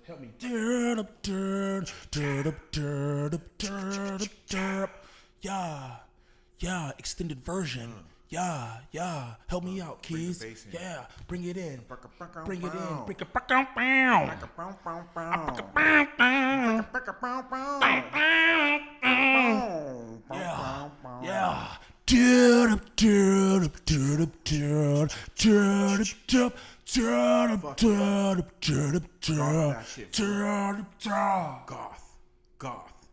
Help me. Yeah, extended version. Yeah. Help me out, keys. Yeah, bring it in. Bring it in. Bring it Yeah. Goth.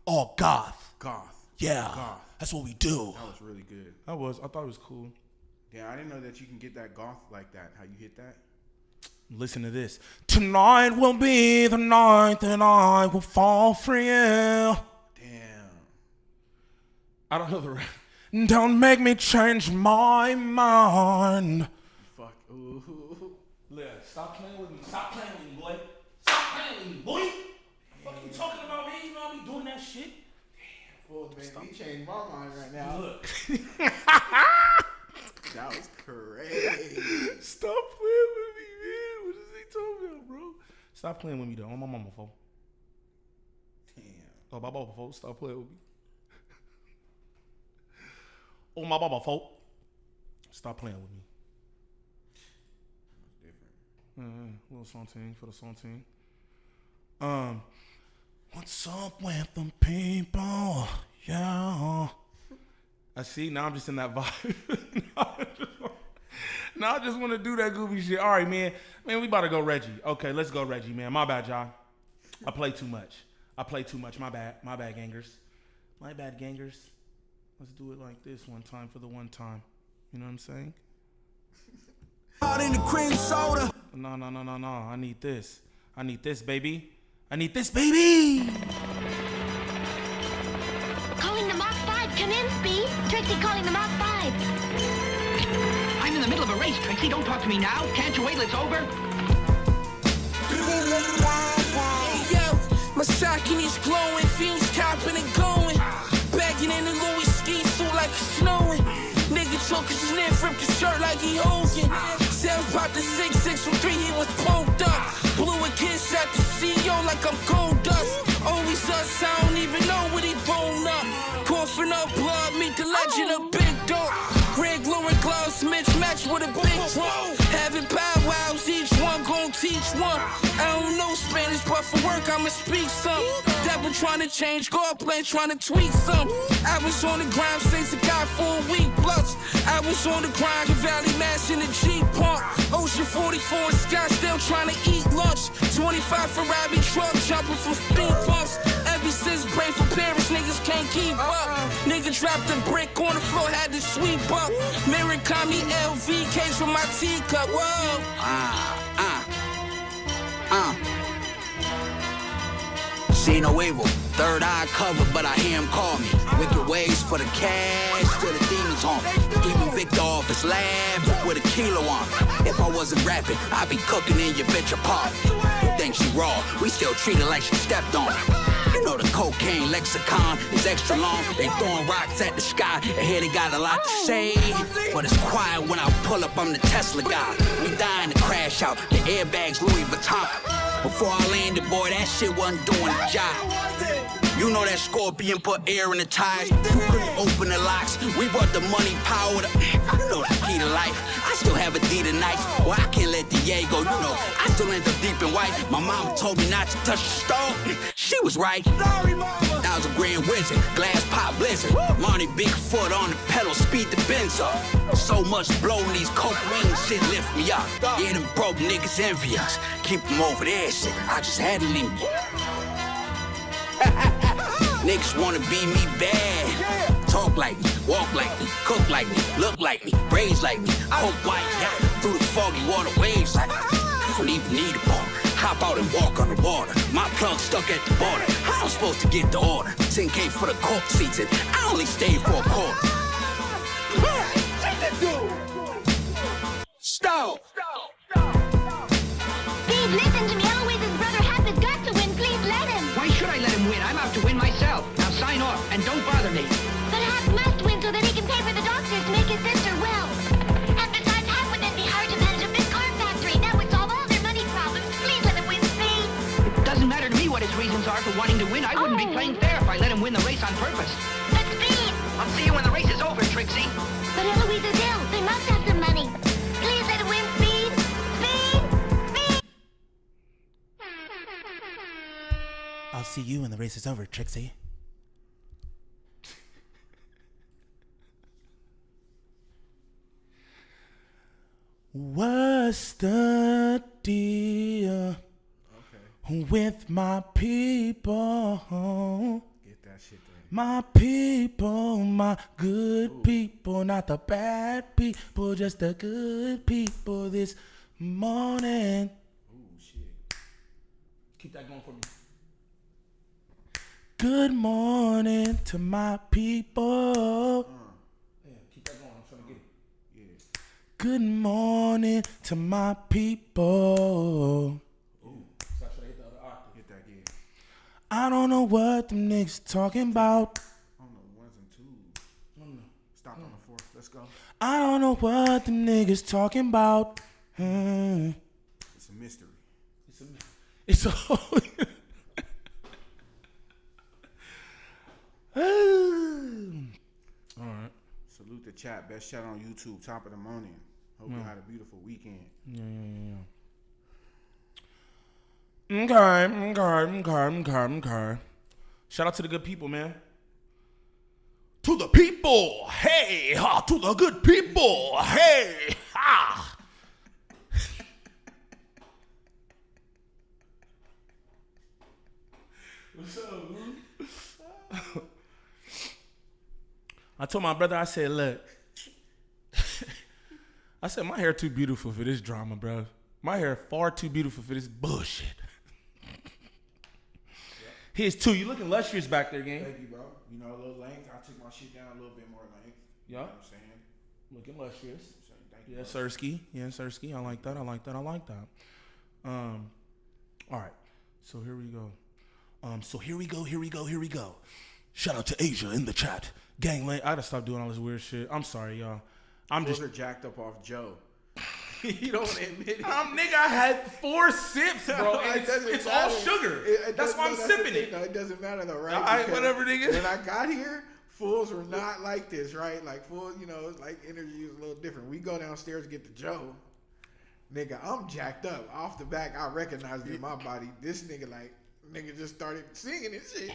Oh, Goth. Yeah. Goth. That's what we do. That was really good. I thought it was cool. Yeah, I didn't know that you can get that goth like that. How you hit that? Listen to this. Tonight will be the night that I will fall for you. Damn. I don't know the rest. Don't make me change my mind. Fuck. Ooh. Liz, stop playing with me. Stop playing with me, boy. Stop playing with me, boy. What you talking about, man? You know I be doing that shit. Damn, man, you changed my mind right now. Look. That was crazy. Stop playing with me, man. What is he talking about, bro? Stop playing with me, though. On my mama phone. Damn. Oh, my mama phone. Stop playing with me. Oh, my mama phone. Stop playing with me. Different. A little something for the something. What's up with the people? Yeah. I see. Now I'm just in that vibe. now I just want to do that goofy shit. All right, man. Man, we about to go Reggie. Okay, let's go Reggie, man. My bad, y'all. I play too much. My bad. My bad, gangers. Let's do it like this one time for the one time. You know what I'm saying? Out in the cream soda. No. I need this, baby. Calling the Mach 5. Come in, Speed. Trixie calling the Mach 5. I'm in the middle of a race, Trixie. Don't talk to me now. Can't you wait till it's over? Hey, yo, my Saucony's glowing, fumes copping and going. Bagging in the Louis ski suit like it's snowing. Nigga took a sniff, ripped his shirt like he Hogan. Sales popped the 6'6" from 3, he was poked up. Blew a kiss at the CEO like I'm gold dust. Always us, I don't even know what he blown up. Coughing up blood, meet the legend of Big Dog. Greg Lauren gloves, mismatched with a big drum. Having powwows, each one gon' teach one. I don't know Spanish, but for work I'ma speak some. Devil trying to change, God plan trying to tweak some. I was on the grind since I got for a week plus. I was on the grind, the Valley Mass in the Jeep Park. Ocean 44 in Scottsdale trying to eat lunch. 25 Ferrari truck jumping from speed bumps. Ever since Pray for Paris, niggas can't keep up. Nigga dropped a brick on the floor, had to sweep up. Murakami LV case from my teacup. Whoa. See no evil, third eye covered, but I hear him call me. Wicked ways for the cash, till the demons haunt me. Even Victor off his lab with a kilo on me. If I wasn't rapping, I'd be cooking in your bitch apartment. You think she raw, we still treat her like she stepped on me. You know the cocaine lexicon is extra long. They throwing rocks at the sky, and here they got a lot to say. But it's quiet when I pull up, I'm the Tesla guy. We dying to crash out, the airbags Louis Vuitton. Before I landed, boy, that shit wasn't doing the job. You know that Scorpion put air in the tires. You couldn't open the locks. We brought the money, power, you know the key to life. I still have a D tonight. Well, I can't let the yay go, you know. I still end up deep in white. My mama told me not to touch the stove. She was right. Sorry, mama. That was a grand wizard, glass pop blizzard. Monty Bigfoot on the pedal, speed the Benz up. So much blow in these coke wings, shit lift me up. Yeah, them broke niggas envy us. Keep them over there, shit. I just had to leave you. Niggas wanna be me bad. Talk like me, walk like me, cook like me, look like me, braids like me, hope white, yeah. Through the foggy water waves like I don't even need a bar. Hop out and walk on the water. My plug stuck at the border. How I'm supposed to get the order? 10K for the court seats and I only stayed for a quarter. Stop! Steve, listen to me. Always his brother Hap has got to win. Please let him. Why should I let him win? I'm out to win myself. Now sign off and don't bother me. But Hap must win so that he can pay for the doctors to make his sister well. And besides, Hap would then be hard to manage reasons are for wanting to win, I wouldn't be playing fair if I let him win the race on purpose. But Speed! I'll see you when the race is over, Trixie. But Eloise is ill. They must have some money. Please let it win, Speed! Speed! Speed! I'll see you when the race is over, Trixie. What's the deal with my people? Get that shit there. My people, my good people, not the bad people, just the good people this morning. Ooh, shit. Keep that going for me. Good morning to my people. Yeah, keep that going. I'm trying to get it. Yeah. Good morning to my people. Ooh. So I should have hit the other octave. Get that, yeah. I don't know what them niggas talking about. I don't know, ones and twos. Stop on the fourth. Let's go. I don't know what them niggas talking about. It's a mystery. It's a All right. Salute the chat. Best chat on YouTube. Top of the morning. Hope you had a beautiful weekend. Yeah. Okay. Shout out to the good people, man. To the people, hey, ha, to the good people, hey, ha. What's up, man? I told my brother, I said, look, I said, my hair too beautiful for this drama, bro. My hair far too beautiful for this bullshit. His too. You looking lustrous back there, gang. Thank you, bro. You know, a little length. I took my shit down a little bit more length. You know what I'm saying? Looking lustrous. Thank you, Yeah, bro. Sirski. Yeah, Sirski. I like that. All right. So here we go. Shout out to Asia in the chat. Gangland. I gotta stop doing all this weird shit. I'm sorry, y'all. Those are jacked up off Joe. You don't want to admit it. Nigga, I had 4 sips, bro. And it's all sugar. That's why I'm sipping it. No, it doesn't matter though, right? All right, Because whatever, nigga. When I got here, fools were not like this, right? Like fools, you know, like energy is a little different. We go downstairs to get to Joe. Nigga, I'm jacked up. Off the back, I recognized it in my body. This nigga just started singing and shit.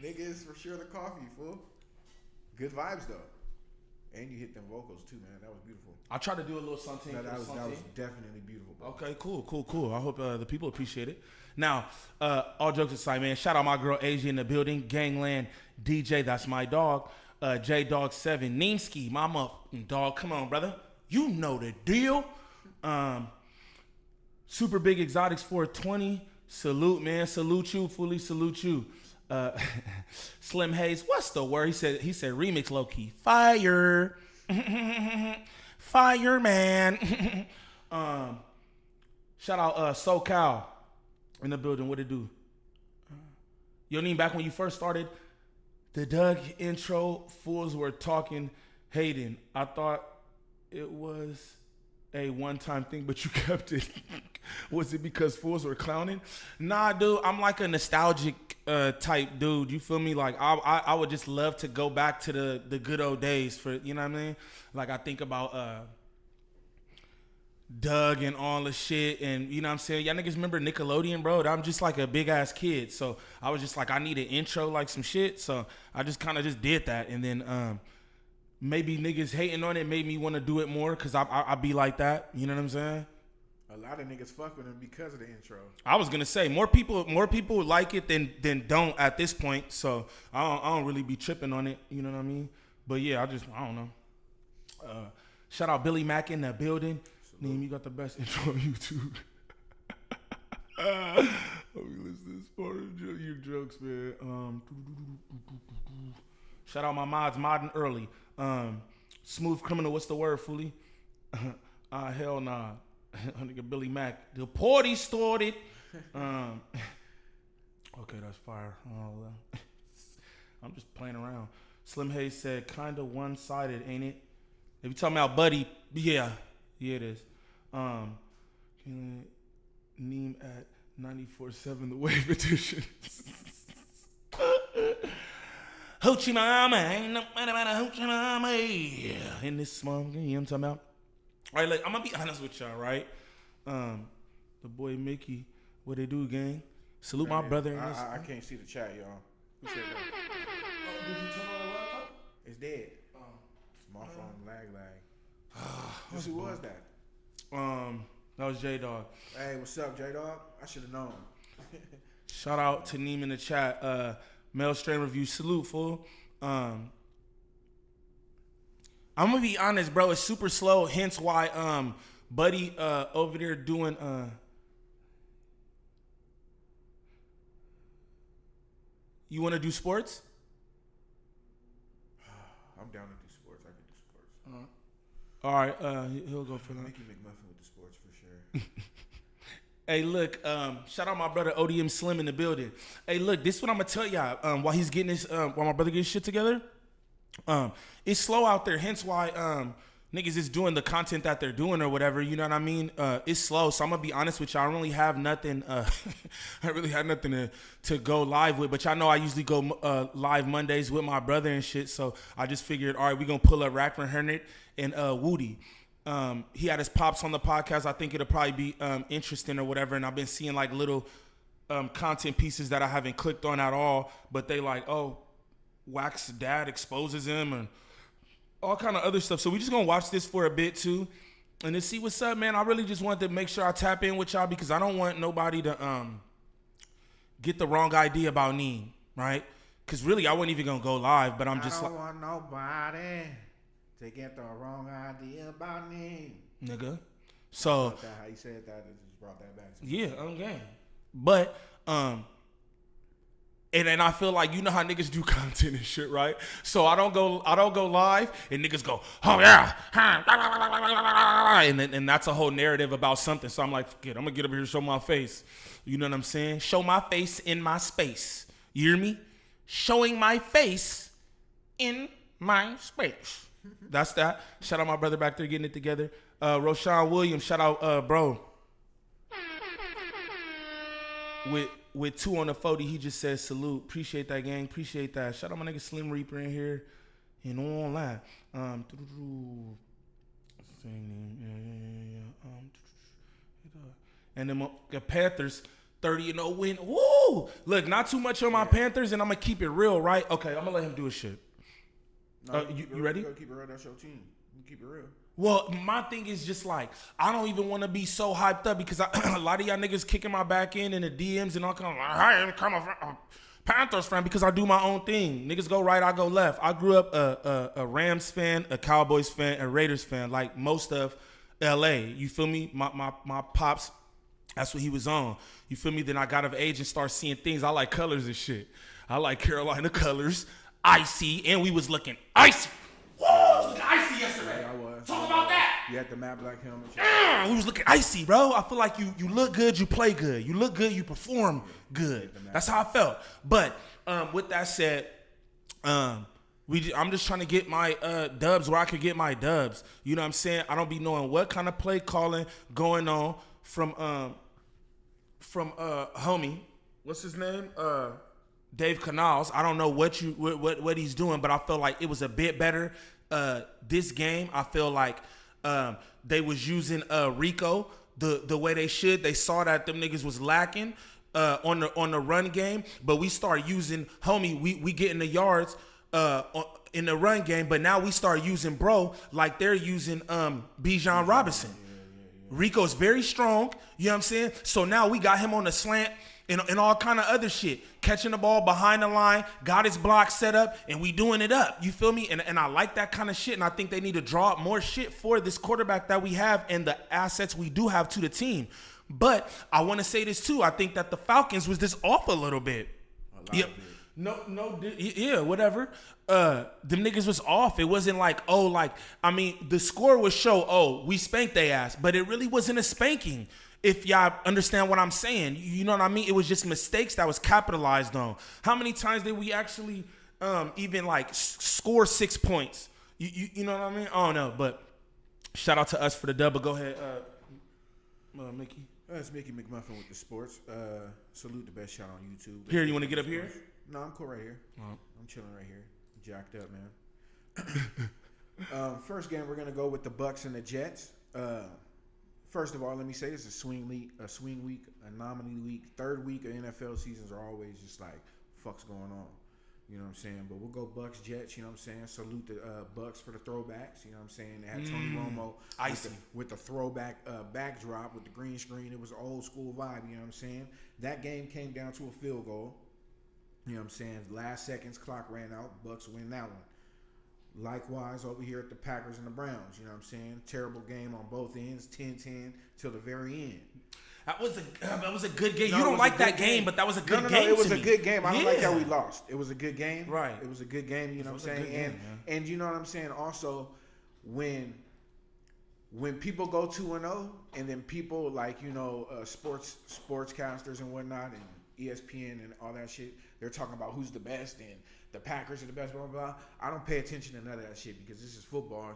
Nigga is for sure the coffee, fool. Good vibes though. And you hit them vocals too, man. That was beautiful. I tried to do a little something. That was definitely beautiful, bro. Okay, cool. I hope the people appreciate it. Now, all jokes aside, man, shout out my girl Asia in the building. Gangland DJ, that's my dog. J-Dog7, Neemski, my motherfucking dog. Come on, brother. You know the deal. Super Big Exotics 420. Salute, man. Salute you. Fully salute you. Slim Hayes, what's the word? He said remix low key. Fire. Fire, man. Shout out SoCal in the building. What it do? You know, back when you first started the Doug intro, fools were talking, hating. I thought it was a one-time thing, but you kept it. Was it because fools were clowning? Nah, dude, I'm like a nostalgic type dude. You feel me? Like I would just love to go back to the good old days for, you know what I mean? Like I think about Doug and all the shit, and you know what I'm saying? Y'all niggas remember Nickelodeon, bro? I'm just like a big ass kid, so I was just like, I need an intro, like some shit. So I just kind of just did that, and then maybe niggas hating on it made me want to do it more because I be like that. You know what I'm saying? A lot of niggas fuck with him because of the intro. I was gonna say more people like it than don't at this point. So I don't really be tripping on it. You know what I mean? But yeah, I don't know. Shout out Billy Mack in the building. Neem, you got the best intro on YouTube. Let me listen to this part of your jokes, man. Shout out my mods, modding early. Smooth Criminal, what's the word, fully? Hell nah. Nigga Billy Mack. The party started. Okay, that's fire. I'm just playing around. Slim Hayes said, kinda one-sided, ain't it? If you talking about Buddy, yeah, it is. Neem at 94.7 The Wave Edition. Hoochie mama, ain't nobody about a hoochie mama. Yeah. In this small game, you know what I'm talking about? All right, look, I'm gonna be honest with y'all, right? The boy Mickey, what they do, gang? Salute my brother. I can't see the chat, y'all. Who said that? Oh, did you turn on the laptop? It's dead. It's my phone, lag. Who was that? That was J-Dog. Hey, what's up, J-Dog? I should have known. Shout out to Neem in the chat. Male Strain Review, salute, fool. I'm gonna be honest, bro. It's super slow. Hence why Buddy over there doing You want to do sports? I'm down to do sports. I can do sports. All right, he'll go for that. Mickey McMuffin with the sports for sure. Hey, look, shout out my brother ODM Slim in the building. Hey, look, this is what I'm gonna tell y'all. While he's getting his, while my brother gets shit together, it's slow out there. Hence why niggas is doing the content that they're doing or whatever. You know what I mean? It's slow. So I'm gonna be honest with y'all. I don't really have nothing. I really had nothing to go live with. But y'all know I usually go live Mondays with my brother and shit. So I just figured, all right, we gonna pull up Wack100 and Woody. He had his pops on the podcast. I think it'll probably be interesting or whatever. And I've been seeing like little content pieces that I haven't clicked on at all. But they like, oh, Wack's dad exposes him and all kind of other stuff. So we just gonna watch this for a bit too, and then see what's up, man. I really just wanted to make sure I tap in with y'all because I don't want nobody to get the wrong idea about Neem, right? Because really, I wasn't even gonna go live, but I'm just like, I don't want nobody to get the wrong idea about Neem. Nigga. So How you said that, it just brought that back to me. yeah, okay. But and then I feel like, you know how niggas do content and shit, right? So I don't go live and niggas go, oh yeah, and that's a whole narrative about something. So I'm like, fuck it, I'm gonna get up here and show my face. You know what I'm saying? Show my face in my space. You hear me? Showing my face in my space. That's that. Shout out my brother back there getting it together. Roshan Williams, shout out, bro. With 2 on the 40, he just says salute. Appreciate that, gang. Appreciate that. Shout out my nigga Slim Reaper in here and all that. And then the Panthers 30-0 win. Woo! Look, not too much on my Panthers, and I'm gonna keep it real, right? Okay, I'm gonna let him do his shit. No, you ready? You gotta keep it real. That's your team. You keep it real. Well, my thing is just like, I don't even want to be so hyped up because a lot of y'all niggas kicking my back in the DMs and all kind of like, I am kind of a Panthers fan because I do my own thing. Niggas go right, I go left. I grew up a Rams fan, a Cowboys fan, a Raiders fan, like most of LA. You feel me? My pops, that's what he was on. You feel me? Then I got of age and start seeing things. I like colors and shit. I like Carolina colors, icy, and we was looking icy. Whoa, I was looking icy yesterday. Yeah, I was. Talk about that. You had the matte black helmet. We was looking icy, bro. I feel like you look good, you play good. You look good, you perform good. That's how I felt. But with that said, I'm just trying to get my dubs where I could get my dubs. You know what I'm saying? I don't be knowing what kind of play calling going on from homie. What's his name? Dave Canals. I don't know what he's doing, but I feel like it was a bit better this game. I feel like they was using Rico the way they should. They saw that them niggas was lacking on the run game, but we start using homie. We get in the yards in the run game, but now we start using bro like they're using Bijan Robinson. Rico's very strong, you know what I'm saying? So now we got him on the slant and all kind of other shit. Catching the ball behind the line, got his block set up, and we doing it up. You feel me? And I like that kind of shit, and I think they need to draw up more shit for this quarterback that we have and the assets we do have to the team. But I want to say this too. I think that the Falcons was just off a little bit. Yeah. Whatever. Them niggas was off. It wasn't like, the score would show, we spanked they ass, but it really wasn't a spanking. If y'all understand what I'm saying, you know what I mean? It was just mistakes that was capitalized on. How many times did we actually even like score 6 points? You know what I mean? I don't know, but shout out to us for the dub. But go ahead. Mickey? That's Mickey McMuffin with the sports. Salute the best shot on YouTube. Here, you want to get up here? No, I'm cool right here. Oh. I'm chilling right here. Jacked up, man. First game, we're gonna go with the Bucks and the Jets. First of all, let me say this is a swing week, a nominee week. Third week of NFL seasons are always just like, fuck's going on. You know what I'm saying? But we'll go Bucks, Jets, you know what I'm saying? Salute the Bucks for the throwbacks, you know what I'm saying? They had Tony Romo with the throwback backdrop with the green screen. It was an old school vibe, you know what I'm saying? That game came down to a field goal. You know what I'm saying? Last seconds, clock ran out. Bucks win that one. Likewise, over here at the Packers and the Browns, you know what I'm saying? Terrible game on both ends, 10-10 till the very end. That was a good game. No, you don't like that game, but that was a good game. It was a good game. I don't like that we lost. It was a good game. Right. It was a good game, you know what I'm saying? And you know what I'm saying? Also, when people go 2-0 and then people like, you know, sportscasters and whatnot and ESPN and all that shit, they're talking about who's the best and the Packers are the best, blah, blah, blah. I don't pay attention to none of that shit because this is football.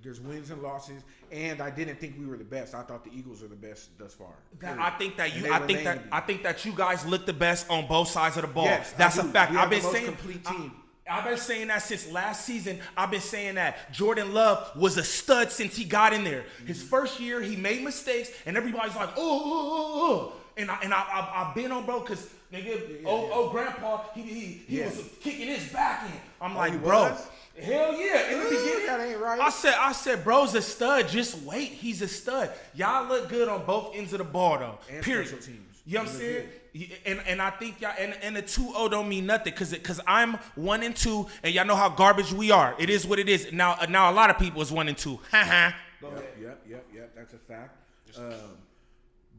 There's wins and losses, and I didn't think we were the best. I thought the Eagles are the best thus far. I think that you guys look the best on both sides of the ball. Yes, that's a fact. I've been saying complete team. I've been saying that since last season. I've been saying that Jordan Love was a stud since he got in there. His first year, he made mistakes, and everybody's like, oh. And I've been on, bro, because nigga, grandpa, he was kicking his back in. I'm like, bro. Hell yeah. In the beginning, that ain't right. I said, bro's a stud. Just wait. He's a stud. Y'all look good on both ends of the ball, though. And period. Special teams. You know what I'm saying? And I think y'all, and the 2-0 don't mean nothing because I'm 1-2, and y'all know how garbage we are. It is what it is. Now a lot of people is 1-2. Ha. Go ahead. Yep. That's a fact.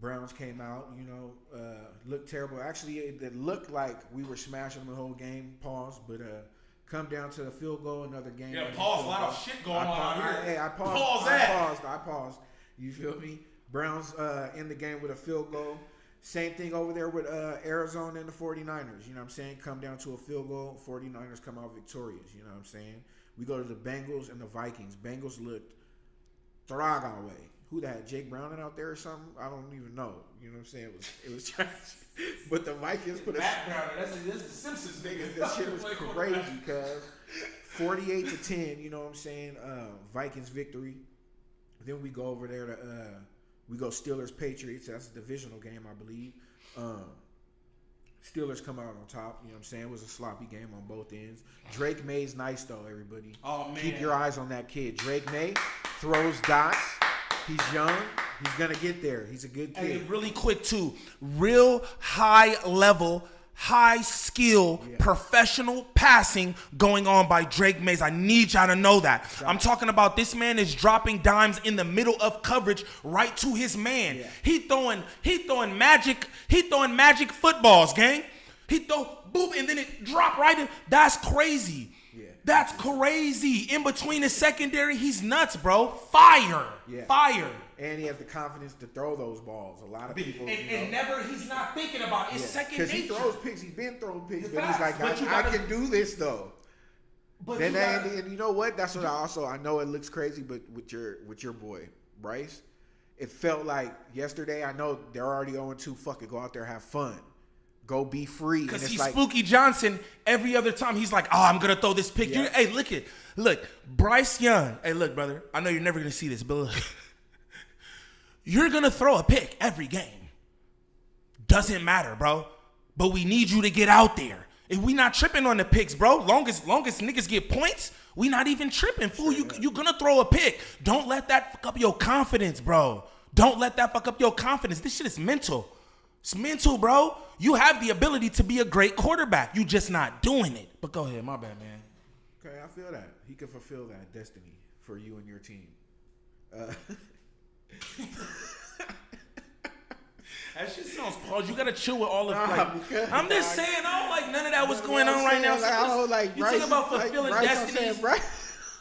Browns came out, you know, looked terrible. Actually, it looked like we were smashing them the whole game. Pause, but come down to the field goal, another game. Yeah, pause. A lot of shit going on here. Hey, I paused. You feel me? Browns in the game with a field goal. Same thing over there with Arizona and the 49ers. You know what I'm saying? Come down to a field goal. 49ers come out victorious. You know what I'm saying? We go to the Bengals and the Vikings. Bengals looked Thraga way. Who that? Jake Browning out there or something? I don't even know. You know what I'm saying? It was trash. But the Vikings put a that's the Simpsons nigga. That shit was crazy because 48-10. You know what I'm saying? Vikings victory. Then we go over there to we go Steelers Patriots. That's a divisional game, I believe. Steelers come out on top. You know what I'm saying? It was a sloppy game on both ends. Drake May's nice though, everybody. Oh man, keep your eyes on that kid. Drake May throws dots. He's young. He's going to get there. He's a good kid. And really quick, too. Real high level, high skill, professional passing going on by Drake Mays. I need y'all to know that. I'm talking about this man is dropping dimes in the middle of coverage right to his man. Yeah. He throwing magic footballs, gang. He throw boop and then it drop right in. That's crazy. Yeah. That's crazy. In between the secondary, he's nuts, bro. Fire. And he has the confidence to throw those balls. A lot of people, he's not thinking about it. It's second nature. Because he throws picks. He's been throwing picks, but he's like, I can do this though. But and you know what? That's what I know it looks crazy, but with your boy Bryce, it felt like yesterday. I know they're already 0-2. Fuck it, go out there, have fun. Go be free. Because he's like, Spooky Johnson. Every other time he's like, I'm going to throw this pick. Yeah. Hey, look, Bryce Young. Hey, look, brother. I know you're never going to see this, but look. You're going to throw a pick every game. Doesn't matter, bro. But we need you to get out there. If we not tripping on the picks, bro, long as niggas get points, we not even tripping. Fool, you going to throw a pick. Don't let that fuck up your confidence, bro. Don't let that fuck up your confidence. This shit is mental. It's mental, bro. You have the ability to be a great quarterback. You just not doing it. But go ahead. My bad, man. Okay, I feel that. He can fulfill that destiny for you and your team. That shit sounds pause. You gotta chill with all of I'm just saying, I don't like none of that what's going on right now. You talking about fulfilling destiny?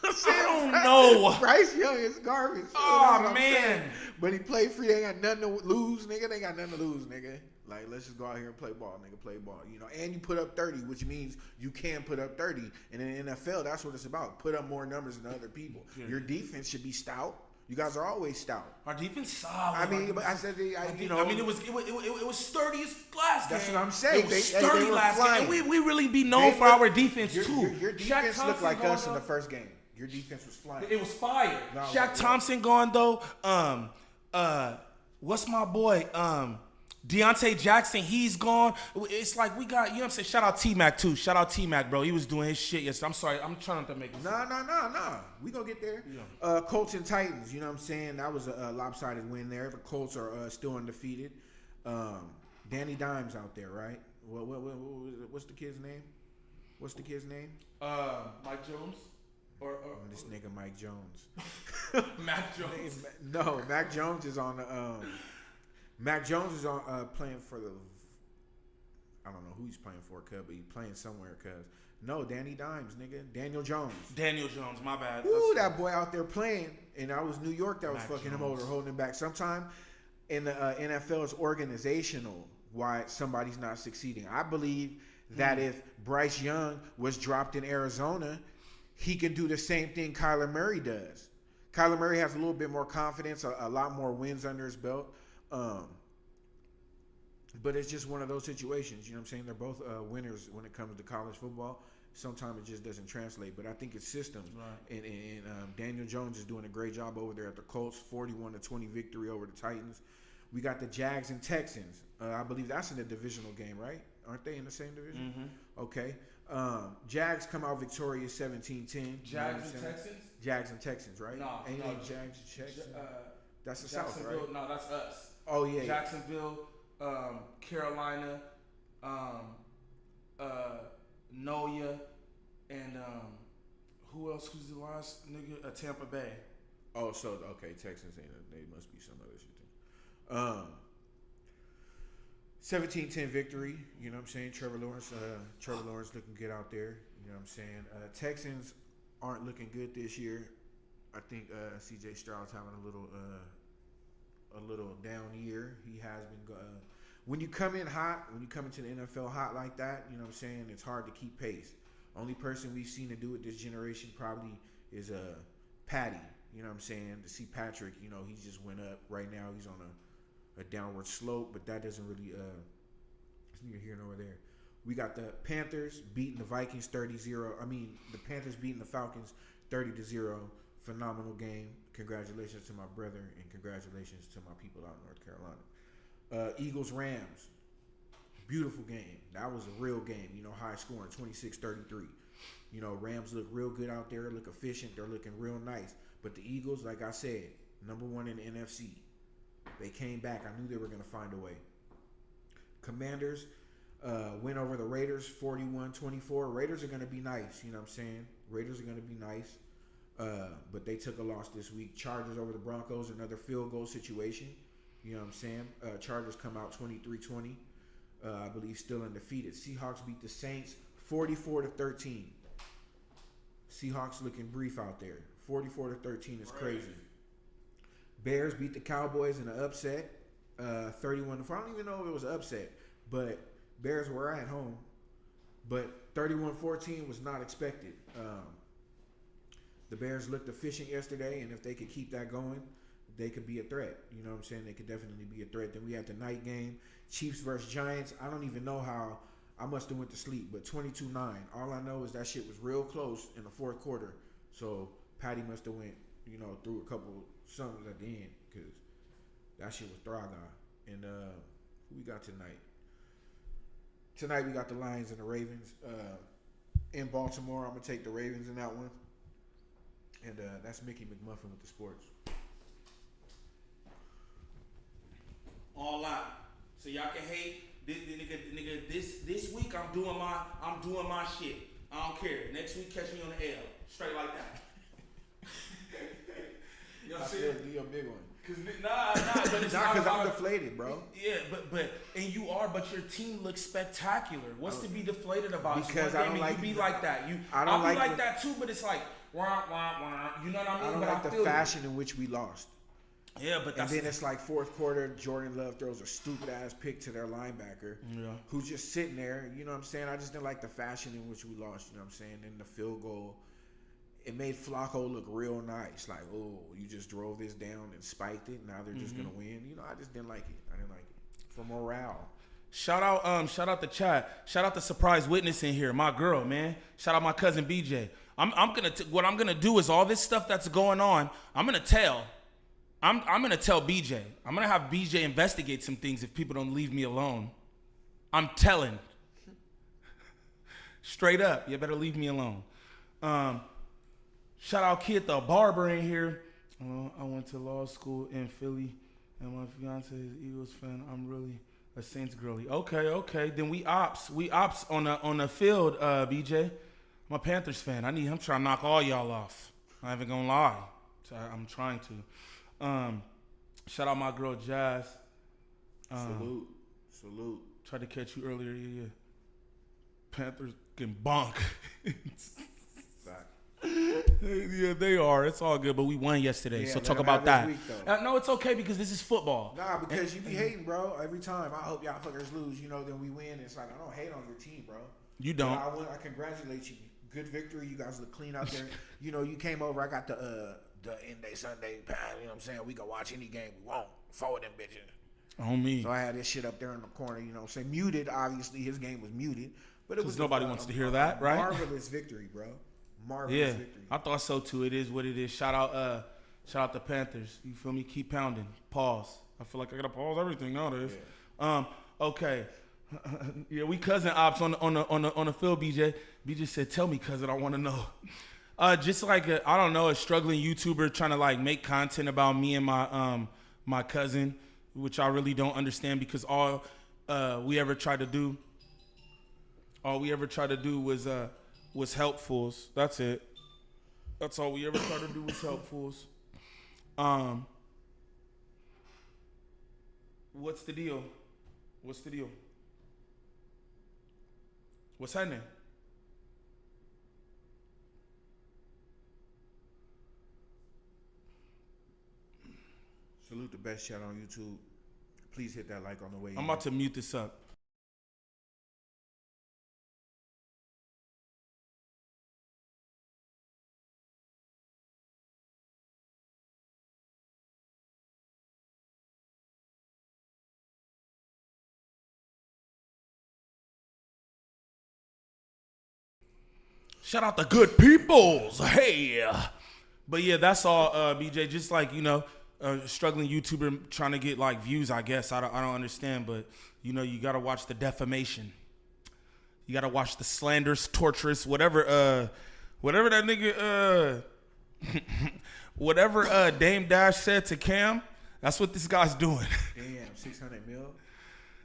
I don't know. Bryce Young is garbage. Oh man. But he played free. They ain't got nothing to lose, nigga. They ain't got nothing to lose, nigga. Like, let's just go out here and play ball, nigga. Play ball. You know, and you put up 30, which means you can put up 30. And in the NFL, that's what it's about. Put up more numbers than other people. Yeah. Your defense should be stout. You guys are always stout. Our defense solid. I mean, but I said, you know. I mean, it was sturdy as last game. That's what I'm saying. It was They sturdy were last flying. game. And we really be known for our defense, too. Your defense looked like us in the though. first game. Your defense was flying. It was fire. No, Shaq Thompson gone, though. What's my boy? Deontay Jackson, he's gone. It's like we got, you know what I'm saying? Shout out T-Mac, too. Shout out T-Mac, bro. He was doing his shit yesterday. I'm sorry. I'm trying not to make it. No. We gonna get there. Yeah. Colts and Titans, you know what I'm saying? That was a lopsided win there. The Colts are still undefeated. Danny Dimes out there, right? What's the kid's name? Mike Jones? Or This nigga Mike Jones. Mac Jones. No, Mac Jones is on the Mac Jones is on playing for the. I don't know who he's playing for, cuz, but he's playing somewhere, cuz. No, Danny Dimes, nigga. Daniel Jones, my bad. Ooh, that boy out there playing, and I was New York that was Mac fucking him Jones. over, holding him back. Sometime in the NFL, it's organizational why somebody's not succeeding. I believe that if Bryce Young was dropped in Arizona, he can do the same thing Kyler Murray does. Kyler Murray has a little bit more confidence, a lot more wins under his belt. But it's just one of those situations, you know what I'm saying? They're both winners when it comes to college football. Sometimes it just doesn't translate, but I think it's systems. Right. And Daniel Jones is doing a great job over there at the Colts, 41-20 victory over the Titans. We got the Jags and Texans. I believe that's in the divisional game, right? Aren't they in the same division? Mm-hmm. Okay. Jags come out victorious 17-10. Jags and Texans? Jags and Texans, right? No. Ain't Jags and Texans? That's the South, right? No, that's us. Oh, yeah. Jacksonville, Carolina, Noya, and who else? Who's the last nigga? Tampa Bay. Oh, so okay, Texans ain't. They must be some other shit. 17-10 victory. You know what I'm saying? Trevor Lawrence looking good out there. You know what I'm saying? Texans aren't looking good this year. I think C.J. Stroud's having a little down year. He has been. When you come in hot, when you come into the NFL hot like that, you know what I'm saying? It's hard to keep pace. Only person we've seen to do it this generation probably is Patty. You know what I'm saying? To see Patrick, you know, he just went up. Right now he's on a downward slope, but that doesn't really it's neither here nor there. We got the Panthers beating the Vikings 30-0. I mean, the Panthers beating the Falcons 30-0. Phenomenal game. Congratulations to my brother, and congratulations to my people out in North Carolina. Eagles Rams. Beautiful game. That was a real game. You know, high scoring, 26-33. You know, Rams look real good out there, look efficient. They're looking real nice. But the Eagles, like I said, number one in the NFC. They came back. I knew they were going to find a way. Commanders went over the Raiders 41-24. Raiders are going to be nice. You know what I'm saying? Raiders are going to be nice. But they took a loss this week. Chargers over the Broncos, another field goal situation. You know what I'm saying? Chargers come out 23-20. I believe still undefeated. Seahawks beat the Saints 44-13. Seahawks looking brief out there. 44-13 is crazy. Bears beat the Cowboys in an upset, 31-4. I don't even know if it was an upset, but Bears were at home. But 31-14 was not expected. The Bears looked efficient yesterday, and if they could keep that going, they could be a threat. You know what I'm saying? They could definitely be a threat. Then we had the night game, Chiefs versus Giants. I don't even know how. I must have went to sleep, but 22-9. All I know is that shit was real close in the fourth quarter. So Patty must have went, you know, through a couple somethings at the end, because that shit was Thraga. And who we got tonight? Tonight we got the Lions and the Ravens. In Baltimore, I'm going to take the Ravens in that one. And that's Mickey McMuffin with the sports. All out. So y'all can hate nigga. This week I'm doing my shit. I don't care. Next week catch me on the L, straight like that. You know what I'm saying? Be a big one. But it's not because I'm deflated, bro. Yeah, but you are, but your team looks spectacular. What's to be deflated about? Because I don't like you be like that. I'll be like that too, but it's like wah wah wah. You know what I mean? I don't like the fashion in which we lost. Yeah, but and then it's like fourth quarter, Jordan Love throws a stupid ass pick to their linebacker, who's just sitting there. You know what I'm saying? I just didn't like the fashion in which we lost. You know what I'm saying? And the field goal, it made Flacco look real nice. Like, oh, you just drove this down and spiked it. Now they're just gonna win. You know, I just didn't like it. I didn't like it for morale. Shout out the chat. Shout out the surprise witness in here, my girl, man. Shout out my cousin BJ. What I'm gonna do is all this stuff that's going on. I'm gonna tell BJ. I'm gonna have BJ investigate some things if people don't leave me alone. I'm telling. Straight up, you better leave me alone. Shout out Kid the barber in here. I went to law school in Philly, and my fiance is Eagles fan. I'm really a Saints girly. Okay. Then we ops on the field, BJ. I'm a Panthers fan. I'm trying to knock all y'all off. I ain't even gonna lie. I'm trying to. Shout out my girl Jazz. Salute. Tried to catch you earlier. Yeah. Panthers getting bonk. Yeah, they are. It's all good, but we won yesterday, so talk about that. No, it's okay because this is football. Nah, because you be hating, bro. Every time I hope y'all fuckers lose, then we win. It's like I don't hate on your team, bro. You don't. I congratulate you. Good victory. You guys look clean out there. You came over. I got the end day Sunday pad. You know what I'm saying? We can watch any game we want. Forward them bitches. On me. So I had this shit up there in the corner. You know what I'm saying? Muted. Obviously, his game was muted, but it was nobody wants to hear that, right? Marvelous victory, bro. Marvelous victory. I thought so too. It is what it is. Shout out the Panthers. You feel me? Keep pounding. Pause. I feel like I gotta pause everything nowadays. Yeah. Okay. Yeah, we cousin ops on the field. BJ said, "Tell me, cousin, I want to know." Just like a struggling YouTuber trying to like make content about me and my cousin, which I really don't understand because all we ever tried to do was help fools. That's it. That's all we ever tried to do was help fools. What's the deal? What's happening? Salute the best chat on YouTube. Please hit that like on the way. I'm about to mute this up. Shout out the good peoples. Hey. But yeah, that's all, BJ. Just like, struggling YouTuber trying to get like views, I guess. I don't understand, but you got to watch the defamation. You got to watch the slanderous, torturous, whatever that nigga, whatever Dame Dash said to Cam, that's what this guy's doing. Damn, 600 mil.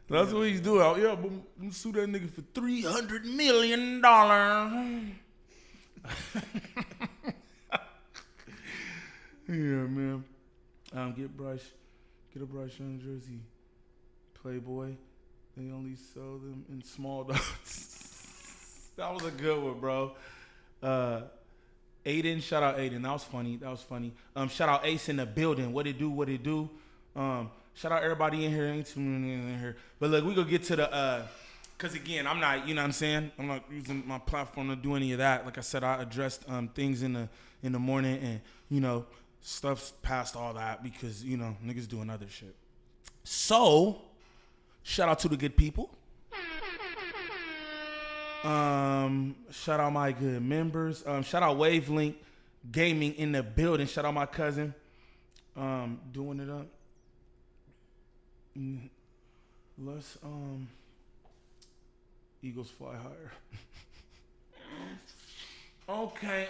That's what he's doing. Yeah, but I'm sue that nigga for $300 million. Yeah, man. Get a Bryce Young jersey. Playboy. They only sell them in small dots. That was a good one, bro. Aiden, shout out Aiden. That was funny. Shout out Ace in the building. What it do? Shout out everybody in here. Ain't too many in here. But look, we gonna get to the because again, I'm not, you know what I'm saying? I'm not using my platform to do any of that. Like I said, I addressed things in the morning and, stuff's past all that because, niggas doing other shit. So, shout out to the good people. Shout out my good members. Shout out Wavelength Gaming in the building. Shout out my cousin. Doing it up. Let's Eagles fly higher. Okay.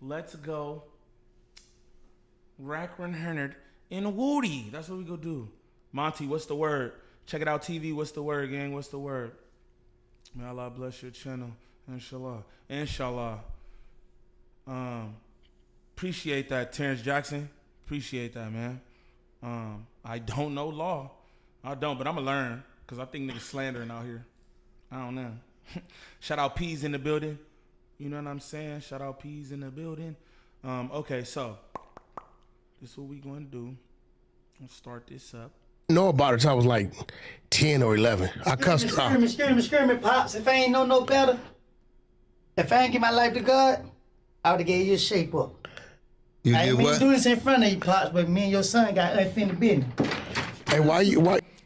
Let's go. Wack100 in Woody. That's what we gonna do. Monty, what's the word? Check it out, TV. What's the word, gang? What's the word? May Allah bless your channel. Inshallah. Appreciate that, Terrence Jackson. Appreciate that, man. I don't know law. I don't, but I'm gonna learn. Because I think niggas slandering out here. I don't know. Shout out Peas in the building. You know what I'm saying? Shout out Peas in the building. Okay, so this is what we going to do. Let's start this up. Know about it till I was like 10 or 11. I cussed her out. Screaming, Pops. If I ain't know no better. If I ain't give my life to God, I would have gave you a shape up. You I did ain't what? do this in front of you, Pops, but me and your son got unfinished business. Hey, why?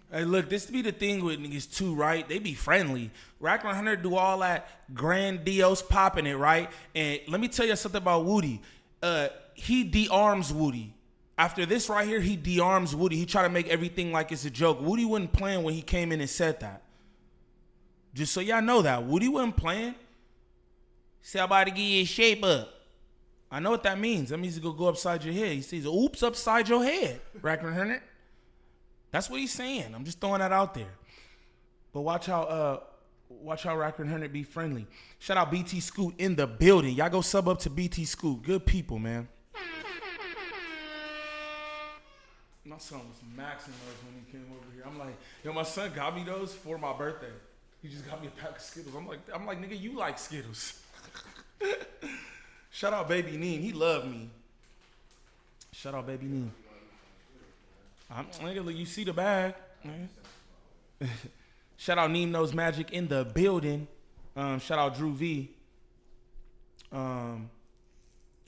Hey, look, this be the thing with niggas too, right? They be friendly. Wack100 do all that grandiose popping it, right? And let me tell you something about Woody. He de-arms Woody. After this right here, he de-arms Woody. He try to make everything like it's a joke. Woody wasn't playing when he came in and said that. Just so y'all know that. Woody wasn't playing. He said, I'm about to give you a shape up. I know what that means. That means it's going to go upside your head. He says, oops, upside your head, Wack100. That's what he's saying. I'm just throwing that out there. But watch how Wack100 be friendly. Shout out BT Scoot in the building. Y'all go sub up to BT Scoot. Good people, man. My son was maxing those when he came over here. I'm like, yo, my son got me those for my birthday. He just got me a pack of Skittles. I'm like, nigga, you like Skittles. Shout out Baby Neen. He loved me. Shout out Baby Neen. Nigga, look, you see the bag. Shout out Neem Knows Magic in the building. Shout out Drew V.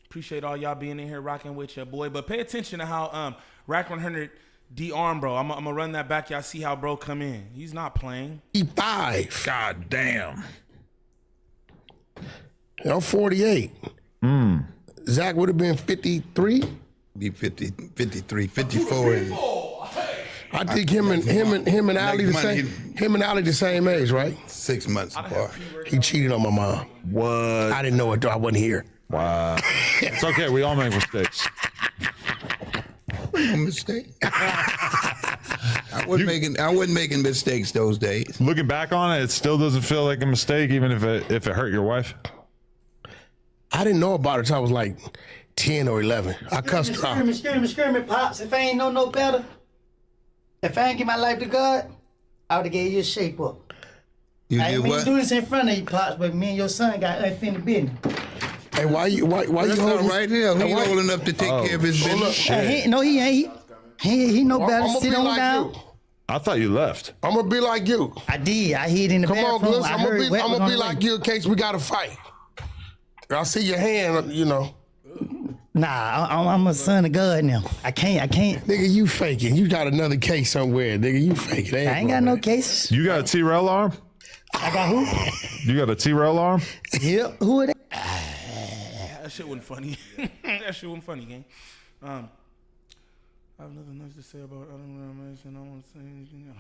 Appreciate all y'all being in here rocking with your boy. But pay attention to how Wack100 de-arm bro. I'm gonna run that back. Y'all see how bro come in. He's not playing. E5. God damn. I'm 48. Zach would have been 53. Be 50, 53, 54. I think him and Ali the same age, right? 6 months apart. He cheated on my mom. What? I didn't know it though. I wasn't here. Wow. It's okay. We all make mistakes. No mistake. I wasn't making mistakes those days. Looking back on it, it still doesn't feel like a mistake, even if it hurt your wife. I didn't know about it until I was like 10 or 11. I cussed her out. Screaming, Pops. If I ain't know no better, if I ain't give my life to God, I would have gave you a shape up. You I did ain't what? do this in front of you, Pops, but me and your son got unfinished business. Hey, why you That's holding all right here. He's old enough to take care of his business. He ain't. He know better. I'm Sit gonna be on like down. you. I thought you left. I'm gonna be like you. I did. I hid in the Come on, bathroom. Gliss. I I'm heard Wack was gonna on be the like way. you in case we got to fight. I see your hand, you know. Nah, I'm a son of God now. I can't. Nigga, you faking. You got another case somewhere, nigga. You faking. I ain't got no cases. You got a T-Rail arm? I got who? You got a T-Rail arm? Yep. Who are they? That shit wasn't funny. That shit wasn't funny, gang. I have nothing nice to say about I don't want to say anything.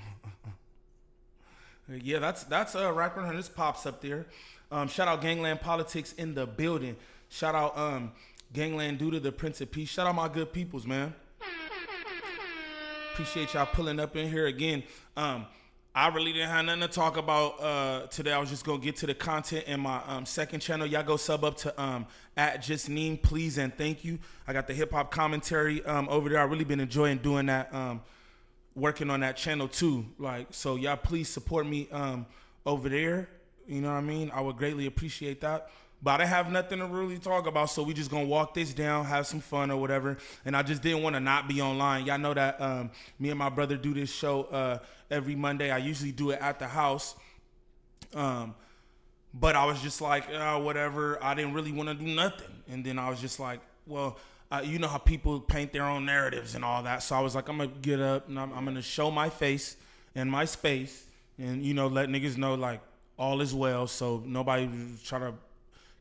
Yeah, that's Wack100. This pops up there. Shout out Gangland Politics in the building. Shout out Gangland Duda, the Prince of Peace. Shout out my good peoples, man. Appreciate y'all pulling up in here again. I really didn't have nothing to talk about today. I was just gonna get to the content in my second channel. Y'all go sub up to at Just Neem, please and thank you. I got the hip hop commentary over there. I really been enjoying doing that, working on that channel too. Like, so y'all please support me over there. You know what I mean? I would greatly appreciate that. But I have nothing to really talk about, so we just gonna walk this down, have some fun or whatever. And I just didn't want to not be online. Y'all know that me and my brother do this show every Monday. I usually do it at the house. But I was just like, whatever. I didn't really want to do nothing. And then I was just like, well, you know how people paint their own narratives and all that. So I was like, I'm going to get up and I'm going to show my face and my space and, you know, let niggas know, like, all is well. So nobody try to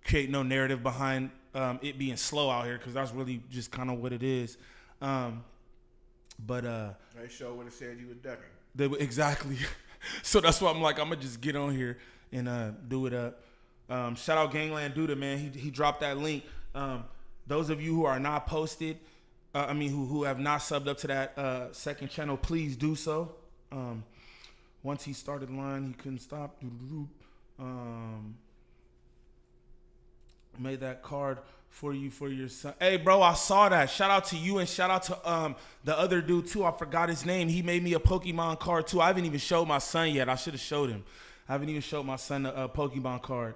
create no narrative behind it being slow out here, because that's really just kind of what it is. But they sure would have said you were ducking. They were, exactly. So that's why I'm like, I'm gonna just get on here and do it up. Shout out Gangland Duda, man. He dropped that link. Those of you who are not posted, who have not subbed up to that second channel, please do so. Once he started the line, he couldn't stop. Made that card for you for your son. Hey, bro, I saw that. Shout out to you and shout out to the other dude too. I forgot his name. He made me a Pokemon card too. I haven't even showed my son yet. I should have showed him. I haven't even showed my son a Pokemon card.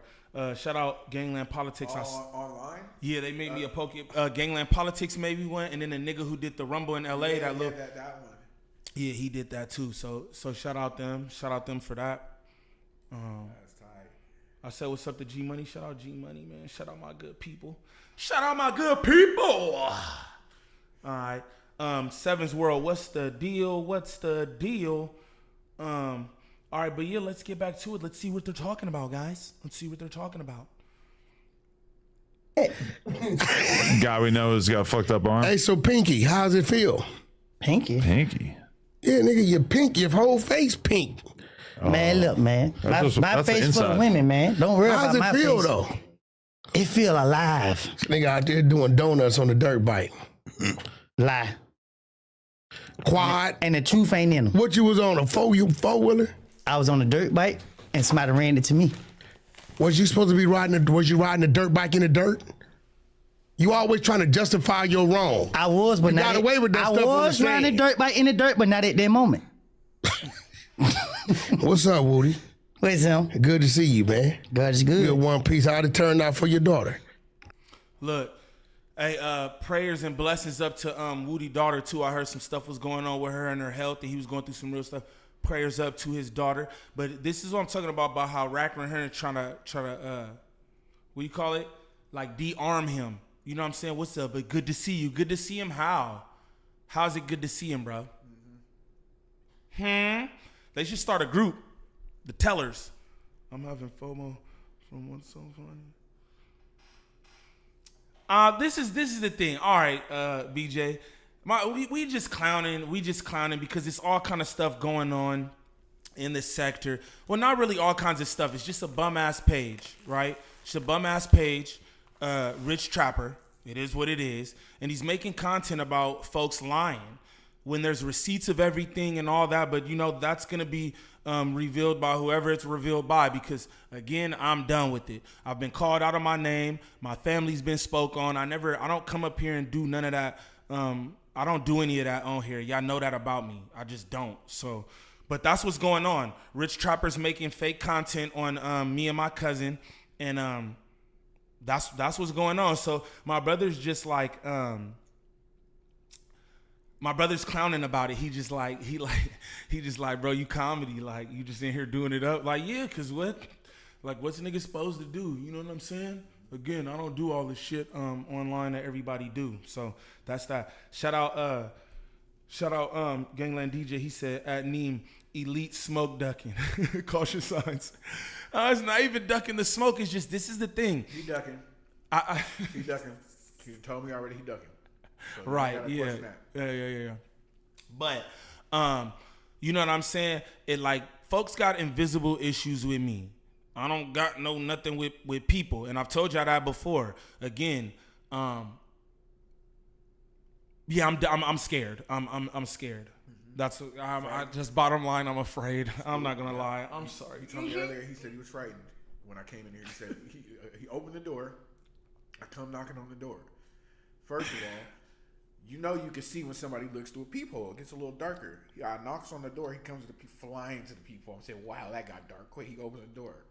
Shout out Gangland Politics. Online? Yeah, they made me a Gangland Politics made me one, and then the nigga who did the Rumble in LA, that one. Yeah, he did that too. So shout out them. Shout out them for that. That's tight. I said, what's up to G Money? Shout out G Money, man. Shout out my good people. Shout out my good people. All right. Seven's World, what's the deal? What's the deal? All right, but yeah, let's get back to it. Let's see what they're talking about, guys. Let's see what they're talking about. Guy we know has got a fucked up arm. Hey, so Pinky, how's it feel? Pinky. Yeah, nigga, your pink, your whole face pink. Man, look, man. My face for the women, man. Don't worry about my face. How's it feel, though? It feel alive. This nigga out there doing donuts on the dirt bike. Lie. Quad. And the truth ain't in them. What you was on, a four-wheeler? I was on a dirt bike, and somebody ran it to me. Was you supposed to be was you riding a dirt bike in the dirt? You always trying to justify your wrong. I was, but you not got away with that I stuff was riding a dirt bike in the dirt, but not at that moment. What's up, Woody? What's up? Good to see you, man. God is good. Good one piece. How'd it turn out for your daughter? Look, hey, prayers and blessings up to Woody's daughter too. I heard some stuff was going on with her and her health, and he was going through some real stuff. Prayers up to his daughter. But this is what I'm talking about how Wack100 trying to what do you call it? Like de-arm him. You know what I'm saying? What's up? But good to see you. Good to see him. How? How's it good to see him, bro? They should start a group. The Tellers. I'm having FOMO from what's so funny. This is the thing. All right, BJ. We just clowning. We just clowning because it's all kind of stuff going on in this sector. Well, not really all kinds of stuff. It's just a bum ass page, right? It's a bum ass page. Rich Trapper. It is what it is, and he's making content about folks lying when there's receipts of everything and all that. But you know that's gonna be revealed by whoever it's revealed by, because again, I'm done with it. I've been called out of my name. My family's been spoke on. I don't come up here and do none of that. I don't do any of that on here. Y'all know that about me. I just don't. So, but that's what's going on. Rich Trapper's making fake content on me and my cousin, and that's what's going on. So my brother's just like my brother's clowning about it. He just like, bro, you comedy, like you just in here doing it up. Like, yeah, cause what's a nigga supposed to do? You know what I'm saying? Again, I don't do all this shit online that everybody do. So that's that. Shout out Gangland DJ. He said at Neem, elite smoke ducking. Caution signs. It's not even ducking the smoke. It's just, this is the thing. He ducking. He ducking. He told me already he ducking. So right. Yeah. But you know what I'm saying? It like folks got invisible issues with me. I don't got nothing with people, and I've told y'all that before. Again, yeah, I'm scared. I'm scared. That's I just bottom line. I'm afraid. I'm not gonna lie. I'm sorry. He told me earlier. He said he was frightened when I came in here. He said he opened the door. I come knocking on the door. First of all, you know you can see when somebody looks through a peephole. It gets a little darker. I knocks on the door. He comes flying to the peephole. I said, "Wow, that got dark quick." He opens the door.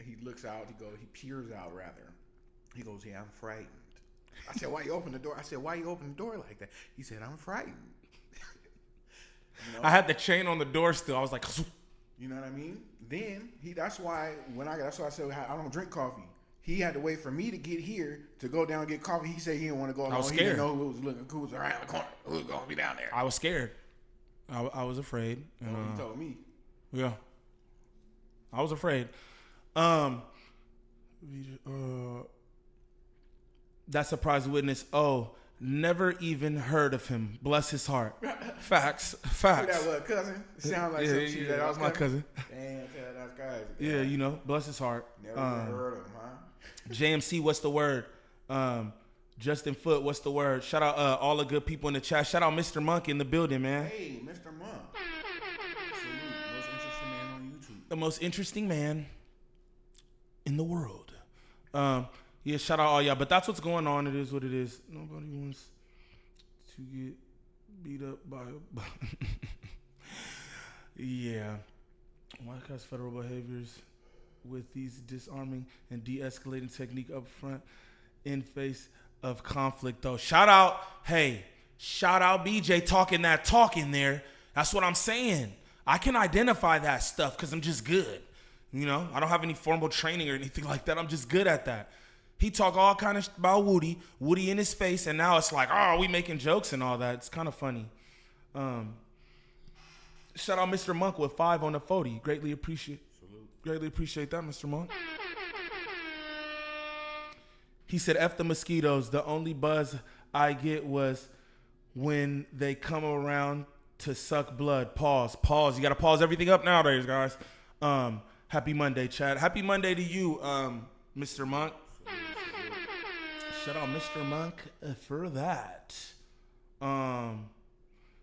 He looks out. He peers out rather. He goes, "Yeah, I'm frightened." I said, "Why you open the door?" I said, "Why you open the door like that?" He said, "I'm frightened." You know? I had the chain on the door still. I was like, you know what I mean? Then that's why I said I don't drink coffee. He had to wait for me to get here to go down and get coffee. He said he didn't want to go alone. I was scared. He didn't know who was around the corner. Who was going to be down there. I was scared. I was afraid. He told me. Yeah. I was afraid. That surprise witness. Oh, never even heard of him. Bless his heart. Facts. Who that was, cousin? It sounded like some shit. That was my cousin. Damn, that's crazy. Yeah, you know, bless his heart. Never even heard of him, huh? JMC, what's the word? Justin Foot, what's the word? Shout out all the good people in the chat. Shout out Mr. Monk in the building, man. Hey, Mr. Monk. Most interesting man on YouTube. The most interesting man in the world. Yeah, shout out all y'all. But that's what's going on. It is what it is. Nobody wants to get beat up by yeah. Wack has federal behaviors with these disarming and de-escalating technique up front in face of conflict, though. Shout out BJ talking that talk in there. That's what I'm saying. I can identify that stuff because I'm just good. You know, I don't have any formal training or anything like that. I'm just good at that. He talk all kind of about Woody in his face, and now it's like, oh, we making jokes and all that. It's kind of funny. Shout out Mr. Monk with 5 on the 40. Greatly appreciate that, Mr. Monk. He said, F the mosquitoes. The only buzz I get was when they come around to suck blood. Pause. You got to pause everything up nowadays, guys. Happy Monday, Chad. Happy Monday to you, Mr. Monk. Shout out Mr. Monk for that.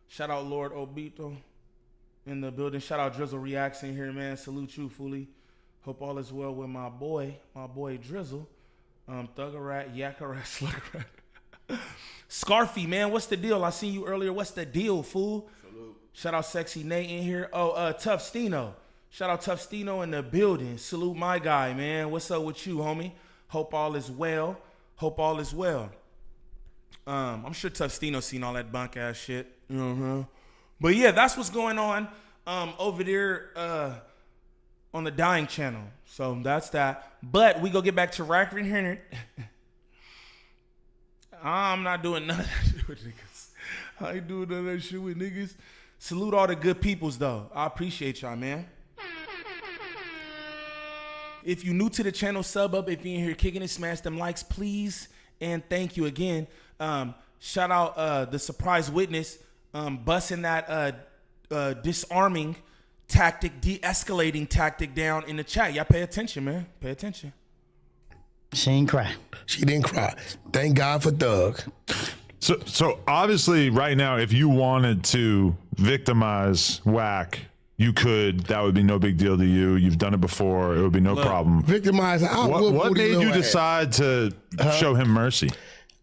Shout out Lord Obito in the building. Shout out Drizzle Reacts in here, man. Salute you, Foolie. Hope all is well with my boy Drizzle. Thuggerat, Yakkerat, Sluggerat. Scarfy, man, what's the deal? I seen you earlier. What's the deal, fool? Salute. Shout out Sexy Nate in here. Tough Stino. Shout out Tough Stino in the building. Salute my guy, man. What's up with you, homie? Hope all is well. I'm sure Tough Stino seen all that bunk ass shit. But yeah, that's what's going on over there on the Dying channel. So that's that. But we go get back to Wack100. I'm not doing none of that shit with niggas. I ain't doing none of that shit with niggas. Salute all the good peoples though. I appreciate y'all, man. If you new to the channel, sub up. If you're in here kicking it, smash them likes, please. And thank you again. Shout out the surprise witness busting that disarming tactic, de-escalating tactic down in the chat. Y'all pay attention, man. Pay attention. She ain't cry. She didn't cry. Thank God for Thug. So obviously right now, if you wanted to victimize Wack, you could. That would be no big deal to you. You've done it before. It would be no problem. Victimize. What made you decide to show him mercy?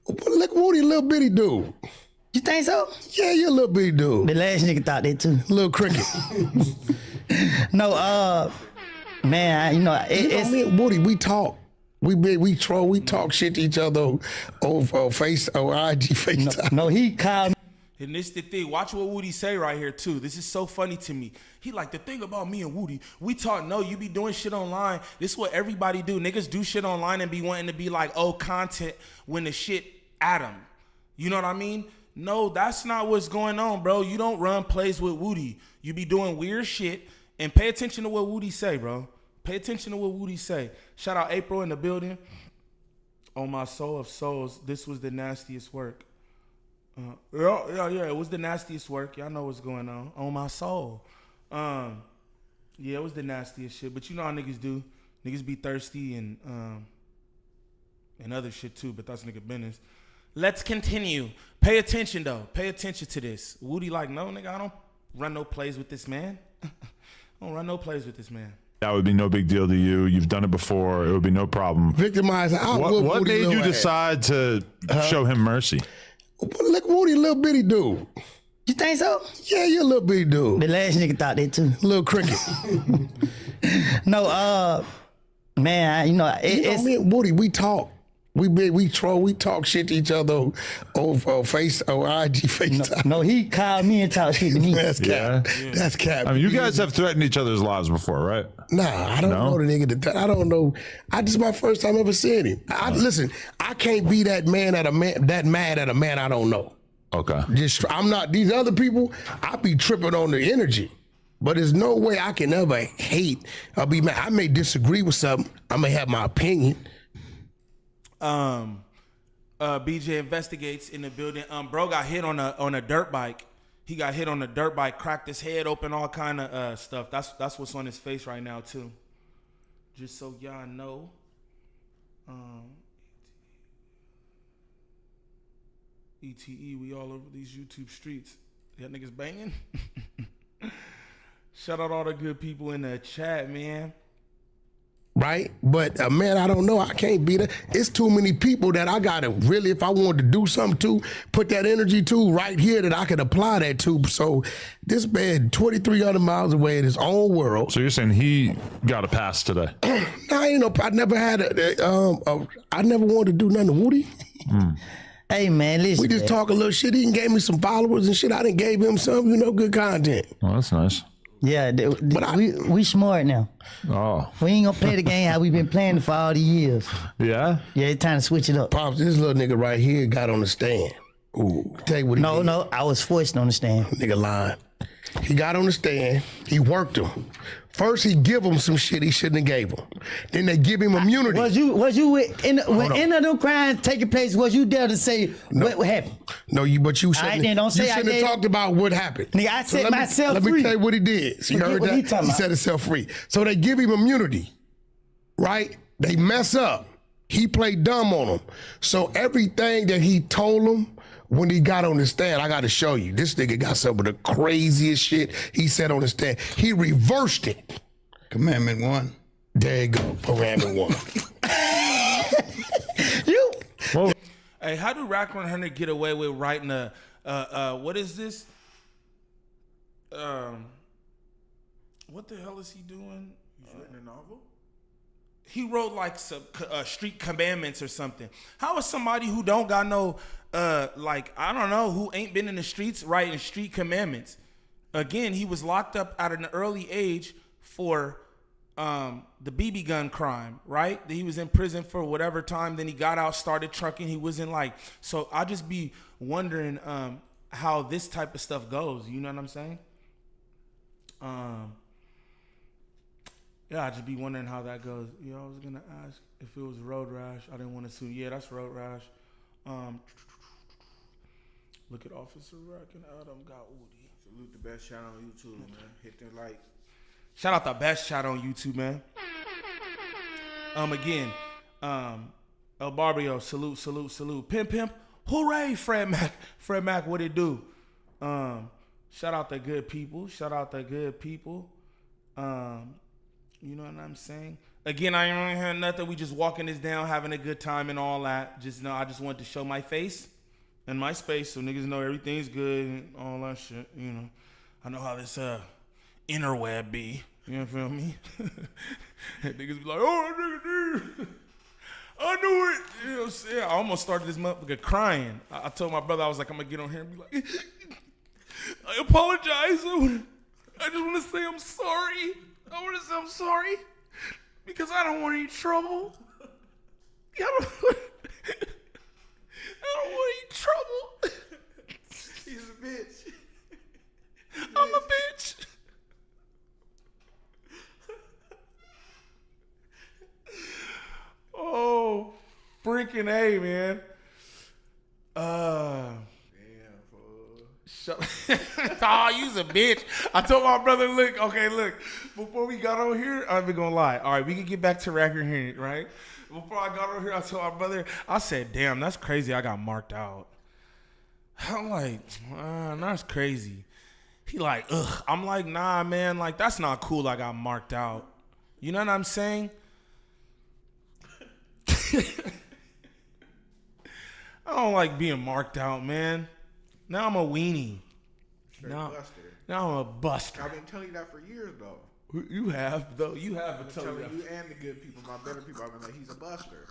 Look, Woody, little bitty dude. You think so? Yeah, you're a little bitty dude. The last nigga thought that too. Little cricket. No, man, it's Woody, we talk. We troll, we talk shit to each other over IG FaceTime. No, he called me. And this the thing. Watch what Woody say right here too. This is so funny to me. He like, the thing about me and Woody, we talk. No, you be doing shit online. This is what everybody do. Niggas do shit online and be wanting to be like, oh, content when the shit at them. You know what I mean? No, that's not what's going on, bro. You don't run plays with Woody. You be doing weird shit. And pay attention to what Woody say, bro. Pay attention to what Woody say. Shout out April in the building. On my soul of souls, this was the nastiest work. Yeah, it was the nastiest work. Y'all know what's going on my soul. Yeah, it was the nastiest shit. But you know how niggas do. Niggas be thirsty and other shit too, but that's nigga business. Let's continue. Pay attention though. Pay attention to this. Woody like, no, nigga, I don't run no plays with this man. I don't run no plays with this man. That would be no big deal to you. You've done it before. It would be no problem. Victimize. What made you decide to show him mercy? Look, Woody, little bitty dude. You think so? Yeah, you're a little bitty dude. The last nigga thought that too. Little cricket. No, man, Woody, we talk. We troll, we talk shit to each other over IG FaceTime. No, he called me and talked shit to me. That's cap. Yeah. That's cap. I mean, you guys have threatened each other's lives before, right? Nah, I don't know the nigga. I don't know. This is my first time ever seeing him. Listen, I can't be that mad at a man I don't know. Okay. I'm not. These other people, I be tripping on the energy. But there's no way I can ever hate or be mad. I may disagree with something. I may have my opinion. BJ investigates in the building. Bro got hit on a dirt bike. He got hit on a dirt bike, cracked his head open, all kind of stuff. That's what's on his face right now too. Just so y'all know. ETE, we all over these YouTube streets. Y'all niggas banging? Shout out all the good people in the chat, man. Right? But man, I don't know. I can't be there. It's too many people that I gotta really, if I wanted to do something to, put that energy to right here that I could apply that to. So this man, 2,300 miles away in his own world. So you're saying he got a pass today? No, I never had I never wanted to do nothing to Woody. Hey man, listen. We just talk a little shit. He gave me some followers and shit. I done gave him some, good content. Oh, that's nice. Yeah, we smart now. Oh. We ain't gonna play the game how we been playing it for all the years. Yeah? Yeah, it's time to switch it up. Pops, this little nigga right here got on the stand. Ooh, tell you what he did. No, I was forced on the stand. Nigga lying. He got on the stand. He worked him. First, he give him some shit he shouldn't have gave him. Then they give him immunity. Was you when any of them crimes taking place? Was you there to say what happened? No, but you shouldn't. Then don't say you shouldn't have talked about what happened. Nigga, I set myself free. Let me tell you what he did. So you heard what that? He set himself free. So they give him immunity, right? They mess up. He played dumb on them. So everything that he told them when he got on the stand, I got to show you. This nigga got some of the craziest shit he said on the stand. He reversed it. Commandment 1. There you go. Commandment 1. Well, hey, how do Wack100 get away with writing a what is this? What the hell is he doing? He's written a novel? He wrote like some street commandments or something. How is somebody who don't got no like, I don't know, who ain't been in the streets writing street commandments? Again, he was locked up at an early age for the BB gun crime, right? He was in prison for whatever time. Then he got out, started trucking. He wasn't like, so I just be wondering how this type of stuff goes. You know what I'm saying? Yeah, I just be wondering how that goes. You know, I was gonna ask if it was road rash. I didn't want to sue. Yeah, that's road rash. Look at Officer Rack and Adam got Woody. Salute the best shot on YouTube, man. Hit the like. Shout out the best shot on YouTube, man. Again, El Barbio, salute. Pimp, hooray, Fred Mac, what it do? Shout out the good people. You know what I'm saying? Again, I ain't really heard nothing. We just walking this down, having a good time and all that. Just know I just wanted to show my face and my space so niggas know everything's good and all that shit. You know, I know how this interweb be. You know what I mean? Niggas be like, oh, nigga, I knew it. You know what I'm saying? I almost started this motherfucker crying. I told my brother, I was like, I'm gonna get on here and be like, I apologize. I just want to say I'm sorry. I want to say I'm sorry because I don't want any trouble. I don't want any trouble. He's a bitch. I'm a bitch. Oh, freaking A, man. Oh, you's a bitch. I told my brother, look, before we got on here, I'm not gonna lie. All right, we can get back to Wack100, right? Before I got on here, I told my brother, I said, damn, that's crazy. I got marked out. I'm like, that's crazy. He like, ugh. I'm like, nah, man, like, that's not cool. I got marked out. You know what I'm saying? I don't like being marked out, man. Now I'm a weenie. Now I'm a buster. I've been telling you that for years, though. You have, though. You have been telling you and the good people, my better people. I've been like, he's a buster.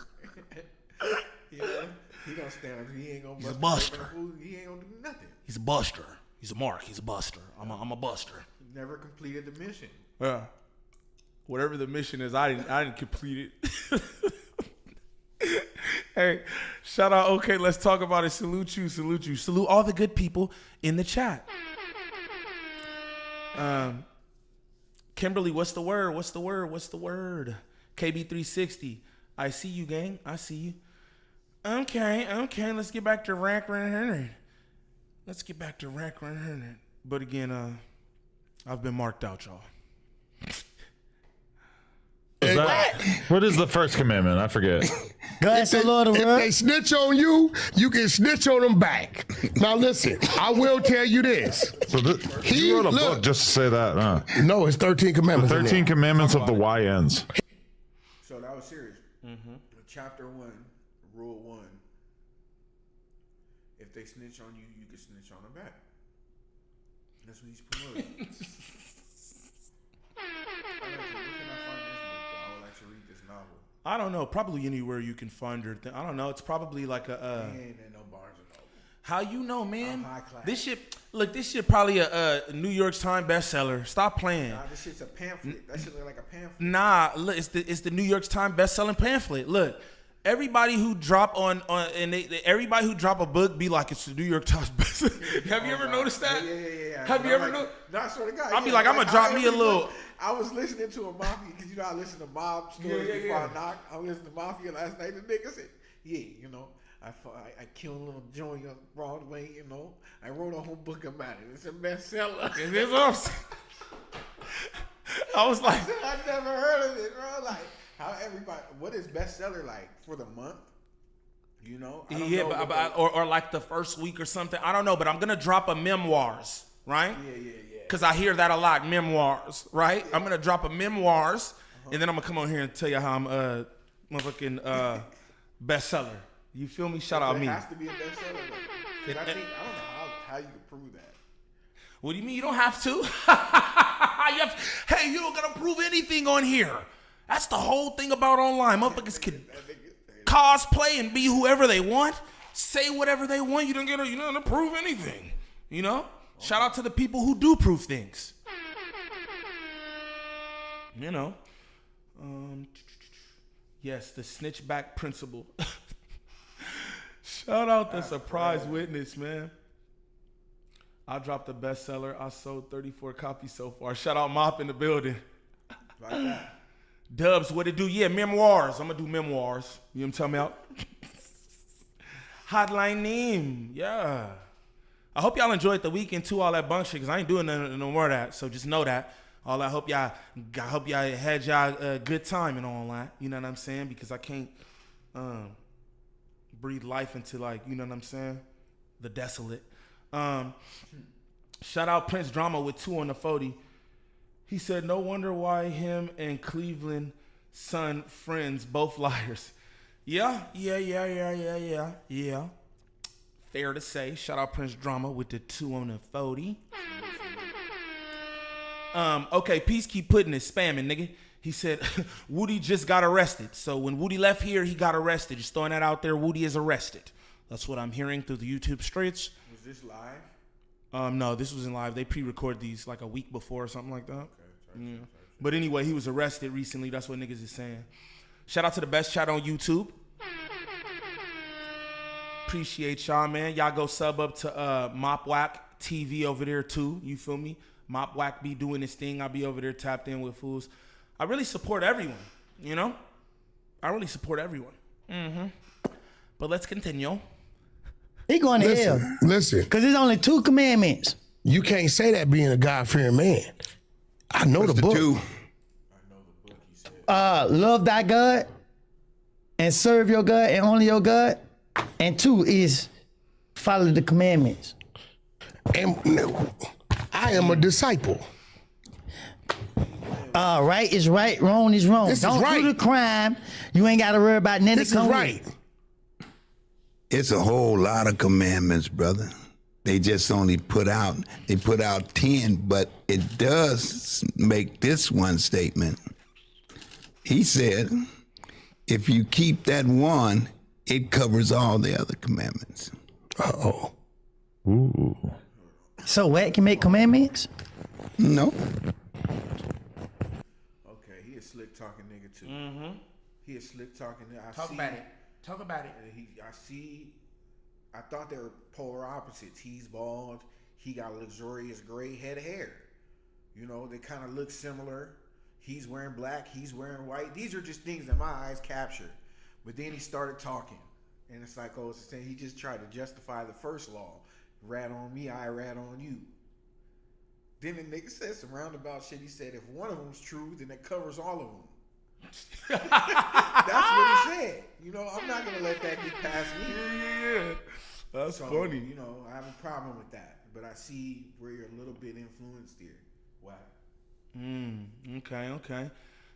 You know, he gonna stand up. He ain't gonna. He's a buster. He ain't gonna do nothing. He's a buster. He's a mark. He's a buster. I'm a buster. He never completed the mission. Yeah. Whatever the mission is, I didn't complete it. Hey, shout out. Okay, let's talk about it. Salute you. Salute all the good people in the chat. Kimberly, what's the word? KB360. I see you, gang. I see you. Okay. Let's get back to Wack100. But again, I've been marked out, y'all. What is the first commandment? I forget. If they snitch on you, you can snitch on them back. Now listen, I will tell you this. So you wrote a book just to say that, huh? No, it's 13 commandments. The 13 commandments of the YNs. So that was serious. Mm-hmm. Chapter 1, rule 1. If they snitch on you, you can snitch on them back. That's what he's promoting. I don't know. Probably anywhere you can find your thing. I don't know. It's probably like a. Ain't no Barnes and Noble. How you know, man? High class. This shit. Look, this shit probably a New York Times bestseller. Stop playing. Nah, this shit's a pamphlet. That shit look like a pamphlet. Nah, look, it's the New York Times best-selling pamphlet. Look, everybody who drop everybody who drop a book be like, it's the New York Times bestseller. Have you ever noticed that? Yeah. Have you ever noticed? No, I swear to God. I'll be like, I'm gonna drop me a little. I was listening to a Mafia, because you know I listen to mob stories before I knock. I was listening to Mafia last night. The nigga said, yeah, you know, I killed a little joint on Broadway, you know. I wrote a whole book about it. It's a bestseller. It is awesome. I was like, I've never heard of it, bro. Like, how everybody, what is bestseller like for the month? You know? I don't know, or like the first week or something. I don't know, but I'm gonna drop a memoirs, right? Yeah. Because I hear that a lot, memoirs, right? I'm gonna drop a memoirs, and then I'm gonna come on here and tell you how I'm motherfucking bestseller. You feel me? Shout out me. It has to be a bestseller. I don't know how you can prove that. What do you mean you don't have to? Hey, you don't gotta prove anything on here. That's the whole thing about online. Motherfuckers can cosplay and be whoever they want, say whatever they want. You don't gotta prove anything. You know? Shout out to the people who do prove things. You know. Yes, the snitchback principle. Shout out the surprise witness, man. I dropped the bestseller. I sold 34 copies so far. Shout out Mop in the building. Like that. Dubs, what it do? Yeah, memoirs. I'm gonna do memoirs. You know what I'm talking about? Hotline name. Yeah. I hope y'all enjoyed the weekend too, all that bunk shit, because I ain't doing no more of that. So just know that. I hope y'all had y'all a good time and all that. You know what I'm saying? Because I can't breathe life into, like, you know what I'm saying? The desolate. Shout out Prince Drama with 2 on the 40. He said, no wonder why him and Cleveland son friends both liars. Yeah. Fair to say. Shout out Prince Drama with the 2 on the 40. Okay, Peace keep putting it, spamming, nigga. He said, Woody just got arrested. So when Woody left here, he got arrested. Just throwing that out there, Woody is arrested. That's what I'm hearing through the YouTube streets. Was this live? No, this wasn't live. They pre-record these like a week before or something like that. Okay, But anyway, he was arrested recently. That's what niggas is saying. Shout out to the best chat on YouTube. Appreciate y'all, man. Y'all go sub up to Wack TV over there too. You feel me? Wack be doing this thing. I'll be over there tapped in with fools. I really support everyone, you know? I really support everyone. But let's continue. He going to hell. Listen. Because there's only 2 commandments. You can't say that being a God-fearing man. I know the book. 2? Love thy God and serve your God and only your God. And 2 is follow the commandments. And I am a disciple. Right is right, wrong is wrong. Don't do the crime. You ain't got to worry about nothing. This is right. It's a whole lot of commandments, brother. They just only put out 10, but it does make this one statement. He said, if you keep that one, it covers all the other commandments. Uh-oh. Ooh. So Wack can make commandments? No. Okay, he a slick talking nigga too. He a slick talking nigga. Talk about it. I thought they were polar opposites. He's bald. He got luxurious gray head of hair. You know, they kind of look similar. He's wearing black. He's wearing white. These are just things that my eyes captured. But then he started talking. And it's like, oh, it's the same. He just tried to justify the first law. Rat on me, I rat on you. Then the nigga said some roundabout shit. He said, if one of them's true, then it covers all of them. That's what he said. You know, I'm not gonna let that get past me. Yeah. That's funny. You know, I have a problem with that, but I see where you're a little bit influenced here. Wow. Okay.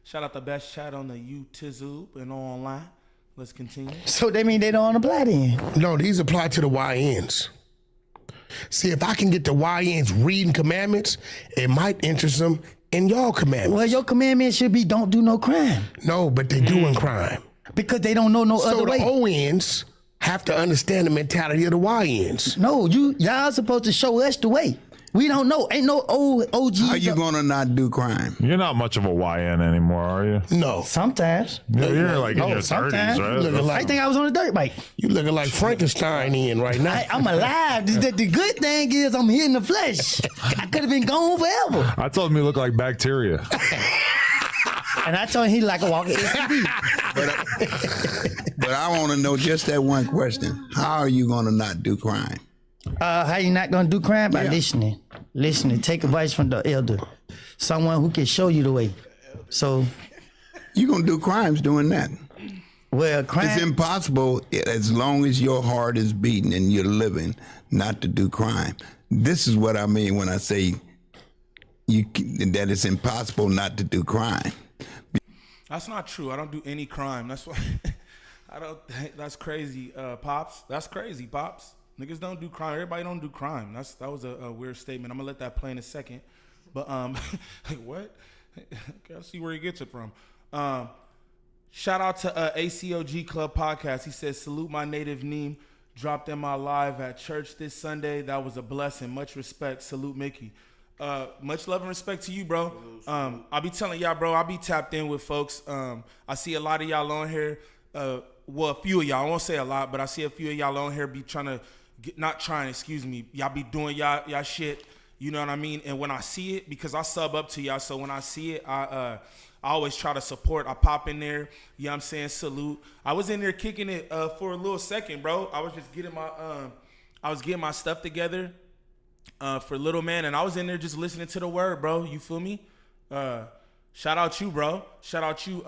Shout out the best chat on the YouTube and online. Let's continue. So they mean they don't apply then? No, these apply to the YNs. See, if I can get the YNs reading commandments, it might interest them in y'all commandments. Well, your commandment should be don't do no crime. No, but they doing crime. Because they don't know no other way. So the ONs have to understand the mentality of the YNs. No, y'all supposed to show us the way. We don't know. Ain't no old OG. How you gonna not do crime? You're not much of a YN anymore, are you? No. Sometimes. You're like in your 30s, right? I think I was on a dirt bike. You looking like Frankenstein in right now. I'm alive. The good thing is I'm here in the flesh. I could have been gone forever. I told him he looked like bacteria. And I told him he like a walking STD. But I want to know just that one question. How are you gonna not do crime? How you not gonna do crime? By listening. Take advice from the elder, someone who can show you the way. So you gonna do crimes doing that? Well, crime. It's impossible as long as your heart is beating and you're living not to do crime. This is what I mean when I say that it's impossible not to do crime. That's not true. I don't do any crime. That's why I don't. That's crazy, Pops. That's crazy, Pops. Niggas don't do crime. Everybody don't do crime. That was a weird statement. I'm gonna let that play in a second. But what? I see where he gets it from. Shout out to ACOG Club Podcast. He says, salute my native Neem. Dropped in my live at church this Sunday. That was a blessing. Much respect. Salute Mickey. Much love and respect to you, bro. I'll be telling y'all, bro, I'll be tapped in with folks. I see a lot of y'all on here. Well, a few of y'all. I won't say a lot, but I see a few of y'all on here be trying to y'all be doing y'all shit, you know what I mean? And when I see it, because I sub up to y'all, so when I see it, I always try to support. I pop in there, you know what I'm saying, salute. I was in there kicking it for a little second, bro. I was just getting my stuff together for Little Man, and I was in there just listening to the word, bro. You feel me? Shout out you, bro. Shout out you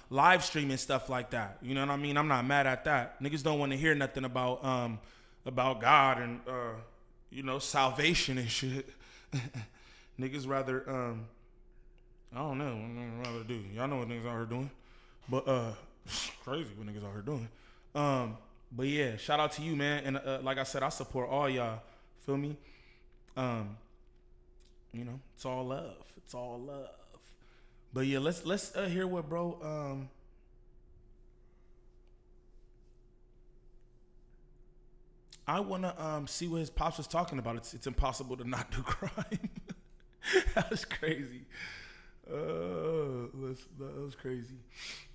live streaming stuff like that. You know what I mean? I'm not mad at that. Niggas don't want to hear nothing about God and salvation and shit. Niggas rather I don't know what niggas rather do. Y'all know what niggas out here doing. But crazy what niggas out here doing. But yeah, shout out to you, man. And like I said, I support all y'all. Feel me? It's all love. It's all love. But yeah, let's hear what bro I wanna see what his pops was talking about. It's impossible to not do crime. That was crazy. That was crazy.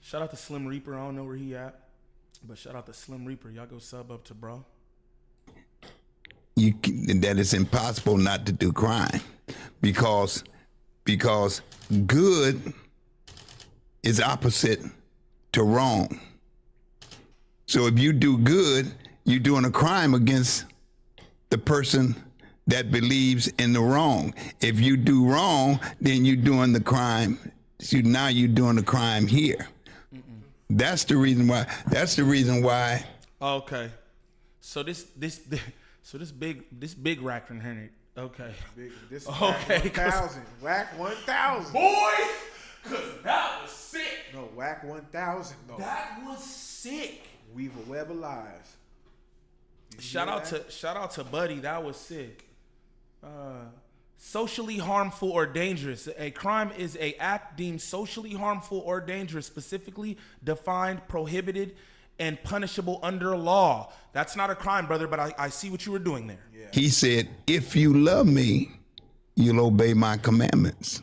Shout out to Slim Reaper. I don't know where he at, but shout out to Slim Reaper. Y'all go sub up to bro. That it's impossible not to do crime because good is opposite to wrong. So if you do good, you're doing a crime against the person that believes in the wrong. If you do wrong, then you're doing the crime. So now you're doing the crime here. That's the reason why. Okay. So this big rack from Henry. Okay. This is okay. Wack100. Boy, cause that was sick. No, Wack100 though. That was sick. Weave a web of lies. Shout out to Buddy. That was sick. Socially harmful or dangerous. A crime is a act deemed socially harmful or dangerous, specifically defined, prohibited, and punishable under law. That's not a crime, brother, but I see what you were doing there. Yeah. He said, if you love me, you'll obey my commandments.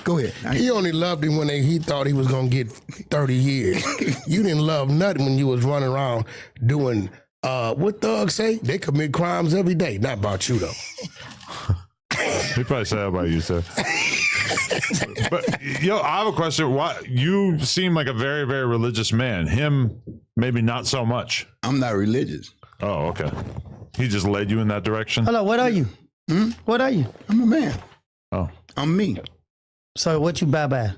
Go ahead. He only loved him when he thought he was going to get 30 years. You didn't love nothing when you was running around doing, what thugs say? They commit crimes every day. Not about you, though. He probably said that about you, sir. But, I have a question. Why you seem like a very, very religious man. Him, maybe not so much. I'm not religious. Oh, okay. He just led you in that direction? Hello, what are you? What are you? I'm a man. Oh. I'm me. So what you by?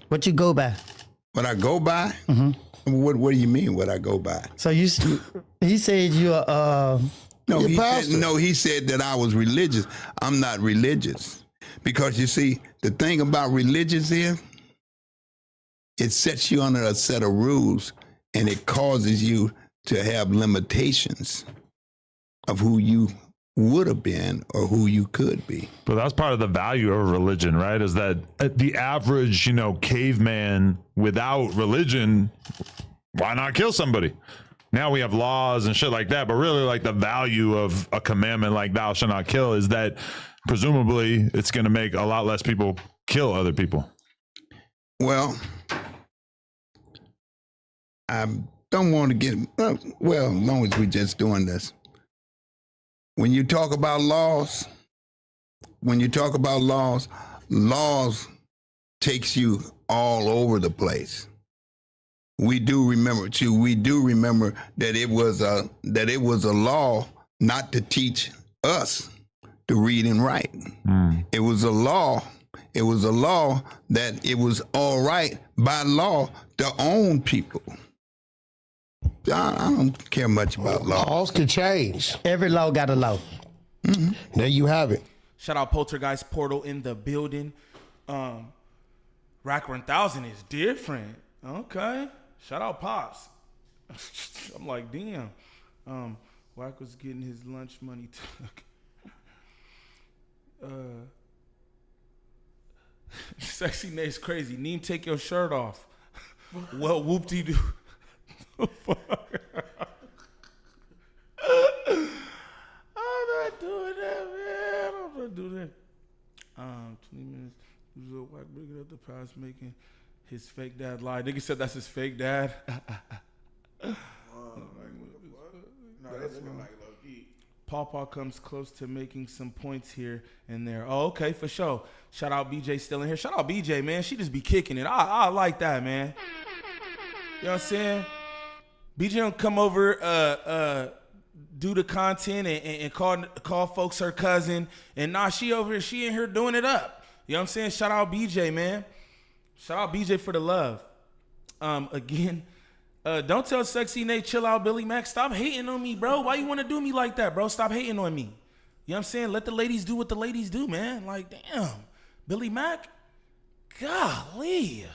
What you go by? What I go by? What do you mean what I go by? So he said you're he said that I was religious. I'm not religious. Because you see, the thing about religious is it sets you under a set of rules and it causes you to have limitations of who you would have been or who you could be. But that's part of the value of religion, right? Is that the average, caveman without religion why not kill somebody? Now we have laws and shit like that, but really like the value of a commandment like thou shalt not kill is that presumably it's going to make a lot less people kill other people. Well, I don't want to get, well, as long as we're just doing this. When you talk about laws, laws takes you all over the place. We do remember that it was a law not to teach us to read and write. It was a law that it was all right by law to own people. I don't care much about law. Laws can change. Every law got a law. Mm-hmm. There you have it. Shout out Poltergeist Portal in the building. Wack100 is different. Okay. Shout out Pops. I'm like, damn. Wack was getting his lunch money took. Sexy Nate's crazy. Neem, take your shirt off. Well, whoop-de-doo. I'm not doing that, man. I'm not doing that. 20 minutes. Wack bringing up the past, making his fake dad lie. Nigga said that's his fake dad. Paw comes close to making some points here and there. Oh, okay, for sure. Shout out BJ still in here. Shout out BJ, man. She just be kicking it. I like that, man. You know what I'm saying? BJ don't come over, do the content and call folks her cousin. And nah, she over here, she in here doing it up. You know what I'm saying? Shout out BJ, man. Shout out BJ for the love. Again, don't tell Sexy Nate, chill out, Billy Mack. Stop hating on me, bro. Why you want to do me like that, bro? Stop hating on me. You know what I'm saying? Let the ladies do what the ladies do, man. Like, damn. Billy Mack? Golly.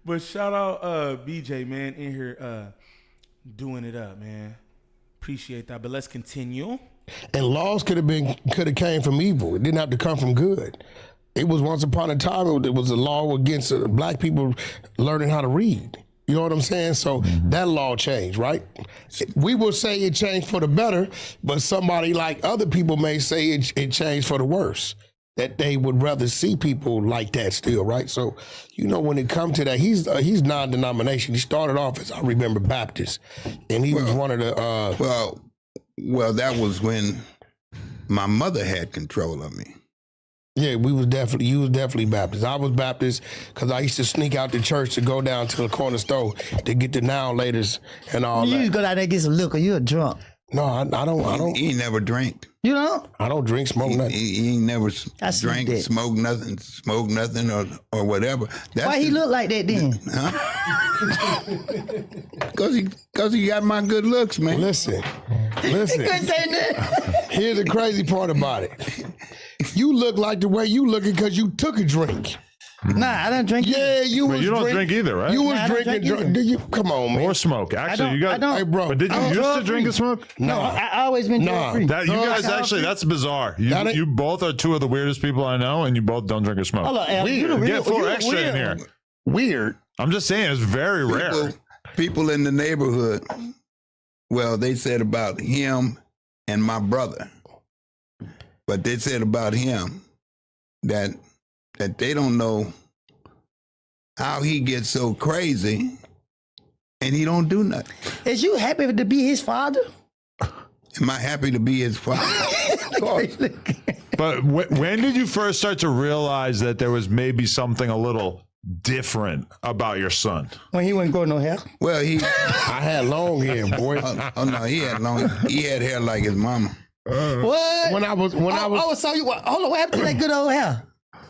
But shout out BJ, man, in here doing it up, man. Appreciate that. But let's continue. And laws could have came from evil. It didn't have to come from good. It was once upon a time, it was a law against black people learning how to read. You know what I'm saying? So that law changed, right? We will say it changed for the better, but somebody like other people may say it changed for the worse. That they would rather see people like that still, right? So, you know, when it comes to that, he's non-denomination. He started off as, I remember, Baptist, and he was one of the... Well, that was when my mother had control of me. Yeah, you was definitely Baptist. I was Baptist because I used to sneak out the church to go down to the corner store to get the now laters and all that. You go down there and get some liquor. You're a drunk. No, I don't. He ain't never drank. You know? I don't drink, smoke nothing. He ain't never drank, smoke nothing or whatever. Why he look like that then? Because he got my good looks, man. Listen. He couldn't say that. Here's the crazy part about it. You look like the way you looking because you took a drink. Nah, I don't drink. Yeah, you was. You don't drink either, right? You was drinking. Do you? Come on, man. Or smoke. Actually, you got. Hey, bro. But did you used to drink and smoke? No, I always been drug-free. That you guys actually, that's bizarre. You both are two of the weirdest people I know, and you both don't drink or smoke. Hold on, Al, Get full extra in here. Weird. I'm just saying, it's very rare. People in the neighborhood, well, they said about him and my brother, but they said about him that they don't know how he gets so crazy and he don't do nothing. Is you happy to be his father? Am I happy to be his father? Of course. But when did you first start to realize that there was maybe something a little different about your son? When he wasn't growing no hair? Well, I had long hair, boy. Oh no, he had hair like his mama. What? When I was. Hold on, what happened to that good old hair?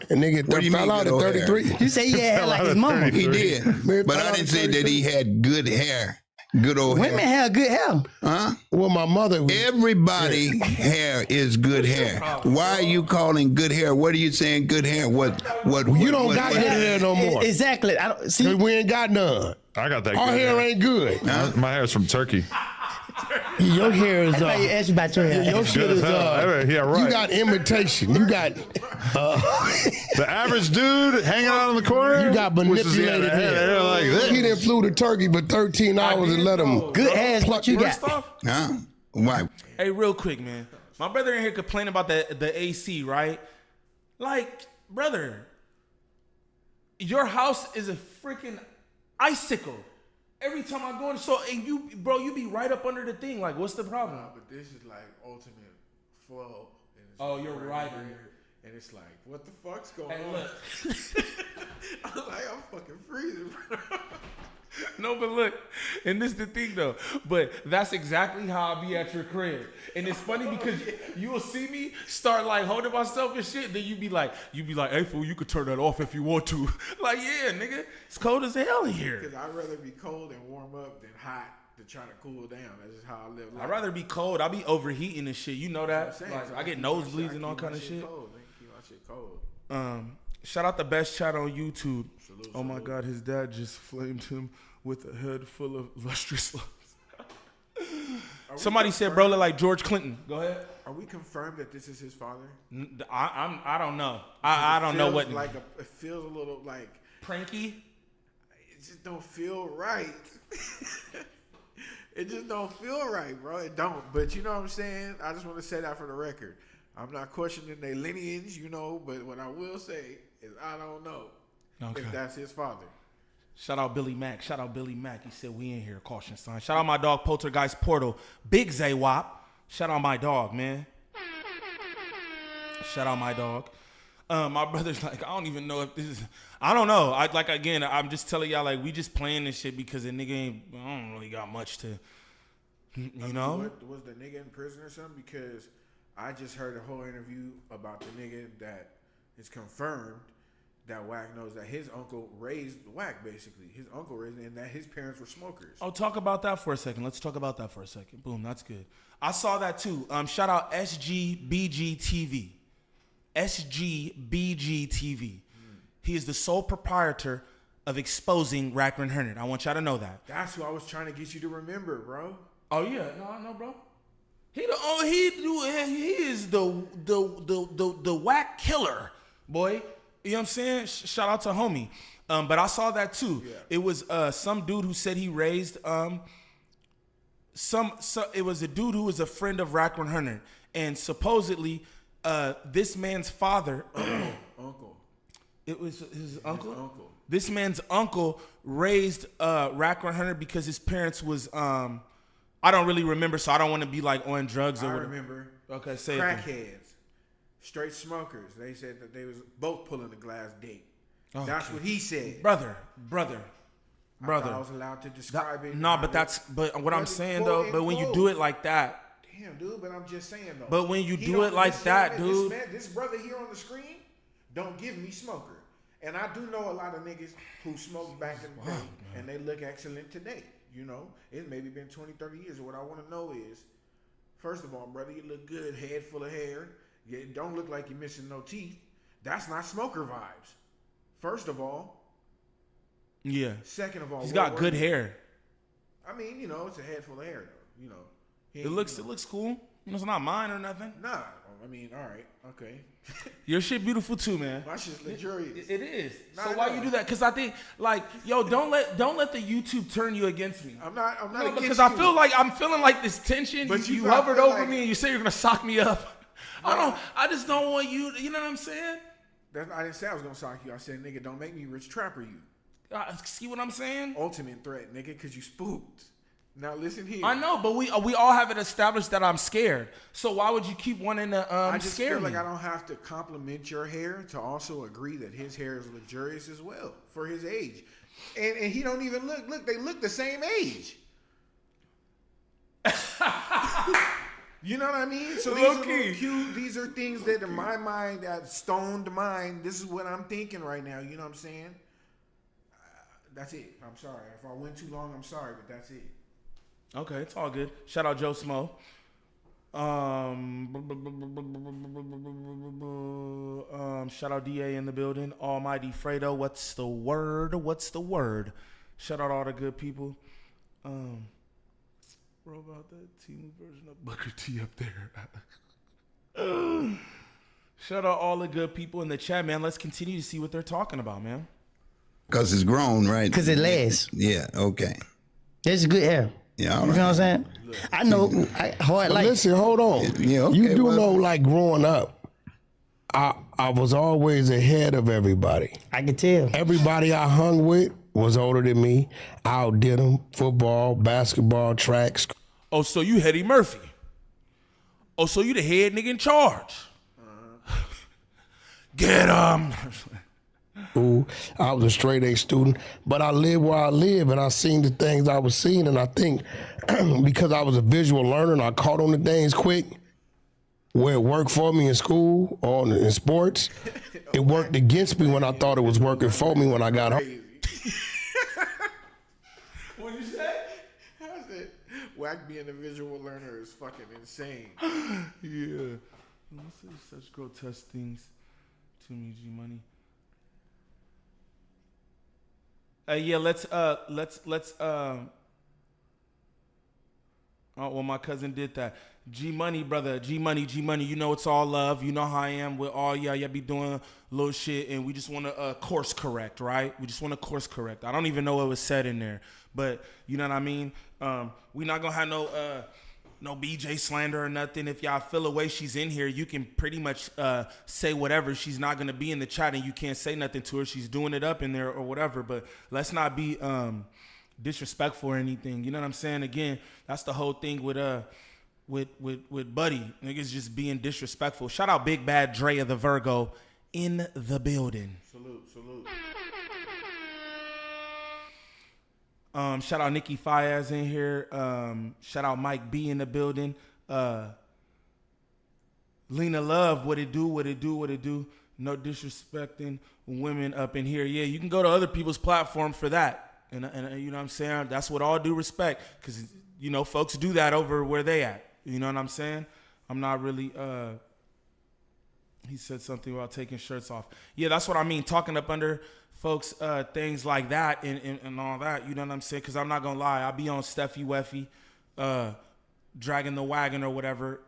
A nigga fell out at 33. You say he had hair like his mama. He did. But I didn't say that he had good hair. Good old hair. Women have good hair. Huh? Well, my mother was... Everybody hair is good hair. Why are you calling good hair? What are you saying good hair? What you don't got good hair no more. Exactly. I don't see. We ain't got none. I got that. Our hair ain't good. My hair's from Turkey. Your hair is. I asked you about your hair. Your shit is. Yeah, right. You got imitation. You got The average dude hanging out in the corner. You got manipulated here. Like this. He done flew the turkey for 13 hours and let him. Good ass. What you got? First off, Huh? Why? hey, real quick, man. My brother in here complaining about the AC, right? Like, brother, your house is a freaking icicle. Every time I go in, and you be right up under the thing. Like, what's the problem? But this is like ultimate flow. And it's Oh, you're right. here, and it's like, what the fuck's going Hey, on? look. I'm like, I'm fucking freezing, bro. No, but look, and this is the thing though. But that's exactly how I be at your crib, and it's funny because you will see me start like holding myself and shit. Then you be like, hey fool, you could turn that off if you want to. Like, yeah, nigga, it's cold as hell in here. Because I'd rather be cold and warm up than hot to try to cool down. That's just how I live life. I'd rather be cold. I be overheating and shit. You know that. Saying, Like, so I get keep my nosebleeds shit- and I all keep my kind of shit. Cold. I keep my shit cold. Shout out the best chat on YouTube. Salute, Oh my salute. God, his dad just flamed him with a head full of lustrous locks. Somebody said, bro, look like George Clinton. Go ahead. Are we confirmed that this is his father? I don't know. I don't know what. It feels a little like Pranky. it just don't feel right. It just don't feel right, bro. It don't. But you know what I'm saying? I just want to say that for the record. I'm not questioning their lineage, you know, but what I will say is I don't know if that's his father. Shout out Billy Mack. Shout out Billy Mack. He said we in here. Caution sign. Shout out my dog Poltergeist Portal. Big Zaywop. Shout out my dog, man. Shout out my dog. My brother's like, I don't even know if this is. I don't know. I'm just telling y'all, like, we just playing this shit because the nigga ain't. I don't really got much to. You know. What, was the nigga in prison or something? Because I just heard a whole interview about the nigga that is confirmed that Wack knows that his uncle raised Wack, basically. His uncle raised him, and that his parents were smokers. Oh, talk about that for a second. Let's talk about that for a second. Boom, that's good. I saw that too. Shout out SGBG TV. SGBG TV. He is the sole proprietor of exposing Wack100. I want y'all to know that. That's who I was trying to get you to remember, bro. Oh yeah, no, I know, bro. He is the Wack killer, boy. You know what I'm saying? Shout out to homie. But I saw that too. Yeah. It was some dude who said he raised it was a dude who was a friend of Wack100, and supposedly this man's father, uncle. It was his uncle. His uncle. This man's uncle raised Wack100 because his parents was I don't really remember, so I don't want to be like on drugs or whatever. I remember. Okay, say crackheads. Straight smokers. They said that they was both pulling the glass date. Oh, that's what he said. Brother. I thought I was allowed to describe it. No, but what I'm saying though, but when you do it like that. Damn, dude, but I'm just saying though. But when you do it like that, dude. This brother here on the screen don't give me smoker. And I do know a lot of niggas who smoked back in the day and they look excellent today. You know, it's maybe been 20, 30 years. What I want to know is, first of all, brother, you look good, head full of hair. You don't look like you're missing no teeth. That's not smoker vibes. First of all. Yeah. Second of all. He's got good hair. I mean, you know, it's a head full of hair, though. You know. It looks cool. You know, it's not mine or nothing. Nah. I mean, all right. Okay. Your shit beautiful too, man. My shit's luxurious. It is. So why you do that? Because I think, like, yo, don't let the YouTube turn you against me. I'm not against because you. I'm feeling like this tension. But you hovered over me and you say you're gonna sock me up. I just don't want you. You know what I'm saying? I didn't say I was gonna sock you. I said, nigga, don't make me rich trapper you. See what I'm saying? Ultimate threat, nigga, because you spooked. Now listen here. I know, but we all have it established that I'm scared. So why would you keep wanting to I just scare feel me? like I don't have to compliment your hair to also agree that his hair is luxurious as well for his age. And he don't even look, they look the same age. You know what I mean? So these are cute. These are things that in my mind, that stoned mind, this is what I'm thinking right now. You know what I'm saying? That's it. I'm sorry. If I went too long, I'm sorry, but that's it. Okay, it's all good. Shout out Joe Smo. Shout out DA in the building. Almighty Fredo. What's the word? Shout out all the good people. Bro, about that team version of Booker T up there. Shout out all the good people in the chat, man. Let's continue to see what they're talking about, man. Because it's grown, right? Because it lasts. Yeah, okay. It's good hair. Yeah, all You right. know what I'm saying? I know hard But like. listen, hold on. Yeah, okay, you do well- know, like growing up, I was always ahead of everybody. I can tell. Everybody I hung with was older than me. I outdid them. Football, basketball, tracks. Oh, so you Eddie Murphy. Oh, so you the head nigga in charge. Get him. Ooh, I was a straight A student, but I live where I live, and I seen the things I was seeing, and I think because I was a visual learner and I caught on the things quick, where it worked for me in school or in sports, it worked against me when I thought it was working for me when I got home. What'd you say? I said, Wack being a visual learner is fucking insane. Yeah. Don't say such grotesque things to me, G Money. Yeah, let's oh, well, my cousin did that. G Money, brother, G Money, you know it's all love. You know how I am with all y'all be doing little shit, and we just want to course correct, right? We just want to course correct. I don't even know what was said in there, but you know what I mean? We not gonna have no BJ slander or nothing. If y'all feel a way she's in here, you can pretty much say whatever. She's not gonna be in the chat, and you can't say nothing to her. She's doing it up in there or whatever. But let's not be disrespectful or anything. You know what I'm saying? Again, that's the whole thing with Buddy. Niggas just being disrespectful. Shout out Big Bad Dre of the Virgo in the building. Salute. Shout out Nikki Fayaz in here. Shout out Mike B in the building. Lena Love, what it do? No disrespecting women up in here. Yeah, you can go to other people's platform for that. And you know what I'm saying? That's what all due respect. Because, you know, folks do that over where they at. You know what I'm saying? I'm not really... He said something about taking shirts off. Yeah, that's what I mean. Talking up under folks, things like that and all that. You know what I'm saying? Because I'm not going to lie. I be on Steffi Weffy, dragging the wagon or whatever.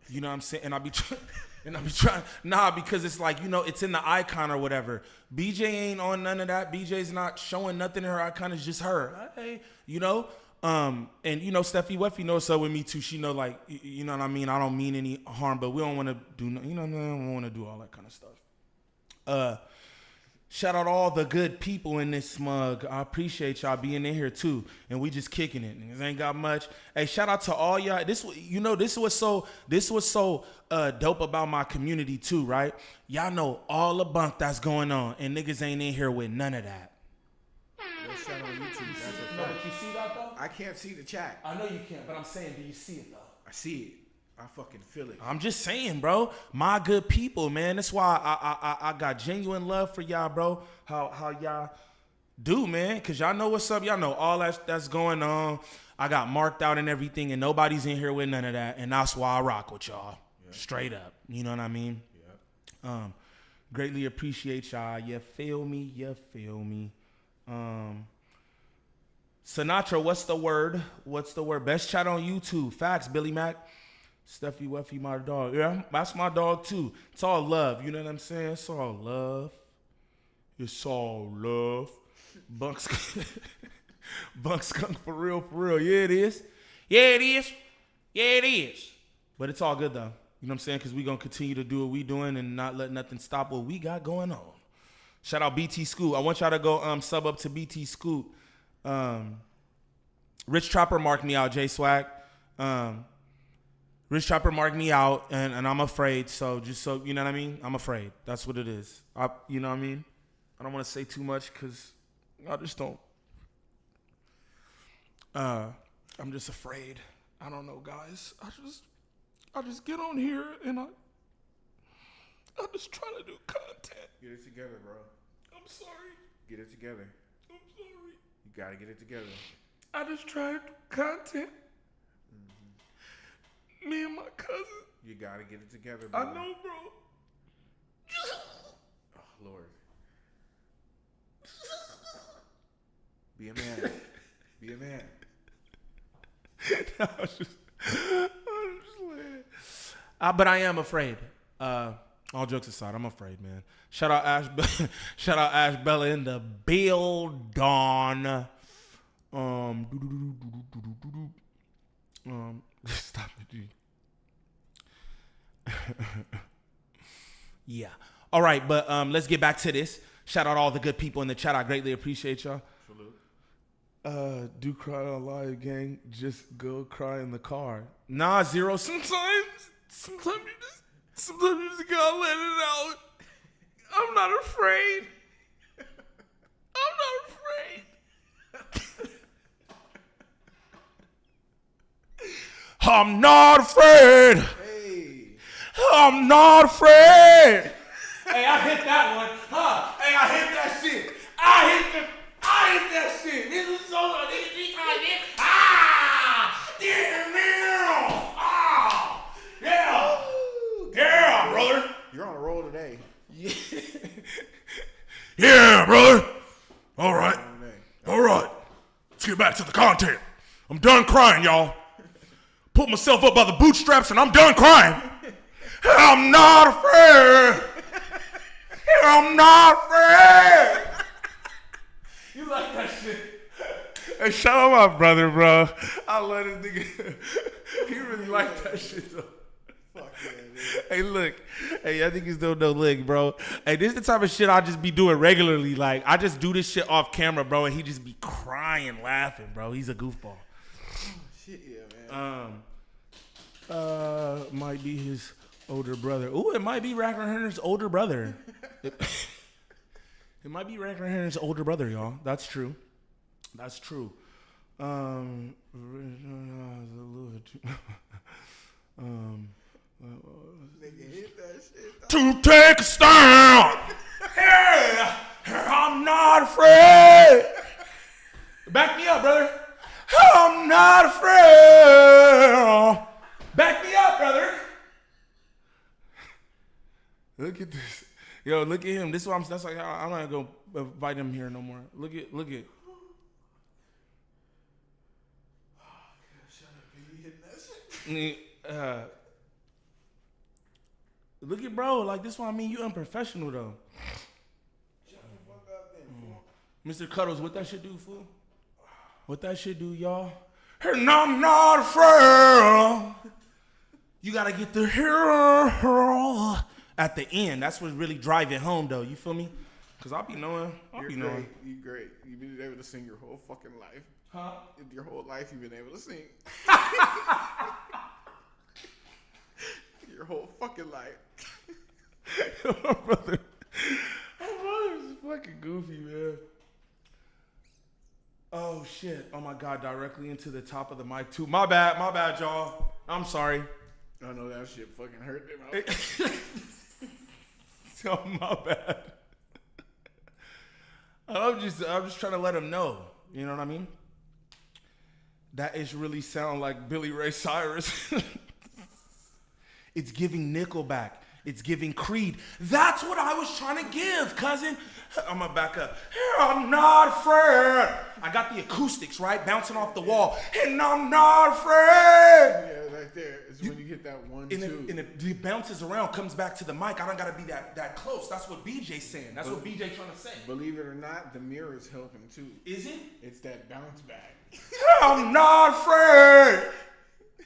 You know what I'm saying? And I be trying. Nah, because it's like, you know, it's in the icon or whatever. BJ ain't on none of that. BJ's not showing nothing in her icon. It's just her. Hey, you know? And you know, Steffi Weffy knows so with me too. She know, like, you know what I mean? I don't mean any harm, but we don't want to do, you know, we don't want to do all that kind of stuff. Shout out all the good people in this smug. I appreciate y'all being in here too. And we just kicking it. Niggas ain't got much. Hey, shout out to all y'all. This was so dope about my community too, right? Y'all know all the bunk that's going on, and niggas ain't in here with none of that. No shout on YouTube. That's a No, fact. but you see that though? I can't see the chat. I know you can't, but I'm saying, do you see it though? I see it. I fucking feel it. I'm just saying, bro. My good people, man. That's why I got genuine love for y'all, bro. How y'all do, man. Cause y'all know what's up. Y'all know all that's going on. I got marked out and everything, and nobody's in here with none of that. And that's why I rock with y'all. Yeah. Straight up. You know what I mean? Yeah. Greatly appreciate y'all. You feel me? Sinatra, what's the word? Best chat on YouTube. Facts, Billy Mack. Steffi Weffy, my dog. Yeah, that's my dog too. It's all love. You know what I'm saying? It's all love. Bunk skunk for real. Yeah, it is. But it's all good though. You know what I'm saying? Because we're going to continue to do what we doing and not let nothing stop what we got going on. Shout out BT Scoot. I want y'all to go sub up to BT Scoot. Rich Trapper marked me out, J Swag. Rich Trapper marked me out, and I'm afraid. So just so you know what I mean, I'm afraid. That's what it is. You know what I mean. I don't want to say too much because I just don't. I'm just afraid. I don't know, guys. I just get on here and I just try to do content. Get it together, bro. I'm sorry. Get it together. I'm sorry. You gotta get it together. I just try to do content. Me and my cousin. You gotta get it together, bro. I know, bro. Oh, Lord. Be a man. Be a man. I'm just like, but I am afraid. All jokes aside, I'm afraid, man. Shout out Ash Bella in the build Dawn. Stop it, dude. Yeah. All right, but let's get back to this. Shout out all the good people in the chat. I greatly appreciate y'all. Do cry on live, gang. Just go cry in the car. Nah, Zero. Sometimes you just gotta let it out. I'm not afraid. I'm not afraid. Hey. I'm not afraid. Hey, I hit that one. Huh? Hey, I hit that shit. I hit that shit. This is so good. Damn, yeah. Yeah, brother. You're on a roll today. Yeah, brother. All right. Let's get back to the content. I'm done crying, y'all. Put myself up by the bootstraps and I'm done crying. I'm not afraid. I'm not afraid. You like that shit? Hey, shout out my brother, bro. I love this nigga. He really like that shit, though. Fuck yeah, dude. Hey, look. Hey, I think you still know lick, bro. Hey, this is the type of shit I just be doing regularly. Like, I just do this shit off camera, bro, and he just be crying, laughing, bro. He's a goofball. Shit, yeah, man. Might be his older brother. Ooh, it might be Wack100's older brother. It might be Wack100's older brother, y'all. That's true. That's true. Nigga, hit that shit. To take a stand. Yeah, I'm not afraid. Back me up, brother. I'm not afraid. Back me up, brother. Look at this. Yo, look at him. This is what that's like. I'm not gonna go invite him here no more. Look at. Look at bro. Like this one. I mean, you unprofessional though. Shut the fuck up then, fool. Mr. Cuddles, what that shit do, fool? What that shit do, y'all? And I'm not afraid. You gotta get the hero at the end. That's what really drive it home, though. You feel me? Cause I'll be knowing. You're great. You've been able to sing your whole fucking life. Huh? Your whole life you've been able to sing. Your whole fucking life. My brother's fucking goofy, man. Oh shit! Oh my god! Directly into the top of the mic too. My bad, y'all. I'm sorry. I know that shit fucking hurt them. Oh, my bad. I'm just trying to let him know. You know what I mean? That ish really sound like Billy Ray Cyrus. It's giving Nickelback. It's giving Creed. That's what I was trying to give, cousin. I'm gonna back up. I'm not afraid. I got the acoustics, right? Bouncing off the wall. And I'm not afraid. Yeah, right there. It's when you hit that 1, 2. And it bounces around, comes back to the mic. I don't gotta be that close. That's what BJ's saying. That's what BJ trying to say. Believe it or not, the mirror's helping too. Is it? It's that bounce back. I'm not afraid.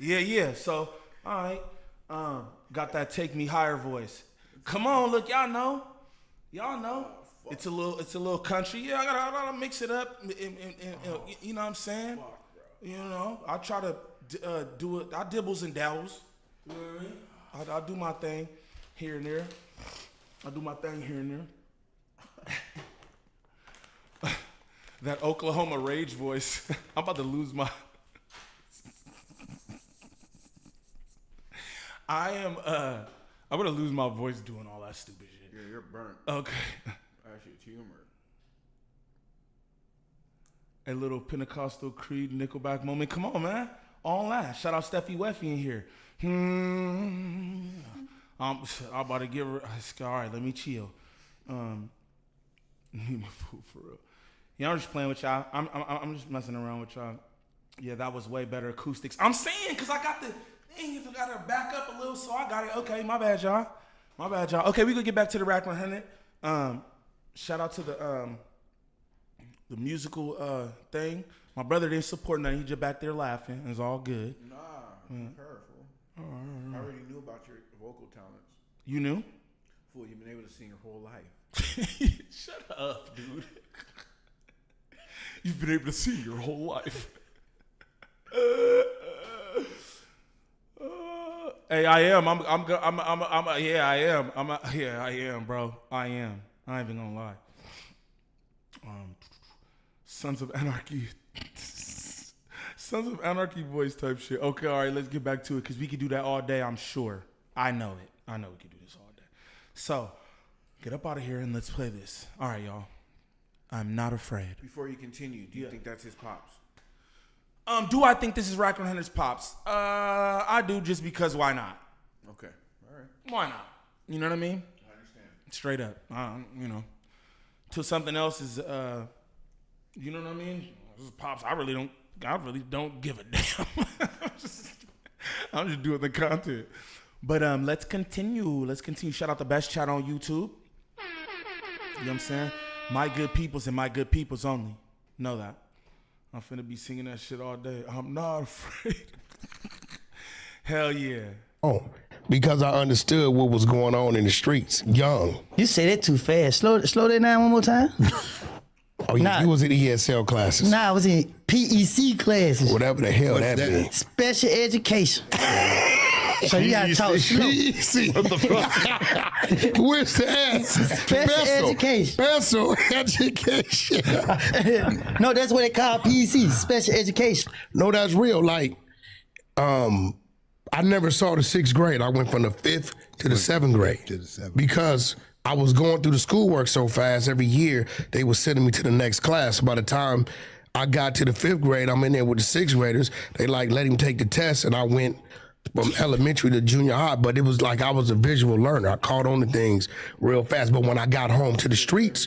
Yeah. So, all right. Got that take me higher voice. Come on, look, y'all know. It's a little country. Yeah, I gotta mix it up. And, you know what I'm saying? Fuck, you know, I try to do it. I dibbles and dabbles. You know what I mean? I do my thing here and there. That Oklahoma rage voice. I'm about to lose my. I'm gonna lose my voice doing all that stupid shit. Yeah, you're burnt. Okay. That shit's humor. A little Pentecostal Creed Nickelback moment. Come on, man. All that. Shout out Steffi Weffy in here. I'm about to give her. All right, let me chill. For real. Yeah, I'm just playing with y'all. I'm just messing around with y'all. Yeah, that was way better acoustics. I'm saying, because I got to back up a little, so I got it. Okay, my bad, y'all. My bad, y'all. Okay, we gonna get back to the Wack100. Shout out to the musical thing. My brother didn't support nothing. He just back there laughing. It's all good. Nah, careful. I already knew about your vocal talents. You knew? Fool, you've been able to sing your whole life. Shut up, dude. You've been able to sing your whole life. Hey, I am. Yeah, I am. I am, bro. I am. I ain't even gonna lie. Sons of Anarchy. Sons of Anarchy voice type shit. Okay, all right, let's get back to it because we could do that all day, I'm sure. I know it. I know we could do this all day. So, get up out of here and let's play this. All right, y'all. I'm not afraid. Before you continue, do you think that's his pops? Do I think this is Wack100's pops? I do, just because why not? Okay, all right. Why not? You know what I mean? I understand. Straight up. You know. Till something else is, you know what I mean? This is pops. I really don't give a damn. I'm just doing the content. But let's continue. Shout out the best chat on YouTube. You know what I'm saying? My good peoples and my good peoples only. Know that. I'm finna be singing that shit all day. I'm not afraid. Hell yeah. Oh, because I understood what was going on in the streets. Young. You said it too fast. Slow that down one more time. Oh, you was in ESL classes. Nah, I was in PEC classes. Whatever the hell that means. Special education. So you gotta talk slow. PEC. What the fuck? Where's the S? Special education. Special education. No, that's what they call PEC, special education. No, that's real. Like, I never saw the 6th grade. I went from the 5th to the 7th grade. Because I was going through the schoolwork so fast. Every year, they were sending me to the next class. By the time I got to the 5th grade, I'm in there with the 6th graders. They let him take the test, and I went from elementary to junior high, but it was like I was a visual learner. I caught on to things real fast. But when I got home to the streets,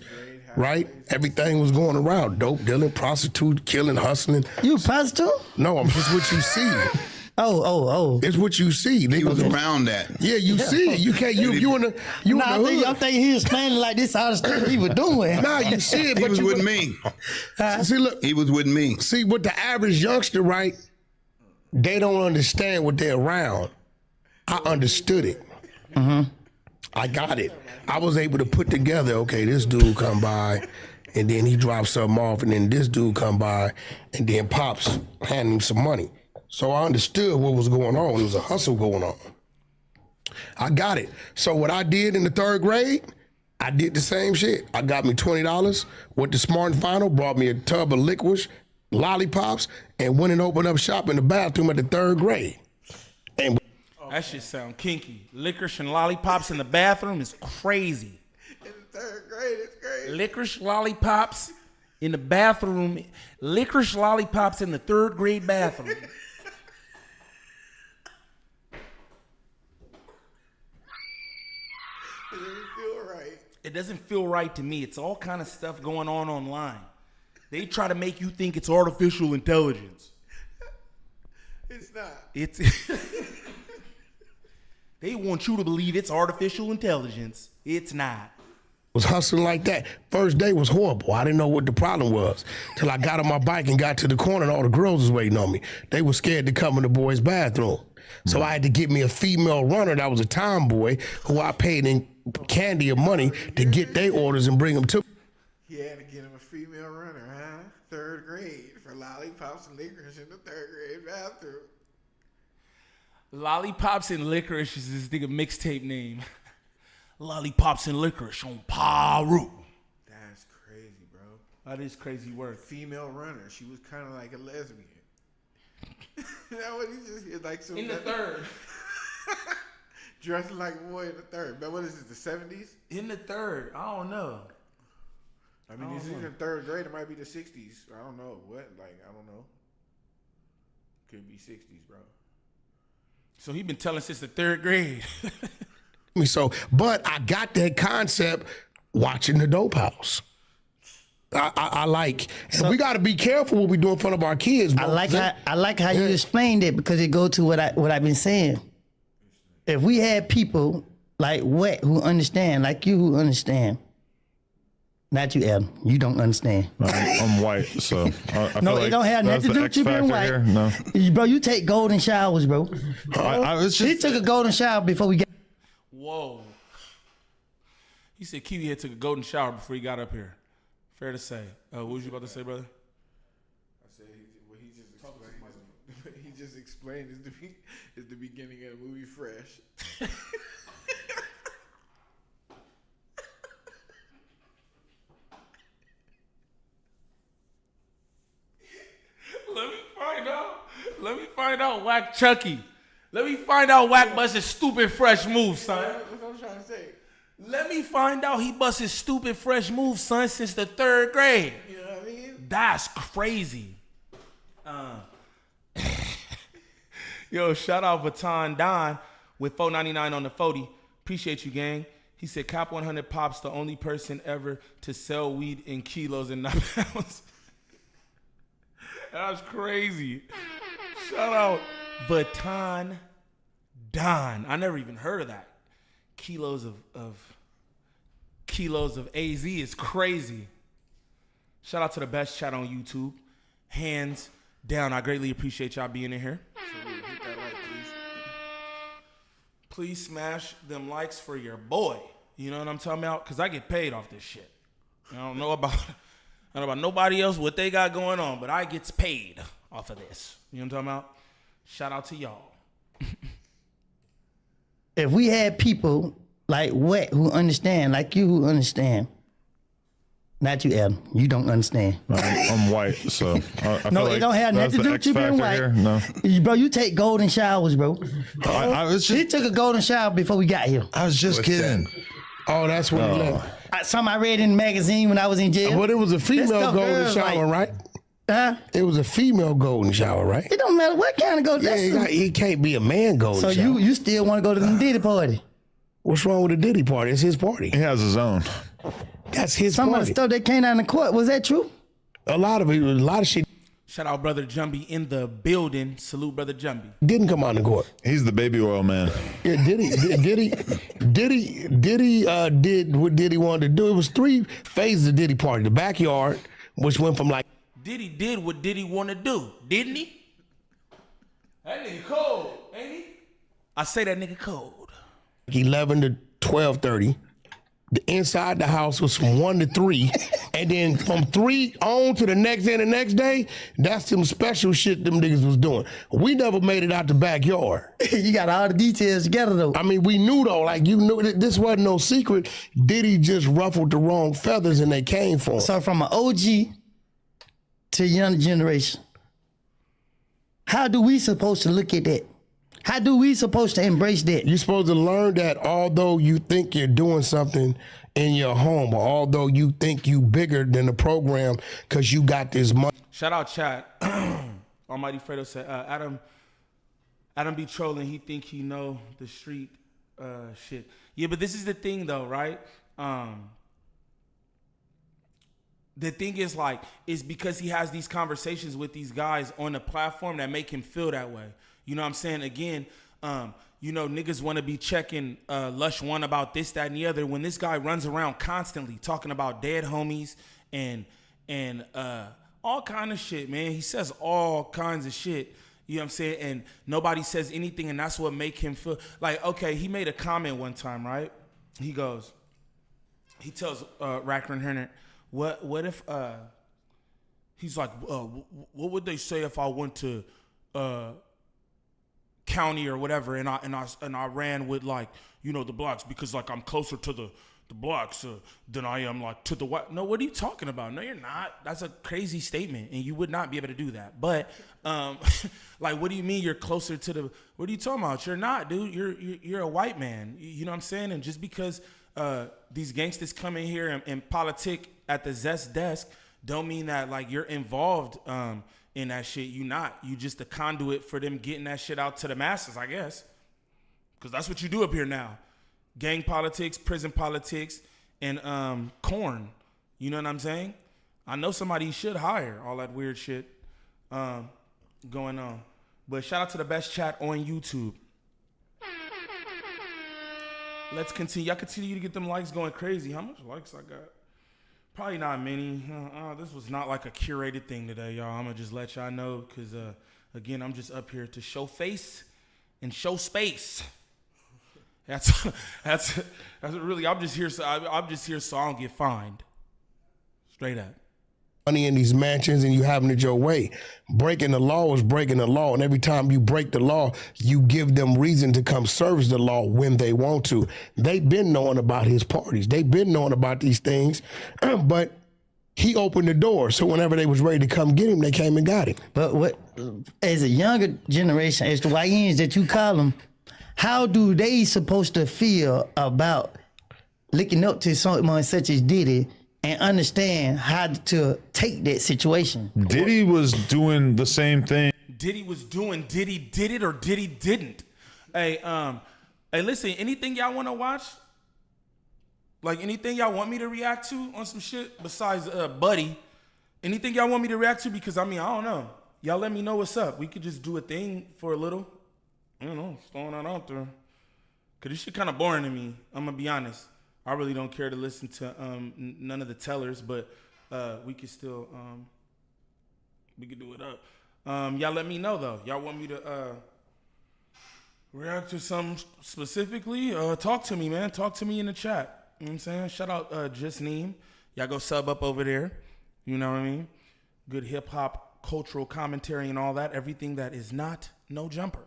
right, everything was going around. Dope dealing, prostitute, killing, hustling. You a prostitute? No, I'm just what you see. Oh. It's what you see. He was around that. Yeah, you see it. You can't, you in the hood. I'm thinking he was explaining like this all the stuff he was doing. Nah, you see it. He but was with me. See, look. He was with me. See, with the average youngster, right, they don't understand what they're around. I understood it. Mm-hmm. I got it. I was able to put together, okay, this dude come by, and then he drops something off, and then this dude come by, and then Pops handed him some money. So I understood what was going on. There was a hustle going on. I got it. So what I did in the 3rd grade, I did the same shit. I got me $20, went to Smart and Final, brought me a tub of licorice, lollipops, and went and opened up shop in the bathroom at the 3rd grade. And that shit sound kinky. Licorice and lollipops in the bathroom is crazy. In the 3rd grade, it's crazy. Licorice lollipops in the bathroom. Licorice lollipops in the 3rd grade bathroom. It doesn't feel right. It doesn't feel right to me. It's all kind of stuff going on online. They try to make you think it's artificial intelligence. It's not. It's they want you to believe it's artificial intelligence. It's not. Was hustling like that. First day was horrible. I didn't know what the problem was till I got on my bike and got to the corner and all the girls was waiting on me. They were scared to come in the boys' bathroom. So I had to get me a female runner that was a tomboy who I paid in candy or money to get their orders and bring them to me. He had to get him a female runner, huh? 3rd grade for lollipops and licorice in the 3rd grade bathroom. Lollipops and licorice is this nigga mixtape name. Lollipops and licorice on Paru. That's crazy, bro. That is crazy work. Female runner. She was kind of like a lesbian. That what he just hit like some in the 3rd. Dressing like a boy in the 3rd. But what is it, the 70s? In the 3rd. I don't know. I mean, this is in 3rd grade. It might be the 60s. I don't know. What? Like, I don't know. Could be 60s, bro. So he been telling since the 3rd grade. So, but I got that concept watching the Dope House. I like, and we got to be careful what we do in front of our kids. Bro. I like how you explained it because it go to what I've been saying. If we had people like what who understand, like you who understand. Not you, Adam. You don't understand. I'm white, so I No, feel it like don't have that's nothing to do the with you X being factor white. here. No, Bro, you take golden showers, bro. I was He just took a golden shower before we got. Whoa. He said Kiwi had took a golden shower before he got up here. Fair to say. What was you about to say, brother? I said he just explained is the beginning of the movie Fresh. Let me find out Wack Chucky. Let me find out Wack busts his stupid fresh moves, son. That's what I'm trying to say. Let me find out he busts his stupid fresh moves, son, since the 3rd grade. You know what I mean? That's crazy. Yo, shout out Baton Don with $4.99 on the 40. Appreciate you, gang. He said Cap 100 Pop's the only person ever to sell weed in kilos and not pounds. That's crazy. Shout out Baton Don. I never even heard of that. Kilos of AZ is crazy. Shout out to the best chat on YouTube. Hands down. I greatly appreciate y'all being in here. Hit that like, please. Please smash them likes for your boy. You know what I'm talking about? Because I get paid off this shit. I don't know about nobody else, what they got going on, but I gets paid off of this. You know what I'm talking about? Shout out to y'all. If we had people like Wack who understand, like you who understand. Not you, Adam. You don't understand. I'm white, so I No, feel it don't have that's nothing to do the with you X being factor white. here. No, Bro, you take golden showers, bro. I was He just took a golden shower before we got here. I was just kidding. Oh, that's what he left. Something I read in the magazine when I was in jail. But it was a female stuff golden girls shower, like- right? Huh? It was a female golden shower, right? It don't matter what kind of golden. Yeah, he can't be a man golden So shower. you still want to go to the Diddy party? What's wrong with the Diddy party? It's his party. He has his own. That's his Some of party. the stuff that came out in the court, was that true? A lot of shit Shout out Brother Jumbie in the building. Salute Brother Jumbie. didn't come out in court. He's the baby oil man. Yeah, Diddy did what Diddy wanted to do. It was 3 phases of Diddy party. The backyard, which went from like Diddy did what Diddy want to do, didn't he? That nigga cold, ain't he? I say that nigga cold. 11 to 12:30. The inside the house was from 1 to 3, and then from 3 on to the next day and the next day, that's some special shit them niggas was doing. We never made it out the backyard. You got all the details together though. I mean, we knew though, like you knew this wasn't no secret. Diddy just ruffled the wrong feathers and they came for him. So from an OG to young generation, how do we supposed to look at that? How do we supposed to embrace that? You're supposed to learn that although you think you're doing something in your home, or although you think you bigger than the program because you got this money. Shout out chat. Almighty Fredo said, Adam be trolling. He think he know the street shit. Yeah, but this is the thing though, right? The thing is like, it's because he has these conversations with these guys on the platform that make him feel that way. You know what I'm saying? Again, you know, niggas want to be checking Lush One about this, that, and the other. When this guy runs around constantly talking about dead homies and all kind of shit, man. He says all kinds of shit. You know what I'm saying? And nobody says anything, and that's what make him feel like, okay, he made a comment one time, right? He tells Wack100, what if he's like, what would they say if I went to county or whatever, and I ran with, like, you know, the blacks, because like I'm closer to the blacks than I am like to the white. No, what are you talking about? No, you're not. That's a crazy statement, and you would not be able to do that. But like, what do you mean you're closer to the? What are you talking about? You're not, dude. You're a white man. You know what I'm saying? And just because these gangsters come in here and politic at the Zest desk, don't mean that like you're involved in that shit. You not. You just a conduit for them getting that shit out to the masses, I guess. Because that's what you do up here now. Gang politics, prison politics, and corn. You know what I'm saying? I know somebody you should hire. All that weird shit going on. But shout out to the best chat on YouTube. let's continue. I continue to get them likes going crazy. How much likes I got? Probably not many. This was not like a curated thing today, y'all. I'm gonna just let y'all know because, again, I'm just up here to show face and show space. That's really. I'm just here so I don't get fined. Straight up. Money in these mansions and you having it your way. Breaking the law is breaking the law, and every time you break the law, you give them reason to come service the law when they want to. They've been knowing about his parties. They've been knowing about these things, but he opened the door. So whenever they was ready to come get him, they came and got him. But what, as a younger generation, as the YNs that you call them, how do they supposed to feel about looking up to someone such as Diddy and understand how to take that situation? Diddy was doing the same thing. Diddy was doing, Diddy did it or Diddy didn't. Hey, listen, anything y'all want to watch? Like anything y'all want me to react to on some shit besides Buddy? Anything y'all want me to react to? Because I don't know. Y'all let me know what's up. We could just do a thing for a little. I don't know, just throwing that out there. Cause this shit kind of boring to me. I'm gonna be honest. I really don't care to listen to none of the tellers, but we could still we could do it up. Y'all let me know though. Y'all want me to react to something specifically? Talk to me, man. Talk to me in the chat. You know what I'm saying? Shout out Just Neem. Y'all go sub up over there. You know what I mean? Good hip hop, cultural commentary and all that. Everything that is not no jumper.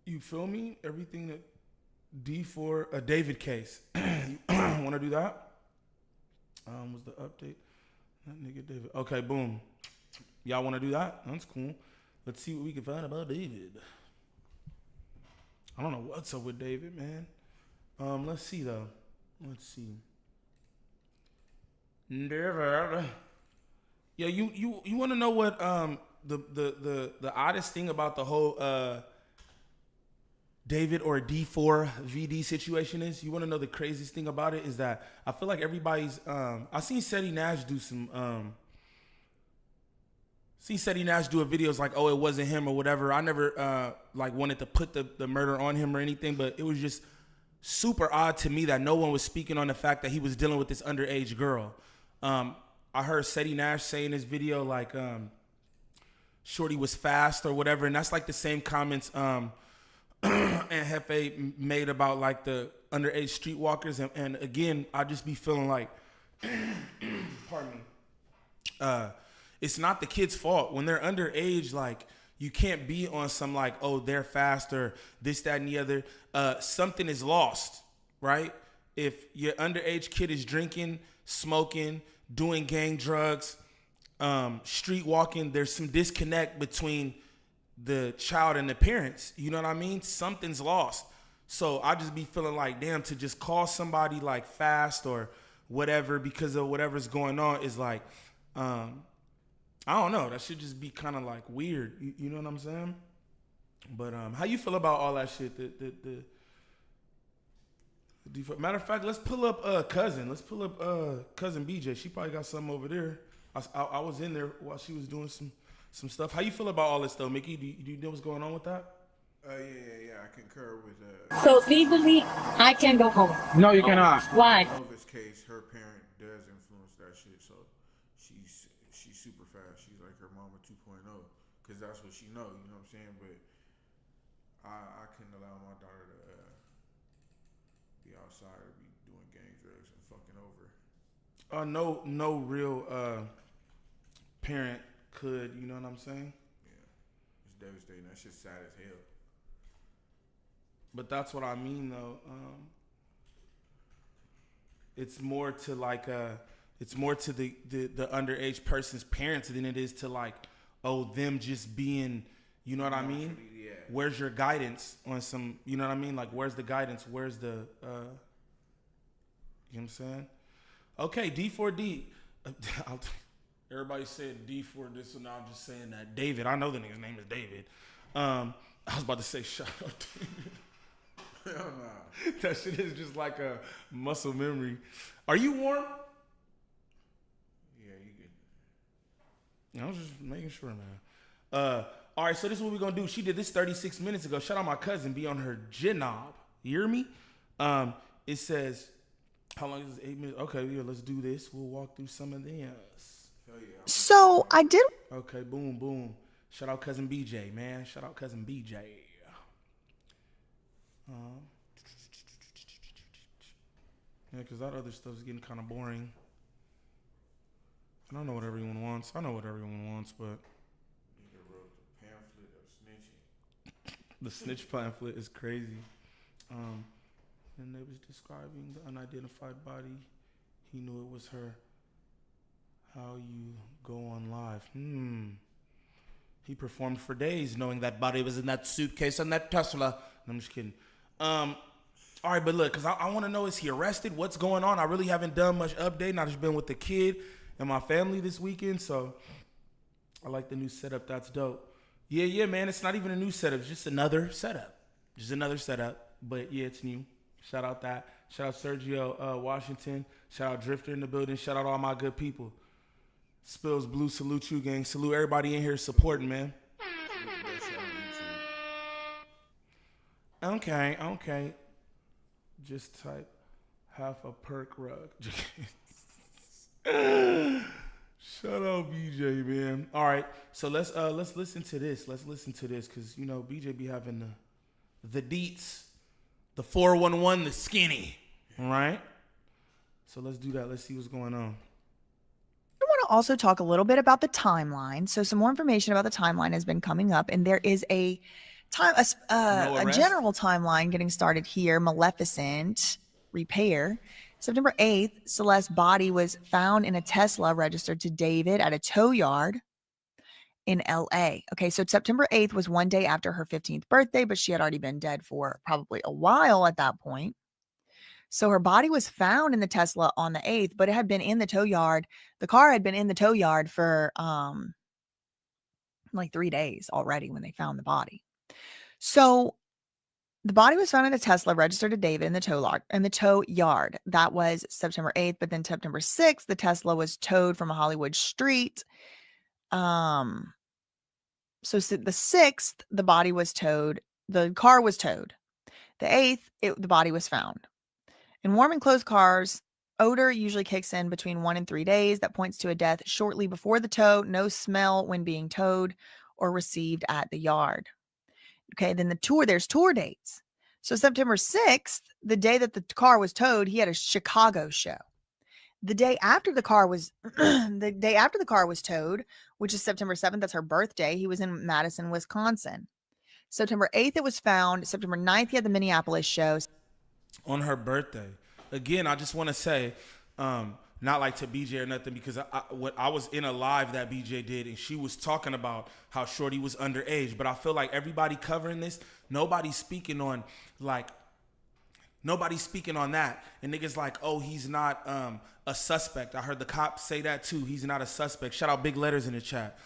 You feel me? Everything that D4 a David case. Want to do that? Was the update? That nigga David. Okay, boom. Y'all want to do that? That's cool. Let's see what we can find about David. I don't know what's up with David, man. Let's see though. Let's see. David. Yeah, you want to know what the oddest thing about the whole David or D4 VD situation is? You want to know the craziest thing about it is that I feel like everybody's I seen Seti Nash do some do a videos like, oh, it wasn't him or whatever. I never like wanted to put the murder on him or anything, but it was just super odd to me that no one was speaking on the fact that he was dealing with this underage girl. I heard Seti Nash say in his video like Shorty was fast or whatever, and that's like the same comments and Hefe made about like the underage streetwalkers, and again, I just be feeling like, pardon me, it's not the kid's fault when they're underage. Like you can't be on some like, oh, they're fast or this, that, and the other. Something is lost, right? If your underage kid is drinking, smoking, doing gang drugs, street walking, there's some disconnect between the child and the parents. You know what I mean? Something's lost. So I just be feeling like, damn, to just call somebody like fast or whatever because of whatever's going on is like, I don't know. That should just be kind of like weird. You know what I'm saying? But how you feel about all that shit? Matter of fact, let's pull up cousin. Let's pull up cousin BJ. She probably got something over there. I was in there while she was doing some stuff. How you feel about all this though, Mickey? Do you know what's going on with that? Yeah. I concur with So legally, I can go home. No, you cannot. Why? Nova's case, her parent does influence that shit, so she's super fast. She's like her mama 2.0, because that's what she know. You know what I'm saying? But I couldn't allow my daughter to be outside or be doing gang drugs and fucking over. No real parent could. You know what I'm saying? Yeah, it's devastating. That shit's sad as hell. But that's what I mean, though. It's more to like it's more to the underage person's parents than it is to like, oh, them just being, you know what I mean? Yeah. Where's your guidance on some, you know what I mean? Like, where's the guidance? Where's the, you know what I'm saying? Okay, D4D. Everybody said D4 this, and I'm just saying that. David, I know the nigga's name is David. I was about to say shout out to David. Hell nah. That shit is just like a muscle memory. Are you warm? Yeah, you good. I was just making sure, man. All right, so this is what we're gonna do. She did this 36 minutes ago. Shout out my cousin, be on her jinob. You hear me? It says, how long is this? 8 minutes? Okay, yeah, let's do this. We'll walk through some of this. So I did. Okay, boom, boom. Shout out cousin BJ, man. Shout out cousin BJ. Yeah, because that other stuff is getting kind of boring. I don't know what everyone wants. I know what everyone wants, but the snitch pamphlet is crazy. And they was describing the unidentified body. He knew it was her. How you go on live. He performed for days knowing that body was in that suitcase and that Tesla. I'm just kidding. All right, but look, because I want to know, is he arrested? What's going on? I really haven't done much updating. I've just been with the kid and my family this weekend, so I like the new setup. That's dope. Yeah, man, it's not even a new setup. It's just another setup. But yeah, it's new. Shout out that. Shout out Sergio Washington. Shout out Drifter in the building. Shout out all my good people. Spills Blue, salute you, gang. Salute everybody in here supporting, man. Okay. Just type half a perk rug. Shut up, BJ, man. All right, so let's listen to this. Let's listen to this, because you know BJ be having the deets, the 411, the skinny. All right. So let's do that. Let's see what's going on. I want to also talk a little bit about the timeline. So some more information about the timeline has been coming up, and there is a general timeline getting started here. Maleficent repair. September 8th, Celeste's body was found in a Tesla registered to David at a tow yard in LA. Okay, so September 8th was one day after her 15th birthday, but she had already been dead for probably a while at that point. So her body was found in the Tesla on the 8th, but it had been in the tow yard. The car had been in the tow yard for like 3 days already when they found the body. So the body was found in a Tesla registered to David in the tow yard. That was September 8th, but then September 6th, the Tesla was towed from a Hollywood street. So the 6th, the body was towed. The car was towed. The 8th, the body was found. In warm and closed cars, odor usually kicks in between 1 and 3 days. That points to a death shortly before the tow. No smell when being towed or received at the yard. Okay, then there's tour dates. So September 6th, the day that the car was towed, he had a Chicago show. The day after the car was towed, which is September 7th, that's her birthday, he was in Madison, Wisconsin. September 8th, it was found. September 9th, he had the Minneapolis show. On her birthday. Again, I just want to say, not like to BJ or nothing, because I was in a live that BJ did, and she was talking about how Shorty was underage. But I feel like everybody covering this, nobody's speaking on that. And niggas like, oh, he's not a suspect. I heard the cops say that too. He's not a suspect. Shout out Big Letters in the chat.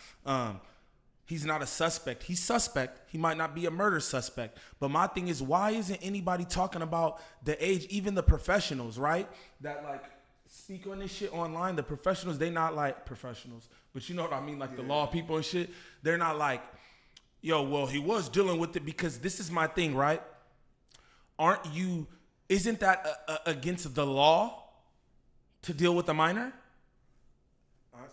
He's not a suspect. He's suspect. He might not be a murder suspect. But my thing is, why isn't anybody talking about the age? Even the professionals, right? That like speak on this shit online. The professionals, they not like professionals. But you know what I mean? Like the law people and shit. They're not like, yo, well, he was dealing with it, because this is my thing, right? Isn't that against the law to deal with a minor?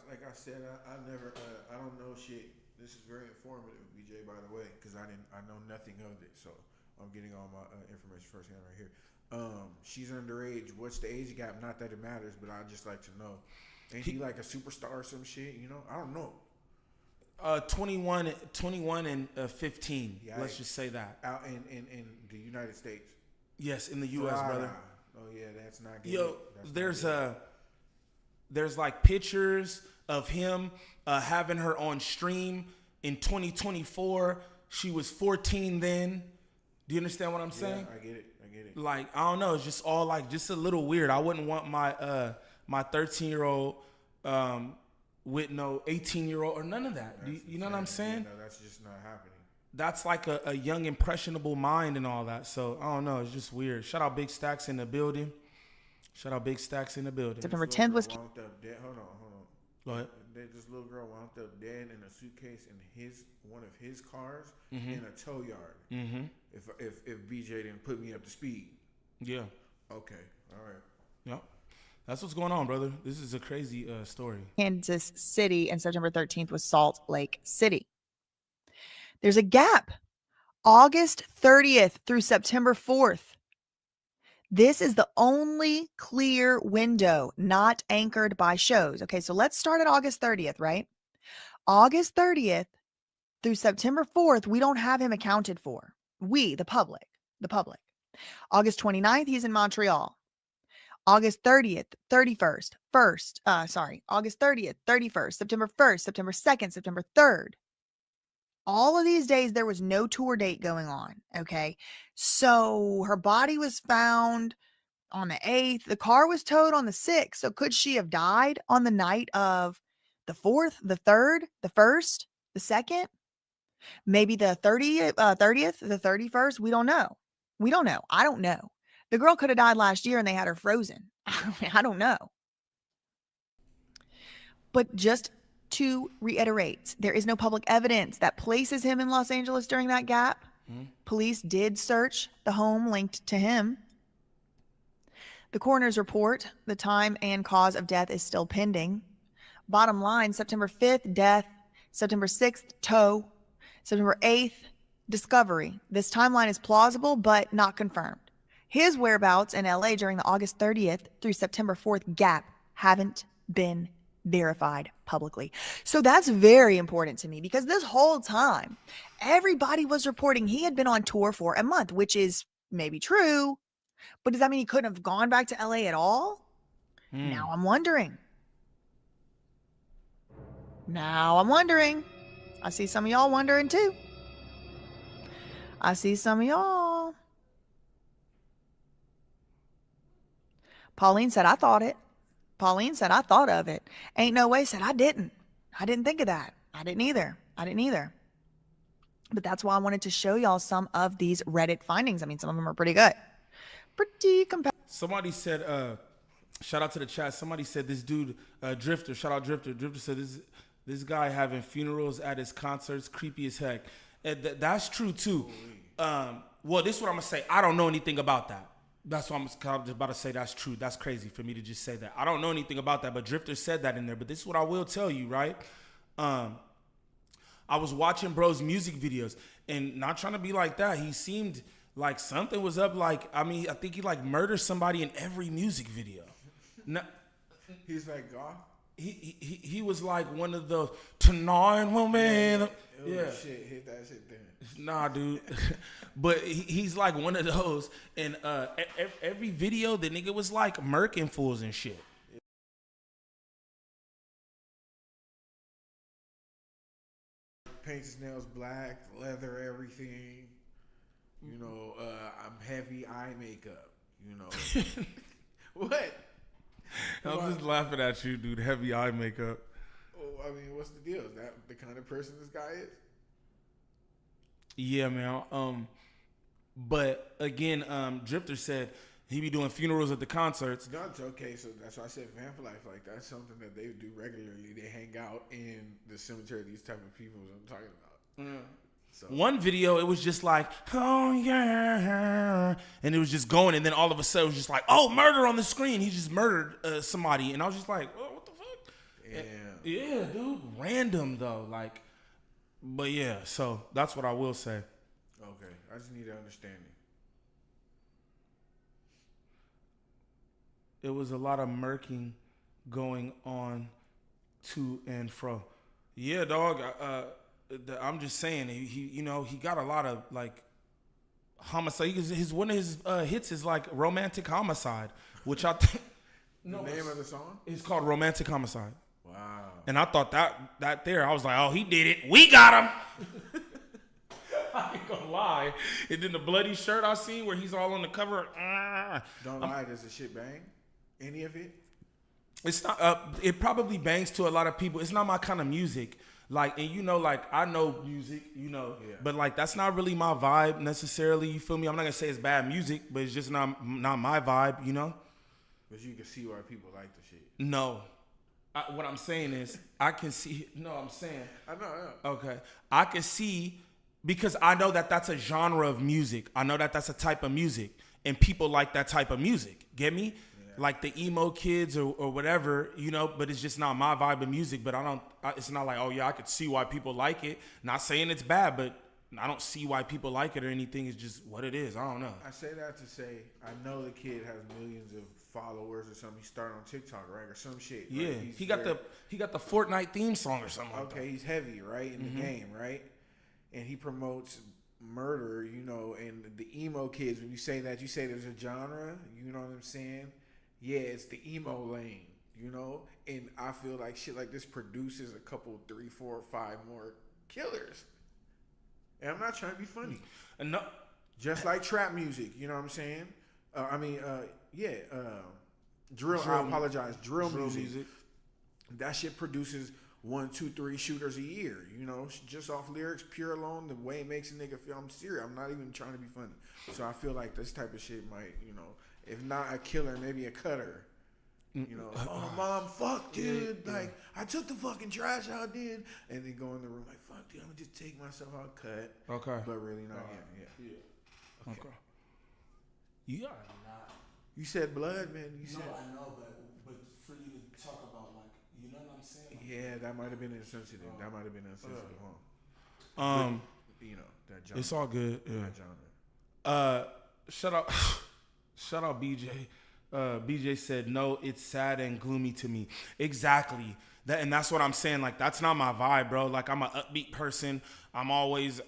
Like I said, I never, I don't know shit. This is very informative, BJ, by the way, because I know nothing of it. So I'm getting all my information firsthand right here. She's underage. What's the age gap? Not that it matters, but I'd just like to know. Ain't he like a superstar or some shit? You know, I don't know. 21 and 15. Yeah, let's just say that. Out in the United States. Yes, in the U.S., brother. Oh yeah, that's not good. Yo, there's like pictures of him having her on stream in 2024. She was 14 then. Do you understand what I'm saying? I get it. Like, I don't know. It's just all like just a little weird. I wouldn't want my 13-year-old with no 18-year-old or none of that. You know what I'm saying? No, that's just not happening. That's like a young, impressionable mind and all that. So, I don't know. It's just weird. Shout out Big Stacks in the building. September 10th was... Hold on. Go ahead. that this little girl wound up dead in a suitcase in one of his cars in a tow yard. Mm-hmm. If BJ didn't put me up to speed. Yeah. Okay. All right. Yep. That's what's going on, brother. This is a crazy story. Kansas City, and September 13th was Salt Lake City. There's a gap. August 30th through September 4th. This is the only clear window not anchored by shows. Okay, so let's start at August 30th, right? August 30th through September 4th, we don't have him accounted for. We, the public. August 29th, he's in Montreal. August 30th, 31st, August 30th, 31st, September 1st, September 2nd, September 3rd. All of these days, there was no tour date going on, okay? So her body was found on the 8th. The car was towed on the 6th. So could she have died on the night of the 4th, the 3rd, the 1st, the 2nd? Maybe the 30th, the 31st? We don't know. I don't know. The girl could have died last year and they had her frozen. I don't know. But just to reiterate, there is no public evidence that places him in Los Angeles during that gap. Police did search the home linked to him. The coroner's report, the time and cause of death is still pending. Bottom line, September 5th, death. September 6th, tow. September 8th, discovery. This timeline is plausible, but not confirmed. His whereabouts in LA during the August 30th through September 4th gap haven't been verified publicly. So that's very important to me because this whole time, everybody was reporting he had been on tour for a month, which is maybe true, but does that mean he couldn't have gone back to LA at all? Now I'm wondering. I see some of y'all wondering too. Pauline said, I thought of it. Ain't no way, said, I didn't think of that. I didn't either. But that's why I wanted to show y'all some of these Reddit findings. I mean, some of them are pretty good. Somebody said, shout out to the chat. Somebody said this dude, Drifter, shout out Drifter. Drifter said this guy having funerals at his concerts, creepy as heck. That's true too. Well, this is what I'm gonna say. I don't know anything about that. That's what I'm just about to say. That's true. That's crazy for me to just say that. I don't know anything about that, but Drifter said that in there. But this is what I will tell you, right? I was watching bro's music videos, and not trying to be like that. He seemed like something was up. Like, I mean, I think he like murdered somebody in every music video. He's like Goth. He was like one of the tonight woman. Yeah. Shit, hit that shit there. Nah, dude. But he's like one of those. And every video, the nigga was like murking fools and shit. Paints his nails black, leather, everything. You know, I'm heavy eye makeup. You know. What? I'm just laughing at you, dude. Heavy eye makeup. Oh, I mean, what's the deal? Is that the kind of person this guy is? Yeah, man. But again, Drifter said he be doing funerals at the concerts. No, it's okay. So that's why I said Vamp Life. Like, that's something that they do regularly. They hang out in the cemetery. These type of people I'm talking about. Yeah. So. One video, it was just like, oh yeah, and it was just going, and then all of a sudden it was just like, oh, murder on the screen. He just murdered somebody, and I was just like, oh, what the fuck? Yeah, dude, random though, like, but yeah. So that's what I will say. Okay, I just need an understanding. It was a lot of murking going on to and fro. Yeah, dog. I'm just saying, he got a lot of like homicide. One of his hits is like Romantic Homicide, which I think the name of the song is called Romantic Homicide. Wow. And I thought that there, I was like, oh, he did it. We got him. I ain't gonna lie. And then the bloody shirt I seen where he's all on the cover. Don't lie, does the shit bang? Any of it? It's not. It probably bangs to a lot of people. It's not my kind of music. Like, and you know, like, I know music, you know, but like, that's not really my vibe necessarily. You feel me? I'm not gonna say it's bad music, but it's just not my vibe, you know? But you can see why people like the shit. No. what I'm saying is, I can see. No, I'm saying. I know. Okay, I can see because I know that that's a genre of music. I know that that's a type of music, and people like that type of music. Get me? Yeah. Like the emo kids or whatever, you know. But it's just not my vibe of music. But it's not like, oh yeah, I could see why people like it. Not saying it's bad, but I don't see why people like it or anything. It's just what it is. I don't know. I say that to say I know the kid has millions of followers or something. He started on TikTok, right, or some shit. Yeah, right? he got the Fortnite theme song or something. Okay, like that. He's heavy, right, in the game, right, and he promotes murder, you know, and the emo kids. When you say that, you say there's a genre. You know what I'm saying? Yeah, it's the emo lane, you know, and I feel like shit like this produces a couple, 3, 4, 5 more killers. And I'm not trying to be funny. No. Just like trap music, you know what I'm saying? Drill. I apologize. Drill music. That shit produces 1, 2, 3 shooters a year. You know, just off lyrics, pure alone, the way it makes a nigga feel. I'm serious. I'm not even trying to be funny. So I feel like this type of shit might, you know, if not a killer, maybe a cutter. You know, oh mom, fuck, dude. Yeah. Like I took the fucking trash out, dude, and then go in the room like, fuck, dude, I'm gonna just take myself out, cut. Okay. But really not him. Yeah. Okay. You are not. You said blood, man. You said. No, I know, but for you to talk about like, you know what I'm saying? Like, yeah, that might have been insensitive. That might have been insensitive. But, you know that genre. It's all good. Yeah. That Shout genre. out BJ. BJ said, no, it's sad and gloomy to me. Exactly. That's what I'm saying. Like, that's not my vibe, bro. Like, I'm an upbeat person. I'm always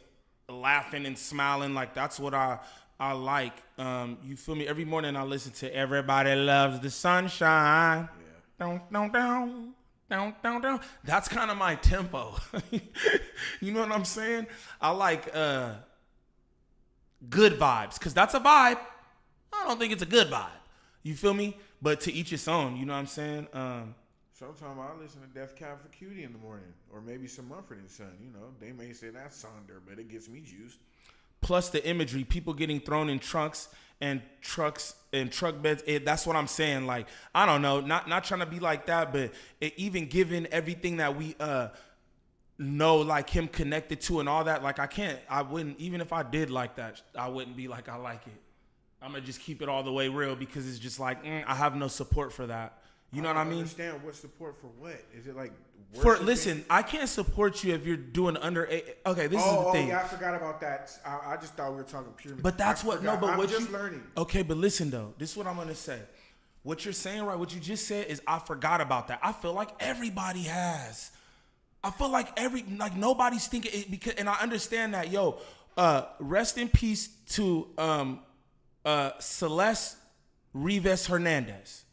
laughing and smiling. Like, that's what I like. You feel me? Every morning I listen to Everybody Loves the Sunshine. Yeah. Down. That's kind of my tempo. You know what I'm saying? I like good vibes, because that's a vibe. I don't think it's a good vibe. You feel me? But to each its own, you know what I'm saying? Sometimes I listen to Death Cab for Cutie in the morning, or maybe some Mumford & Son. You know, they may say that's Sonder, but it gets me juiced. Plus the imagery, people getting thrown in truck beds. That's what I'm saying. Like, I don't know, not trying to be like that, but even given everything that we know, like him connected to and all that, like I wouldn't, even if I did like that, I wouldn't be like, I like it. I'm going to just keep it all the way real, because it's just like, I have no support for that. You know what I mean? I understand what support for what? Is it like listen, I can't support you if you're doing under 8. Okay, this is the thing. Oh, yeah, I forgot about that. I just thought we were talking pure. But that's I'm just learning. Okay, but listen though. This is what I'm going to say. What you're saying, right? What you just said is I forgot about that. I feel like everybody has. I feel like nobody's thinking it, because, and I understand that. Yo, rest in peace to Celeste Rivas Hernandez.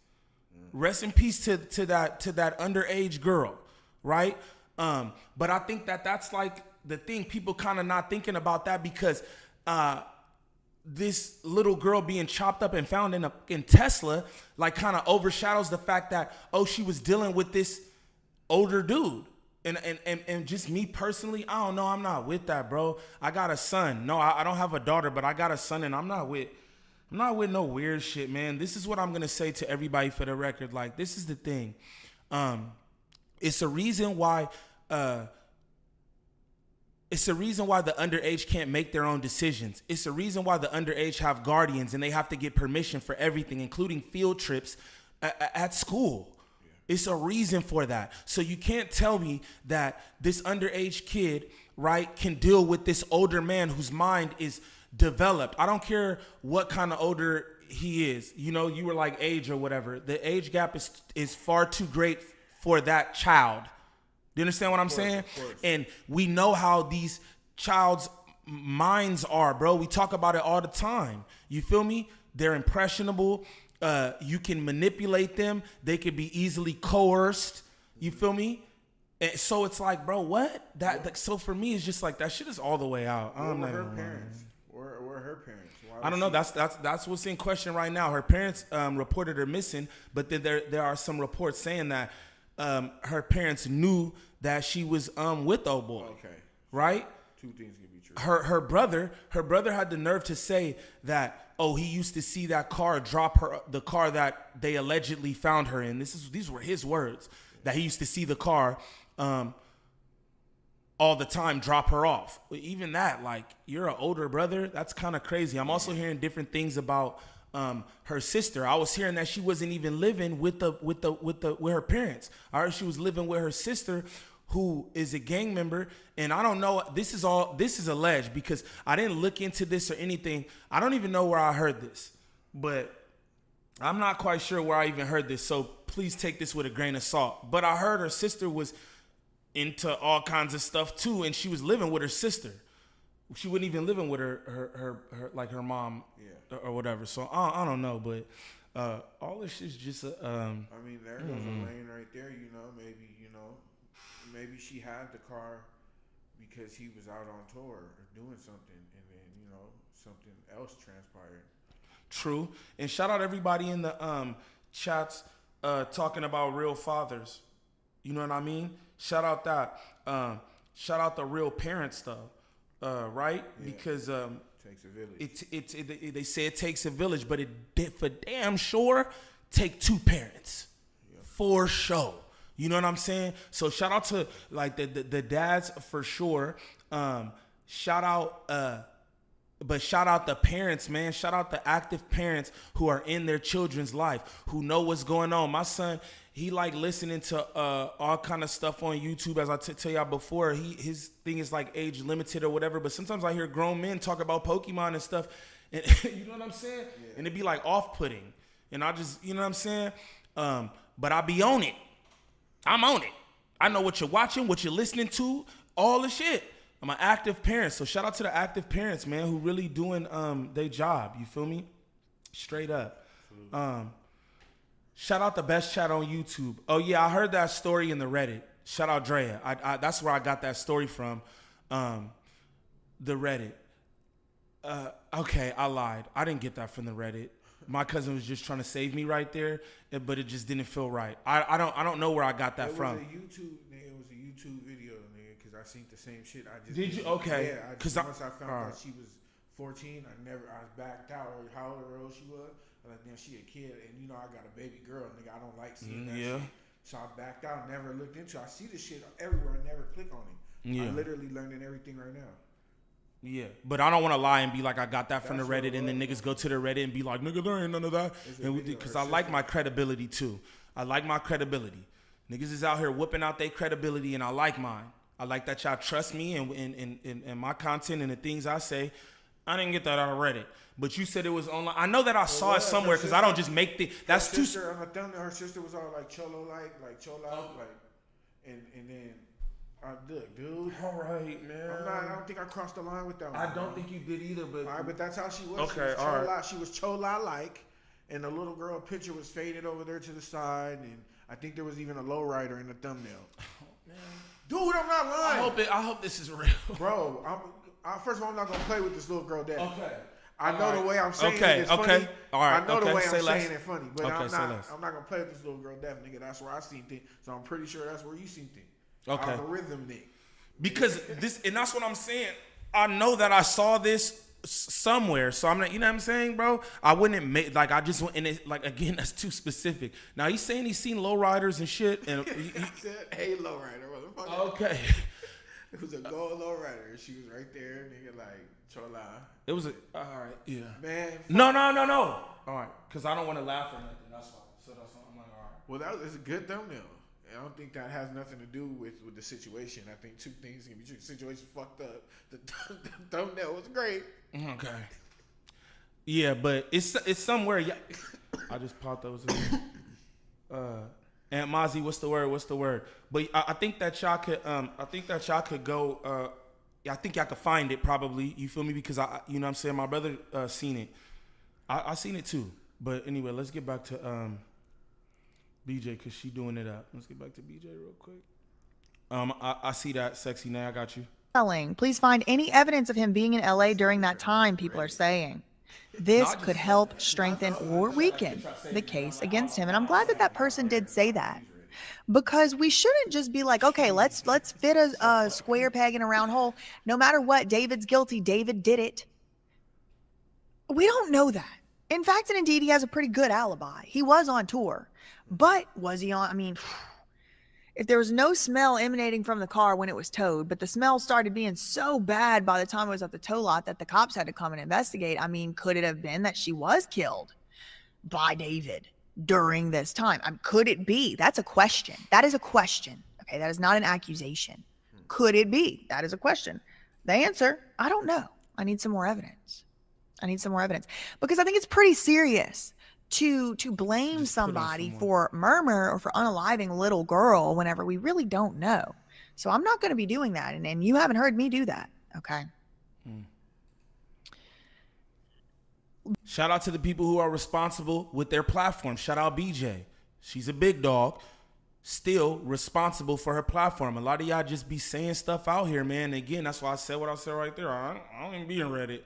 Rest in peace to that underage girl, right? But I think that's like the thing, people kind of not thinking about that, because this little girl being chopped up and found in Tesla like kind of overshadows the fact that, oh, she was dealing with this older dude. And just me personally, I don't know, I'm not with that, bro. I got a son. No, I don't have a daughter, but I got a son, and I'm not with no weird shit, man. This is what I'm gonna say to everybody for the record. Like, this is the thing. It's a reason why the underage can't make their own decisions. It's a reason why the underage have guardians and they have to get permission for everything, including field trips at school. It's a reason for that. So you can't tell me that this underage kid, right, can deal with this older man whose mind is developed. I don't care what kind of older he is. You know, you were like age or whatever. The age gap is far too great for that child. Do you understand what I'm saying? And we know how these child's minds are, bro. We talk about it all the time. You feel me? They're impressionable. You can manipulate them. They could be easily coerced. You feel me? And so it's like, bro, what? So for me, it's just like that shit is all the way out. Where were her parents? Where are her parents? I don't know. That's what's in question right now. Her parents reported her missing, but then there are some reports saying that her parents knew that she was with old boy. Okay. Right? Two things can be true. Her brother had the nerve to say that, oh, he used to see that car drop her, the car that they allegedly found her in. These were his words. that he used to see the car all the time, drop her off. But even that, like, you're an older brother, that's kind of crazy. I'm also hearing different things about her sister. I was hearing that she wasn't even living with her parents. I heard she was living with her sister, who is a gang member. And I don't know, this is alleged, because I didn't look into this or anything. I don't even know where I heard this, but I'm not quite sure where I even heard this, so please take this with a grain of salt. But I heard her sister was into all kinds of stuff too, and she was living with her sister. She wasn't even living with her like her mom or whatever. So I don't know, but all this shit's just I mean, there goes a lane right there. Maybe she had the car because he was out on tour or doing something, and then something else transpired. True. And shout out everybody in the chats talking about real fathers. You know what I mean? Shout out that. Shout out the real parent stuff, right? Yeah. Because takes a village. They say it takes a village, but it did for damn sure take two parents, for sure. You know what I'm saying? So shout out to like the dads for sure. Shout out the parents, man. Shout out the active parents who are in their children's life, who know what's going on. My son, he like listening to all kind of stuff on YouTube. As I tell y'all before, his thing is like age limited or whatever. But sometimes I hear grown men talk about Pokemon and stuff, and you know what I'm saying? Yeah. And it'd be like off-putting. And I just, you know what I'm saying? But I be on it. I'm on it. I know what you're watching, what you're listening to, all the shit. I'm an active parent, so shout out to the active parents, man, who really doing their job. You feel me? Straight up. Shout out the best chat on YouTube. Oh yeah, I heard that story in the Reddit. Shout out Drea. I that's where I got that story from. The Reddit. Okay, I lied. I didn't get that from the Reddit. My cousin was just trying to save me right there, but it just didn't feel right. I don't know where I got that from. It was a YouTube video, nigga, because I seen the same shit. Did you? Okay. Yeah, once I found out she was 14, I backed out, or how old she was. I was like, damn, she a kid, and I got a baby girl, nigga. I don't like seeing that shit. So I backed out, never looked into it. I see this shit everywhere, I never click on it. Yeah. I'm literally learning everything right now. Yeah, but I don't want to lie and be like I got that from the Reddit, and then niggas go to the Reddit and be like, nigga, there ain't none of that. Because I like my credibility too. I like my credibility. Niggas is out here whooping out their credibility, and I like mine. I like that y'all trust me and my content and the things I say. I didn't get that out of Reddit, but you said it was online. I know that I saw it somewhere because I don't just make the. That's too. Her sister was all like cholo like chola and then. Look, dude. All right, man. I don't think I crossed the line with that one. I don't think you did either, but. All right, but that's how she was. Okay, all right. She was chola-like, and the little girl picture was faded over there to the side, and I think there was even a lowrider in the thumbnail. Oh, man. Dude, I'm not lying. I hope this is real. Bro, first of all, I'm not going to play with this little girl dad. Okay. I know the way I'm saying it is funny. All right. I know the way I'm saying it funny, but I'm not going to play with this little girl dad, nigga. That's where I seen things, so I'm pretty sure that's where you seen things. Okay. Algorithm nigga. Because this, and that's what I'm saying. I know that I saw this somewhere, so I'm not. You know what I'm saying, bro? I wouldn't make like I just went in it. Like again, that's too specific. Now he's saying he's seen lowriders and shit, and he said, "Hey, lowrider, motherfucker." Okay. It was a gold lowrider. She was right there, nigga. Like chola. It was a all right, yeah. Man. No. All right, because I don't want to laugh or nothing. That's why. So that's why I'm like, all right. Well, it's a good thumbnail. I don't think that has nothing to do with the situation. I think two things can be true. The situation fucked up. The thumbnail was great. Okay. Yeah, but it's somewhere. Yeah. I just popped those in. Aunt Mozzie, what's the word? But I think that y'all could go. I think y'all could find it probably. You feel me? Because you know what I'm saying, my brother seen it. I seen it too. But anyway, let's get back to BJ, because she doing it up. Let's get back to BJ real quick. I see that, Sexy Nay. I got you. Please find any evidence of him being in LA during that time, people are saying. This could help strengthen or weaken the case against him. And I'm glad that person did say that. Because we shouldn't just be like, okay, let's fit a square peg in a round hole. No matter what, David's guilty. David did it. We don't know that. In fact, and indeed, he has a pretty good alibi. He was on tour. But was he on? I mean, If there was no smell emanating from the car when it was towed, but the smell started being so bad by the time it was at the tow lot that the cops had to come and investigate, I mean, could it have been that she was killed by David during this time? Could it be? That's a question. That is a question. Okay, that is not an accusation. Could it be? That is a question. The answer, I don't know. I need some more evidence. Because I think it's pretty serious to blame somebody for murder or for unaliving a little girl whenever we really don't know. So I'm not going to be doing that. And you haven't heard me do that. Okay. Shout out to the people who are responsible with their platform. Shout out BJ. She's a big dog, still responsible for her platform. A lot of y'all just be saying stuff out here, man. Again, that's why I said what I said right there. I don't even be in Reddit.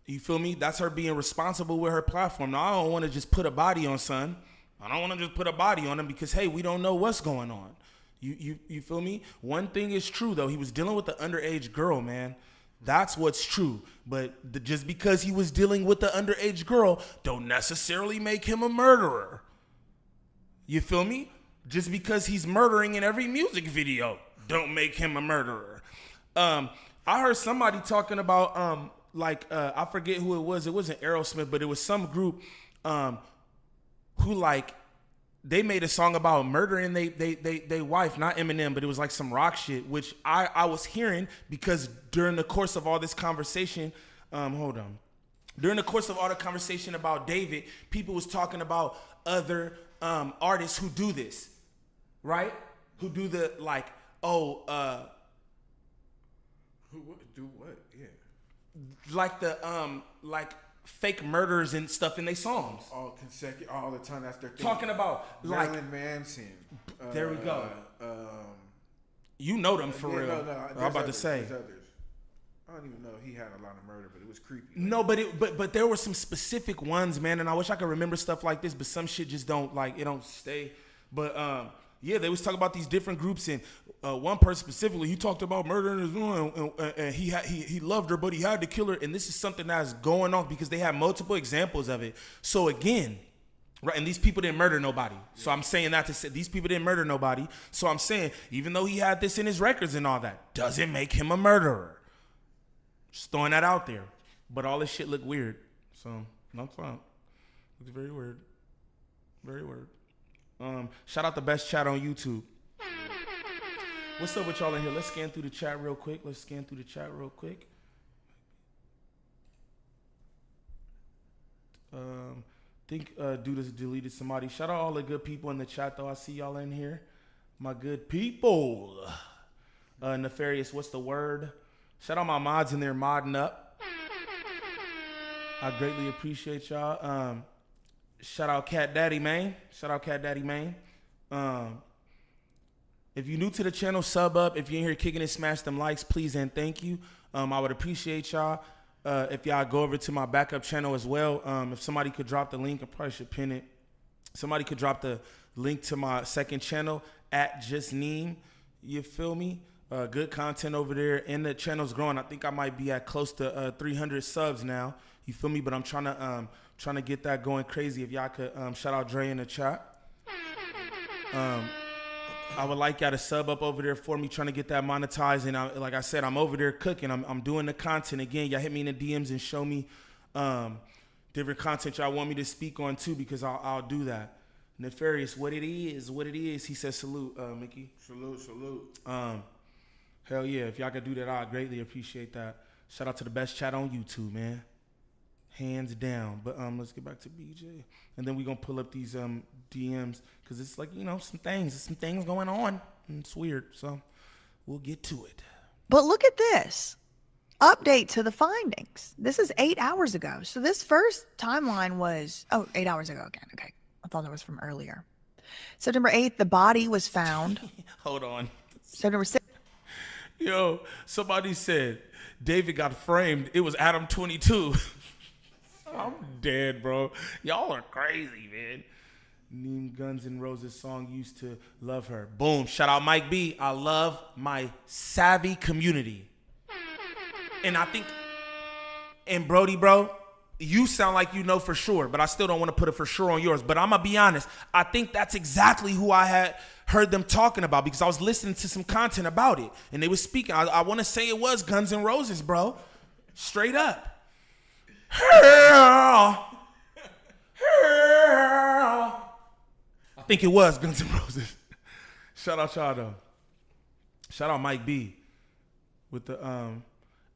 You feel me? That's her being responsible with her platform. Now, I don't want to just put a body on son. I don't want to just put a body on him because, hey, we don't know what's going on. You feel me? One thing is true, though. He was dealing with the underage girl, man. That's what's true. But just because he was dealing with the underage girl don't necessarily make him a murderer. You feel me? Just because he's murdering in every music video don't make him a murderer. I heard somebody talking about I forget who it was. It wasn't Aerosmith, but it was some group who like they made a song about murdering they wife, not Eminem, but it was like some rock shit, which I was hearing because during the course of all this conversation, during the course of all the conversation about David, people was talking about other artists who do this, right? Who do the who do what? Yeah. Like the fake murders and stuff in their songs. All consecutive, all the time. That's their thing. Talking about Marilyn Manson. There we go. You know them for real. No, I'm about to say. There's others. I don't even know if he had a lot of murder, but it was creepy. No, but there were some specific ones, man, and I wish I could remember stuff like this, but some shit just don't it don't stay. But yeah, they was talking about these different groups, and one person specifically, he talked about murdering his woman, and he loved her, but he had to kill her. And this is something that's going on because they have multiple examples of it. So again, right, and these people didn't murder nobody. So I'm saying that to say these people didn't murder nobody. So I'm saying even though he had this in his records and all that, doesn't make him a murderer. Just throwing that out there. But all this shit look weird. So that's fine. Looks very weird. Very weird. Shout out the best chat on YouTube. What's up with y'all in here? Let's scan through the chat real quick. Think dude has deleted somebody. Shout out all the good people in the chat though. I see y'all in here. My good people. Nefarious, what's the word? Shout out my mods in there modding up. I greatly appreciate y'all. Shout out Cat Daddy, man. If you're new to the channel, sub up. If you're in here kicking it, smash them likes, please and thank you. I would appreciate y'all if y'all go over to my backup channel as well. If somebody could drop the link, I probably should pin it. Somebody could drop the link to my second channel at Just Neem. You feel me? Good content over there, and the channel's growing. I think I might be at close to 300 subs now. You feel me? But I'm trying to get that going crazy. If y'all could shout out Dre in the chat. I would like y'all to sub up over there for me, trying to get that monetized. And like I said, I'm over there cooking. I'm doing the content again. Y'all hit me in the DMs and show me different content y'all want me to speak on too, because I'll do that. Nefarious, what it is. He says salute, Mickey. Salute. Hell yeah, if y'all could do that, I'd greatly appreciate that. Shout out to the best chat on YouTube, man. Hands down. But let's get back to BJ. And then we're going to pull up these DMs because it's like, some things going on. And it's weird. So we'll get to it. But look at this. Update to the findings. This is 8 hours ago. So this first timeline was, 8 hours ago again. Okay. I thought that was from earlier. September 8th, the body was found. Hold on. September 6th. Yo, somebody said David got framed. It was Adam 22. I'm dead, bro. Y'all are crazy, man. Neem Guns N' Roses song used to love her. Boom. Shout out Mike B. I love my savvy community. And I think, and Brody, bro, you sound like you know for sure, but I still don't want to put it for sure on yours. But I'm going to be honest. I think that's exactly who I had heard them talking about, because I was listening to some content about it, and they were speaking. I want to say it was Guns N' Roses, bro. Straight up. I think it was Guns N' Roses. Shout out y'all though. Shout out Mike B with the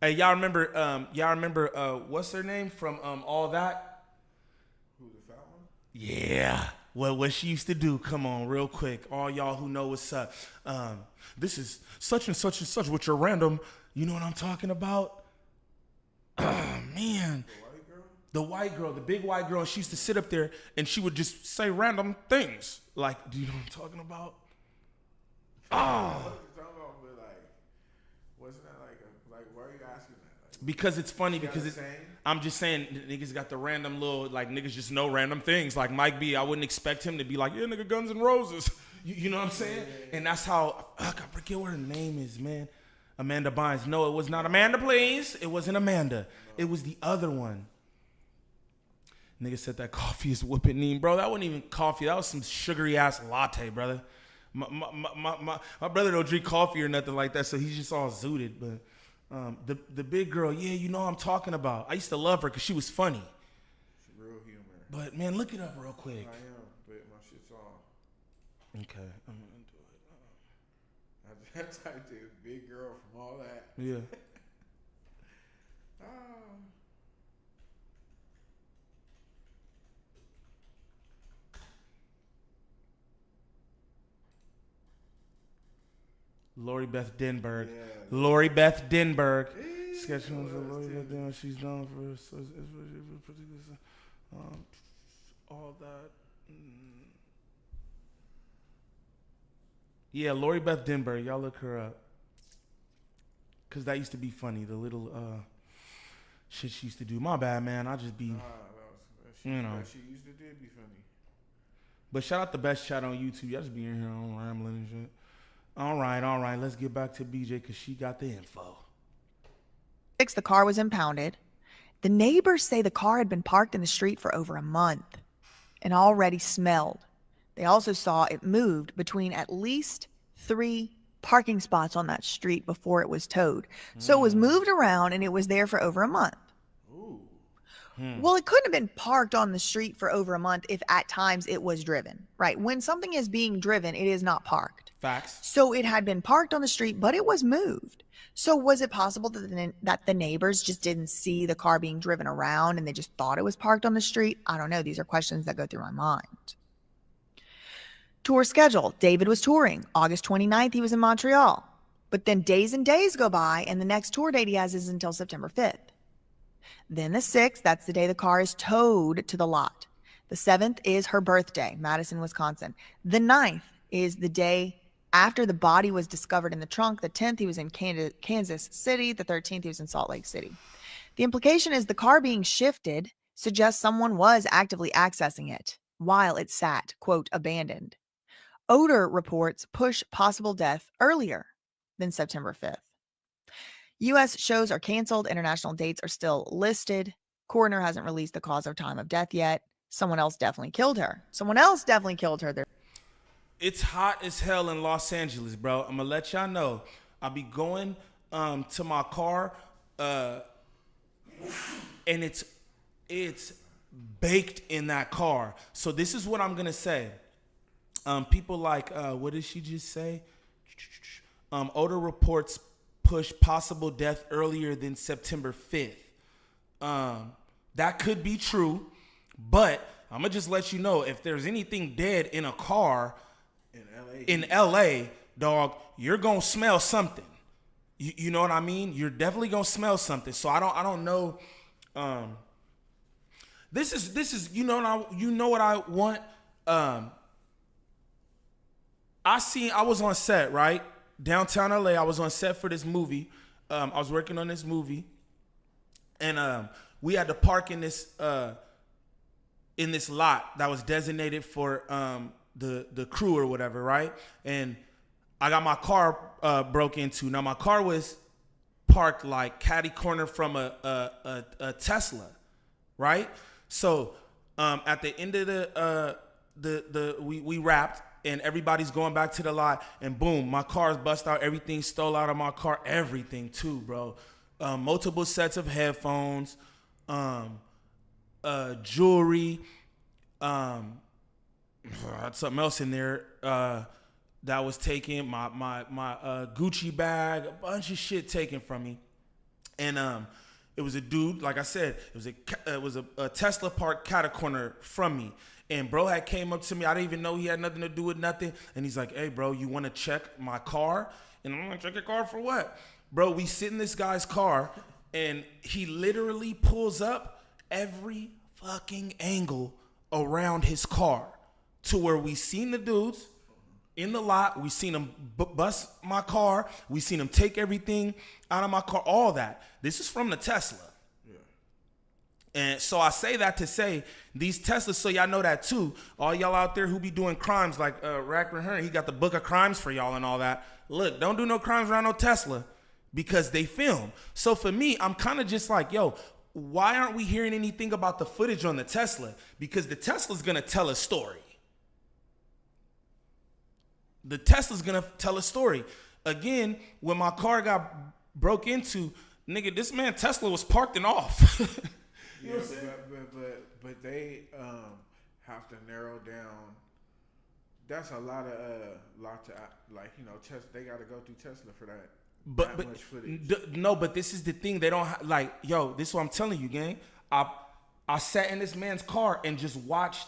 Hey, y'all remember what's her name from All That? Who, the fat one? Yeah. Well, what she used to do, come on, real quick. All y'all who know what's up. This is such and such and such with your random, you know what I'm talking about? Oh, man. The white girl, the big white girl, she used to sit up there and she would just say random things. Like, do you know what I'm talking about? Oh. Wasn't that like why are you asking that? Like, because it's funny, because it's, I'm just saying niggas got the random little, like niggas just know random things. Like Mike B, I wouldn't expect him to be like, yeah, nigga, Guns N' Roses. You know what I'm saying? Yeah. And that's how, I forget what her name is, man. Amanda Bynes. No, it was not Amanda, please. It wasn't Amanda. No. It was the other one. Nigga said that coffee is whooping mean, bro. That wasn't even coffee. That was some sugary ass latte, brother. My brother don't drink coffee or nothing like that, so he's just all zooted. But the big girl, yeah, you know what I'm talking about. I used to love her because she was funny. She's real humor. But man, look it up real quick. I am, but my shit's on. Okay, I'm gonna do it. I typed in big girl from All That. Yeah. Lori Beth Denberg. Yeah, Lori Beth Denberg. Sketch films of Lori Beth Denberg. She's known for all that. Yeah, Lori Beth Denberg. Y'all look her up. Cause that used to be funny. The little shit she used to do. My bad, man. I just be, you know. She used to be funny. But shout out the best chat on YouTube. Y'all just be in here on rambling and shit. All right. Let's get back to BJ because she got the info. The car was impounded. The neighbors say the car had been parked in the street for over a month and already smelled. They also saw it moved between at least 3 parking spots on that street before it was towed. So it was moved around and it was there for over a month. Well, it couldn't have been parked on the street for over a month if at times it was driven, right? When something is being driven, it is not parked. Facts. So it had been parked on the street, but it was moved. So was it possible that the neighbors just didn't see the car being driven around and they just thought it was parked on the street? I don't know. These are questions that go through my mind. Tour schedule. David was touring. August 29th, he was in Montreal. But then days and days go by, and the next tour date he has is until September 5th. Then the 6th, that's the day the car is towed to the lot. The 7th is her birthday, Madison, Wisconsin. The 9th is the day after the body was discovered in the trunk. The 10th, he was in Kansas City. The 13th, he was in Salt Lake City. The implication is the car being shifted suggests someone was actively accessing it while it sat, quote, abandoned. Odor reports push possible death earlier than September 5th. U.S. shows are canceled. International dates are still listed. Coroner hasn't released the cause or time of death yet. Someone else definitely killed her. It's hot as hell in Los Angeles, bro. I'm gonna let y'all know. I'll be going to my car, and it's baked in that car. So this is what I'm gonna say. People like, what did she just say? Odor reports push possible death earlier than September 5th. That could be true, but I'm gonna just let you know, if there's anything dead in a car in LA, dog, you're gonna smell something. You know what I mean? You're definitely gonna smell something. So I don't know. This is you know what I want. I was on set, right? Downtown LA. I was on set for this movie. I was working on this movie, and we had to park in this lot that was designated for the crew or whatever, right? And I got my car broke into. Now my car was parked like catty corner from a Tesla, right? So at the end of we wrapped, and everybody's going back to the lot, and boom, my car's bust out. Everything stole out of my car. Everything too, bro. Multiple sets of headphones, jewelry, something else in there that was taken. My Gucci bag, a bunch of shit taken from me, and it was a dude. Like I said, it was a Tesla parked cat a corner from me. And bro had came up to me. I didn't even know he had nothing to do with nothing. And he's like, hey, bro, you want to check my car? And I'm like, check your car for what? Bro, we sit in this guy's car, and he literally pulls up every fucking angle around his car to where we seen the dudes in the lot. We seen him bust my car. We seen him take everything out of my car, all that. This is from the Tesla. And so I say that to say these Teslas, so y'all know that too. All y'all out there who be doing crimes like Wack100, he got the book of crimes for y'all and all that. Look, don't do no crimes around no Tesla because they film. So for me, I'm kind of just like, yo, why aren't we hearing anything about the footage on the Tesla? Because the Tesla's going to tell a story. The Tesla's going to tell a story. Again, when my car got broke into, nigga, this man Tesla was parked and off. You know what I'm saying? But they have to narrow down. That's a lot to like, you know. They got to go through Tesla for that. But much footage. No, but this is the thing. They don't like, yo. This is what I'm telling you, gang. I sat in this man's car and just watched.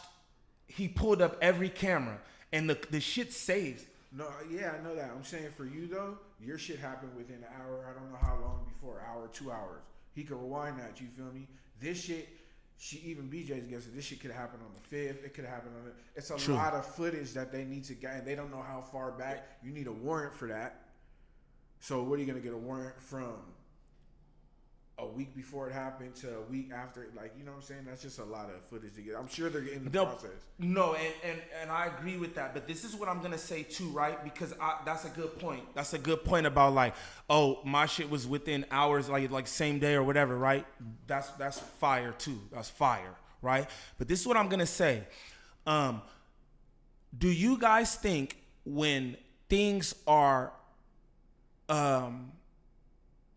He pulled up every camera, and the shit saves. No, yeah, I know that. I'm saying for you though, your shit happened within an hour. I don't know how long before, hour, 2 hours. He could rewind that. You feel me? This shit, even BJ's guessing this shit could have happened on the 5th. It could have happened on it. It's a lot of footage that they need to get, and they don't know how far back. You need a warrant for that. So what are you gonna get a warrant from? A week before it happened to a week after, like, you know what I'm saying? That's just a lot of footage to get. I'm sure they're getting the process. No, and I agree with that. But this is what I'm gonna say too, right? Because that's a good point. That's a good point about like, oh, my shit was within hours, like same day or whatever, right? That's fire too. That's fire, right? But this is what I'm gonna say. Do you guys think when things are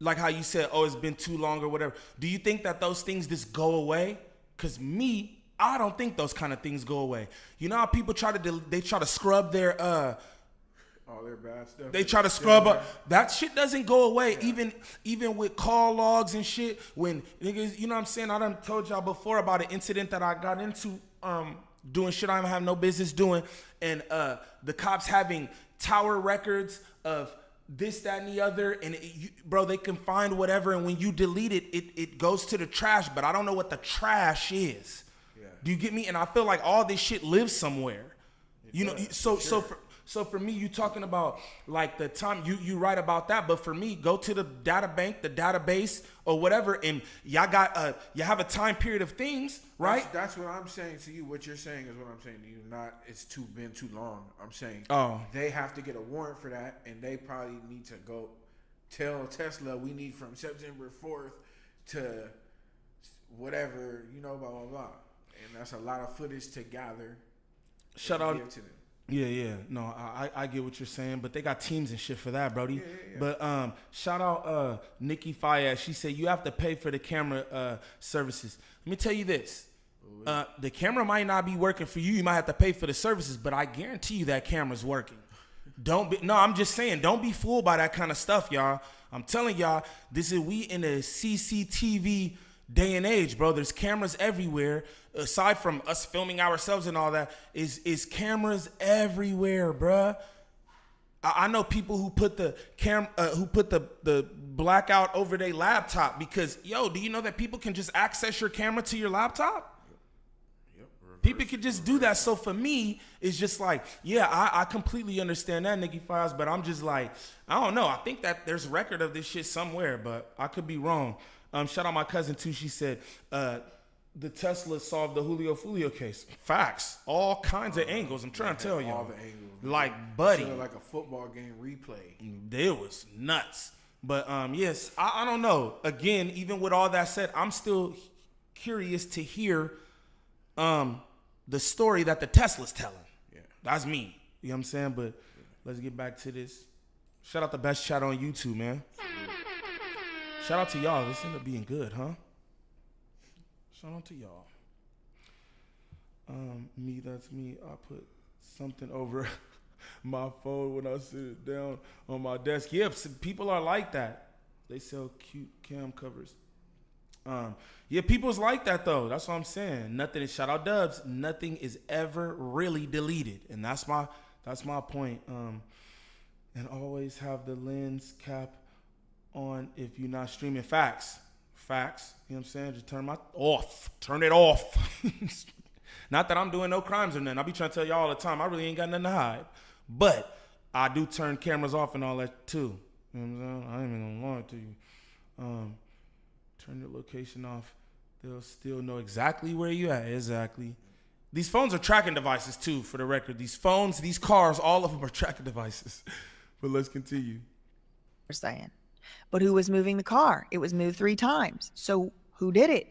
like how you said, oh, it's been too long or whatever, do you think that those things just go away? Because I don't think those kind of things go away. You know how people try to scrub their all their bad stuff. They try to scrub up. That shit doesn't go away. Yeah. Even with call logs and shit. When niggas, you know what I'm saying? I done told y'all before about an incident that I got into doing shit I don't have no business doing, and the cops having tower records of this, that, and the other, and bro, they can find whatever, and when you delete it, it goes to the trash, but I don't know what the trash is. Yeah. Do you get me? And I feel like all this shit lives somewhere. You know, so for me, you talking about like the time, you right about that, but for me, go to the data bank, the database, or whatever, and y'all got you have a time period of things, right? That's what I'm saying to you. What you're saying is what I'm saying to you. Not it's been too long. I'm saying they have to get a warrant for that, and they probably need to go tell Tesla we need from September 4th to whatever, you know, blah blah blah. And that's a lot of footage to gather. Shout out to them. Yeah. No, I get what you're saying, but they got teams and shit for that, Brody. Yeah. But shout out Nikki Fayez. She said you have to pay for the camera services. Let me tell you this. The camera might not be working for you. You might have to pay for the services, but I guarantee you that camera's working. I'm just saying, don't be fooled by that kind of stuff, y'all. I'm telling y'all, we in a CCTV day and age, bro. There's cameras everywhere. Aside from us filming ourselves and all that, is cameras everywhere, bruh. I know people who put the the blackout over their laptop because, yo, do you know that people can just access your camera to your laptop? Yep. People can just do that. So for me, it's just like, yeah, I completely understand that, Nikki Files, but I'm just like, I don't know. I think that there's record of this shit somewhere, but I could be wrong. Shout out my cousin too. She said, the Tesla solved the Julio Fulio case. Facts. All kinds of angles. I'm trying to tell you. All the angles. Like, buddy. Like a football game replay. It was nuts. But, yes, I don't know. Again, even with all that said, I'm still curious to hear the story that the Tesla's telling. Yeah. That's me. You know what I'm saying? But let's get back to this. Shout out the best chat on YouTube, man. Shout out to y'all. This ended up being good, huh? Shout out to y'all. That's me. I put something over my phone when I sit it down on my desk. Yeah, people are like that. They sell cute cam covers. Yeah, people's like that though. That's what I'm saying. Nothing is, shout out Dubs. Nothing is ever really deleted, and that's my point. And always have the lens cap on if you're not streaming. Facts. You know what I'm saying? Just turn it off. Not that I'm doing no crimes or nothing. I be trying to tell y'all all the time, I really ain't got nothing to hide. But I do turn cameras off and all that too. You know what I'm saying? I ain't even gonna lie to you. Turn your location off. They'll still know exactly where you at. Exactly. These phones are tracking devices too, for the record. These phones, these cars, all of them are tracking devices. But let's continue. Saying. But who was moving the car? It was moved 3 times. So who did it?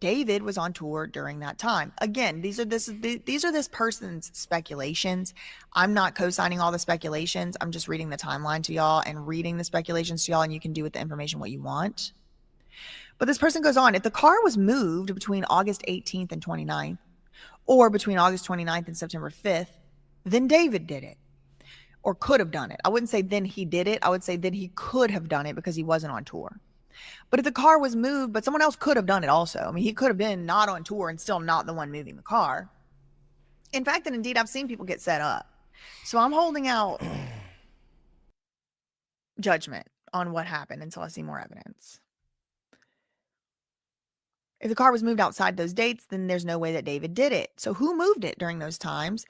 David was on tour during that time. Again, these are this person's speculations. I'm not co-signing all the speculations. I'm just reading the timeline to y'all and reading the speculations to y'all, and you can do with the information what you want. But this person goes on, if the car was moved between August 18th and 29th, or between August 29th and September 5th, then David did it. Or could have done it. I wouldn't say then he did it. I would say then he could have done it because he wasn't on tour. But if the car was moved, but someone else could have done it also. I mean, he could have been not on tour and still not the one moving the car. In fact, and indeed, I've seen people get set up. So I'm holding out judgment on what happened until I see more evidence. If the car was moved outside those dates, then there's no way that David did it. So who moved it during those times?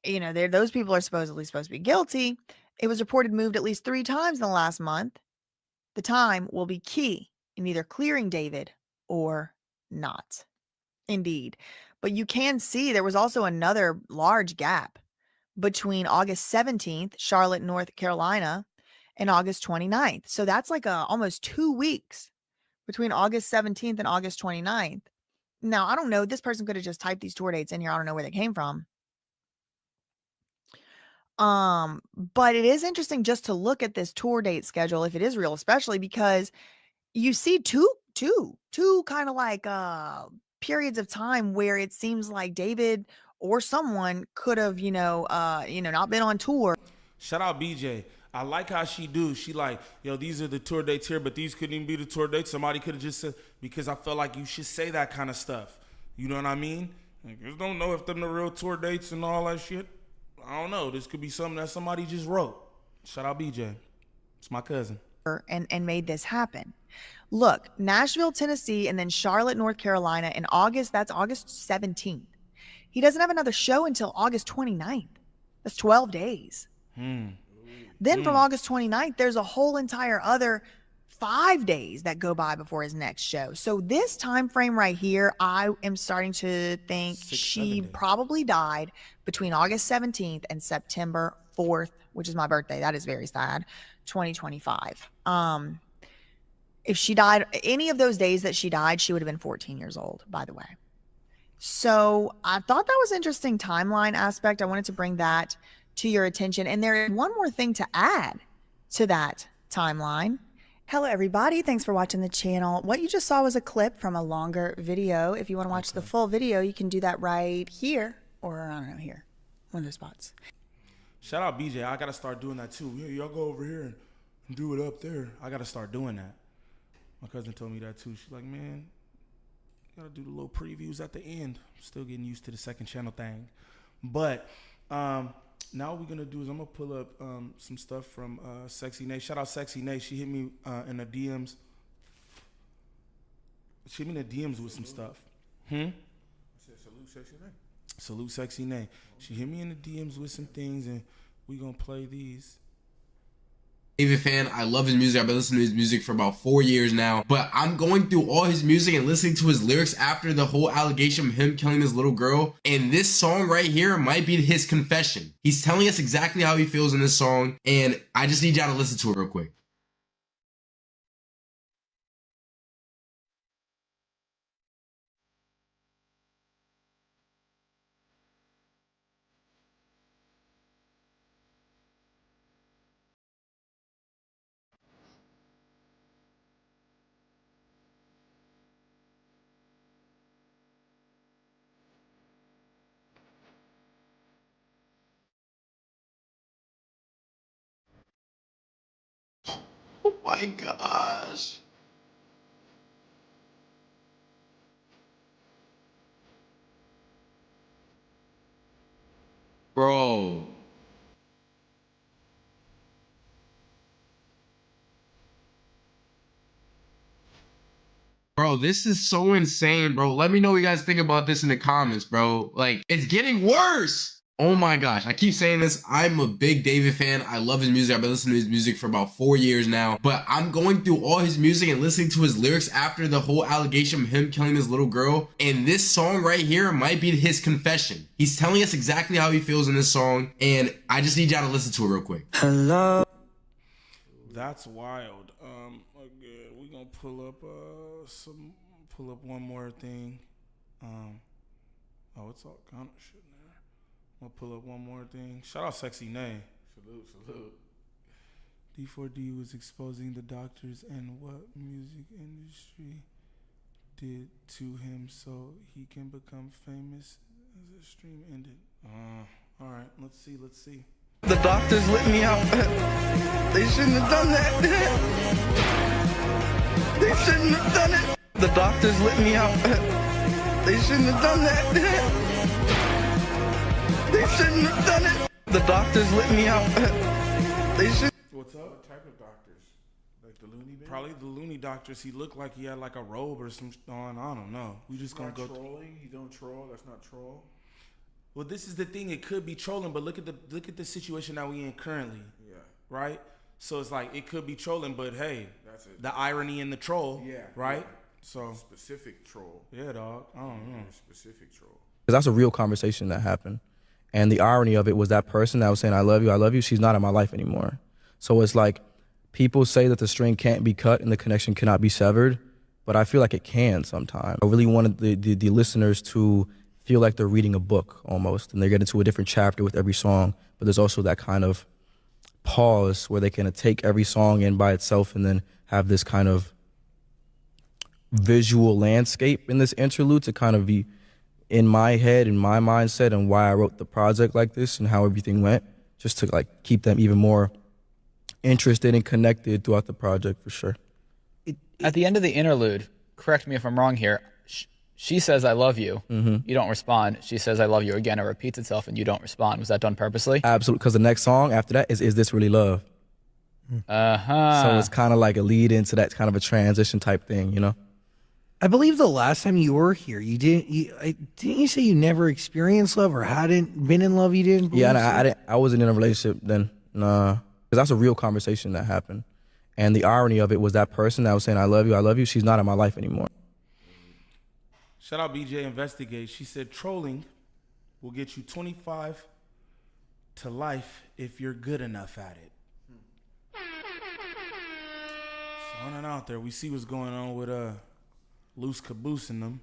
You know, those people are supposed to be guilty. It was reported moved at least 3 times in the last month. The time will be key in either clearing David or not. Indeed. But you can see there was also another large gap between August 17th, Charlotte, North Carolina, and August 29th. So that's like almost 2 weeks between August 17th and August 29th. Now, I don't know. This person could have just typed these tour dates in here. I don't know where they came from. But it is interesting just to look at this tour date schedule, if it is real, especially because you see two kind of like periods of time where it seems like David or someone could have, not been on tour. Shout out BJ. I like how she do. She like, these are the tour dates here, but these couldn't even be the tour dates. Somebody could have just said, because I felt like you should say that kind of stuff. You know what I mean? I just don't know if them the real tour dates and all that shit. I don't know. This could be something that somebody just wrote. Shout out BJ. It's my cousin. And made this happen. Look, Nashville, Tennessee, and then Charlotte, North Carolina in August. That's August 17th. He doesn't have another show until August 29th. That's 12 days. Then from August 29th, there's a whole entire other 5 days that go by before his next show. So this time frame right here, I am starting to think she probably died between August 17th and September 4th, which is my birthday. That is very sad. 2025. If she died any of those days that she died, she would have been 14 years old, by the way. So I thought that was interesting timeline aspect. I wanted to bring that to your attention. And there is one more thing to add to that timeline. Hello, everybody. Thanks for watching the channel. What you just saw was a clip from a longer video. If you want to watch the full video, you can do that right here or, I don't know, here. One of those spots. Shout out BJ. I got to start doing that too. Yeah, y'all go over here and do it up there. I got to start doing that. My cousin told me that too. She's like, man, you got to do the little previews at the end. Still getting used to the second channel thing. But now what we're going to do is I'm going to pull up some stuff from Sexy Nate. Shout out Sexy Nate. She hit me in the DMs. She hit me in the DMs with some stuff. I said salute Sexy Nate. Salute Sexy Nate. She hit me in the DMs with some things, and we're going to play these. David fan. I love his music. I've been listening to his music for about 4 years now. But I'm going through all his music and listening to his lyrics after the whole allegation of him killing his little girl. And this song right here might be his confession. He's telling us exactly how he feels in this song. And I just need y'all to listen to it real quick. my gosh. Bro. Bro, this is so insane, bro. Let me know what you guys think about this in the comments, bro. Like, it's getting worse. Oh my gosh. I keep saying this. I'm a big David fan. I love his music. I've been listening to his music for about 4 years now. But I'm going through all his music and listening to his lyrics after the whole allegation of him killing his little girl. And this song right here might be his confession. He's telling us exactly how he feels in this song. And I just need y'all to listen to it real quick. Hello. That's wild. Again, we're gonna pull up one more thing. Oh, it's all kind of shit now. I'm gonna pull up one more thing. Shout out Sexy Nay. Salute. D4D was exposing the doctors and what music industry did to him so he can become famous as the stream ended. All right, let's see. The doctors let me out. They shouldn't have done that. They shouldn't have done it. The doctors let me out. They shouldn't have done that. They shouldn't have done it. The doctors let me out. They should. What's up? What type of doctors? Like the loony bin? Probably the loony doctors. He looked like he had like a robe or some on. I don't know. We just gonna go trolling. He don't troll. That's not troll. Well, this is the thing. It could be trolling, but look at the situation that we in currently. Yeah. Right. So it's like it could be trolling, but hey, that's it. The irony in the troll. Yeah. Right. Yeah. So specific troll. Yeah, dog. I don't know. Specific troll. Because that's a real conversation that happened, and the irony of it was that person that was saying I love you. She's not in my life anymore. So it's like people say that the string can't be cut and the connection cannot be severed, but I feel like it can sometimes. I really wanted the listeners to feel like they're reading a book almost, and they get into a different chapter with every song, but there's also that kind of pause where they can take every song in by itself and then have this kind of visual landscape in this interlude to kind of be in my head, in my mindset, and why I wrote the project like this and how everything went, just to like keep them even more interested and connected throughout the project for sure. At the end of the interlude, correct me if I'm wrong here, she says, I love you. Mm-hmm. You don't respond. She says, I love you again. It repeats itself and you don't respond. Was that done purposely? Absolutely, because the next song after that is This Really Love? So it's kind of like a lead into that kind of a transition type thing, you know? I believe the last time you were here, didn't you say you never experienced love or hadn't been in love? You didn't. Yeah, I wasn't in a relationship then. Nah, because that's a real conversation that happened, and the irony of it was that person that was saying I love you. She's not in my life anymore. Shout out BJ Investigate. She said trolling will get you 25 to life if you're good enough at it. So on and out there, we see what's going on with Loose Caboose in them.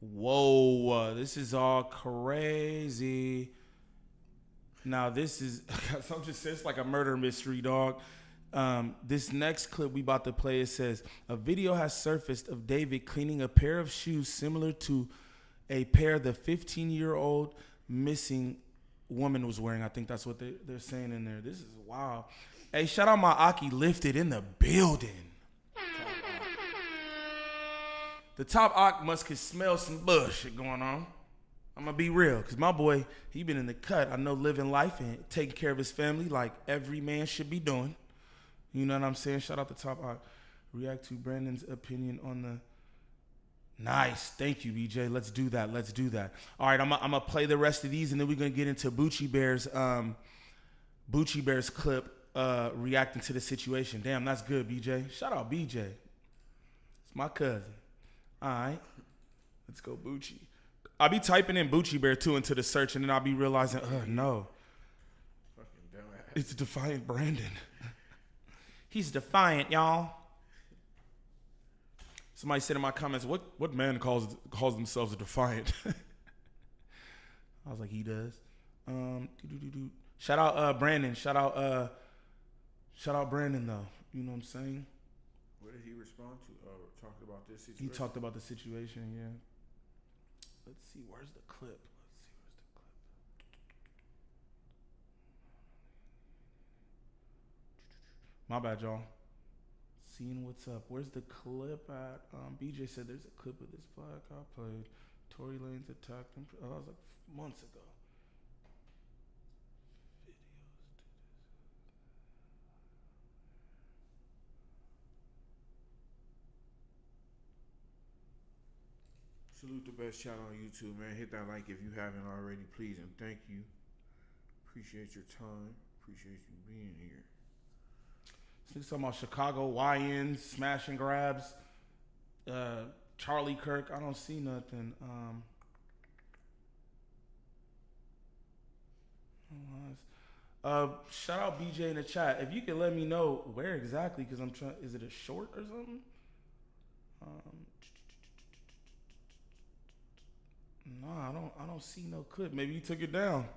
Whoa, this is all crazy. Now this is, some just says like a murder mystery, dog. This next clip we about to play, it says, a video has surfaced of David cleaning a pair of shoes similar to a pair the 15-year-old missing woman was wearing. I think that's what they're saying in there. This is wild. Hey, shout out my Aki Lifted in the building. The top Ak could smell some bullshit going on. I'm going to be real, because my boy, he been in the cut. I know living life and taking care of his family like every man should be doing. You know what I'm saying? Shout out to Top Ak. React to Brandon's opinion on the... Nice. Thank you, BJ. Let's do that. All right, I'm going to play the rest of these, and then we're going to get into Bucci Bear's clip reacting to the situation. Damn, that's good, BJ. Shout out BJ. It's my cousin. All right. Let's go, Bucci. I'll be typing in Bucci Bear, too, into the search, and then I'll be realizing, no. It's Defiant Brandon. He's defiant, y'all. Somebody said in my comments, what man calls themselves a defiant? I was like, he does. Shout out Brandon. Shout out Brandon though. You know what I'm saying? What did he respond to? Talked about this situation? He talked about the situation, yeah. Let's see, where's the clip? My bad, y'all. Seeing what's up. Where's the clip at? BJ said there's a clip of this black I played. Tory Lanez attacked him. Oh, that was like months ago. Salute the best channel on YouTube, man. Hit that like if you haven't already, please, and thank you. Appreciate your time. Appreciate you being here. This talking about Chicago YNs, smash and grabs, Charlie Kirk. I don't see nothing. Shout out BJ in the chat. If you could let me know where exactly, because I'm trying. Is it a short or something? No, I don't see no clip. Maybe you took it down.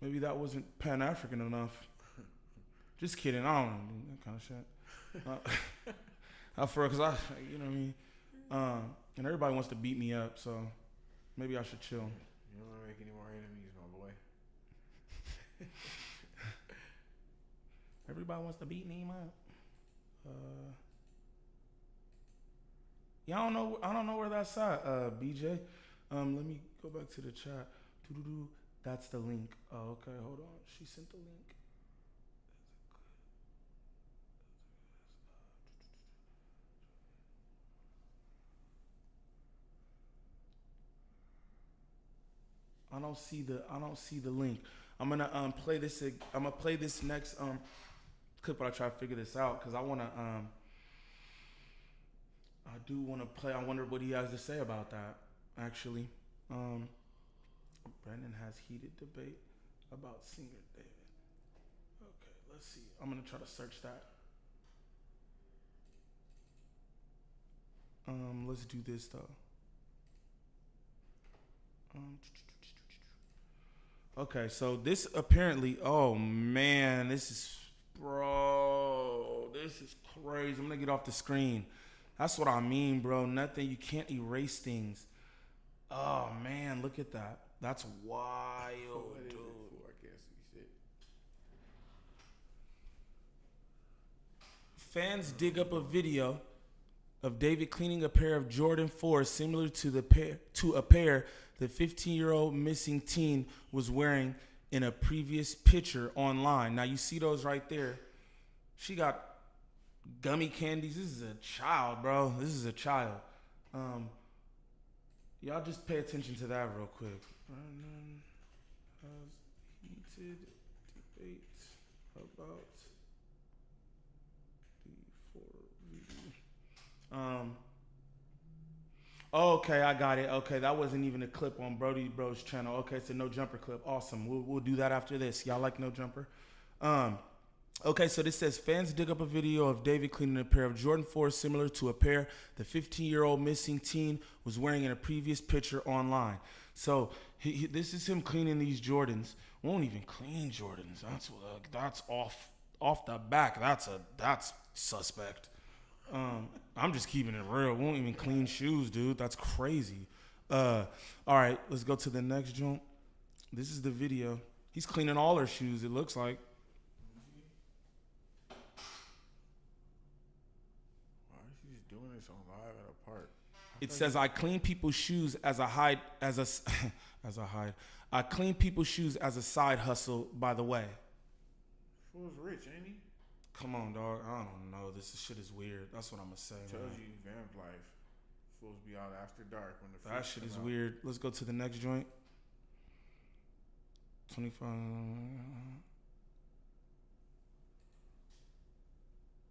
Maybe that wasn't Pan-African enough. Just kidding. I don't know that kind of shit. For real, cause you know what I mean. And everybody wants to beat me up, so maybe I should chill. You don't want to make any more enemies, my boy. Everybody wants to beat me up. Yeah, I don't know where that's at, BJ. Let me go back to the chat. That's the link. Oh, okay, hold on. She sent the link. I don't see the link. I'm gonna play this. I'm gonna play this next clip. But I try to figure this out because I do want to play. I wonder what he has to say about that. Actually, Brandon has heated debate about singer David. Okay, let's see. I'm gonna try to search that. Let's do this though. Okay, so this apparently, oh man, this is crazy. I'm gonna get off the screen. That's what I mean, bro. Nothing, you can't erase things. Oh man, look at that. That's wild, dude. Fans dig up a video of David cleaning a pair of Jordan 4s similar to a pair the 15-year-old missing teen was wearing in a previous picture online. Now you see those right there. She got gummy candies. This is a child, bro. This is a child. Y'all just pay attention to that real quick. Brandon has heated debate about the 4V. Okay, I got it. Okay, that wasn't even a clip on Brody Bro's channel. Okay, it's a no jumper clip. Awesome. We'll do that after this. Y'all like no jumper? Okay, so this says fans dig up a video of David cleaning a pair of Jordan 4s similar to a pair the 15-year-old missing teen was wearing in a previous picture online. So this is him cleaning these Jordans. Won't even clean Jordans. That's off the back. That's suspect. I'm just keeping it real. Won't even clean shoes, dude. That's crazy. All right, let's go to the next joint. This is the video. He's cleaning all her shoes, it looks like. Why is she just doing this on live at a park? It says I clean people's shoes as a hide I clean people's shoes as a side hustle, by the way. Fool's rich, ain't he? Come on, dog. I don't know. This shit is weird. That's what I'm gonna say. Tells you vamp life. Fools be out after dark when the that shit is weird. Let's go to the next joint. 25.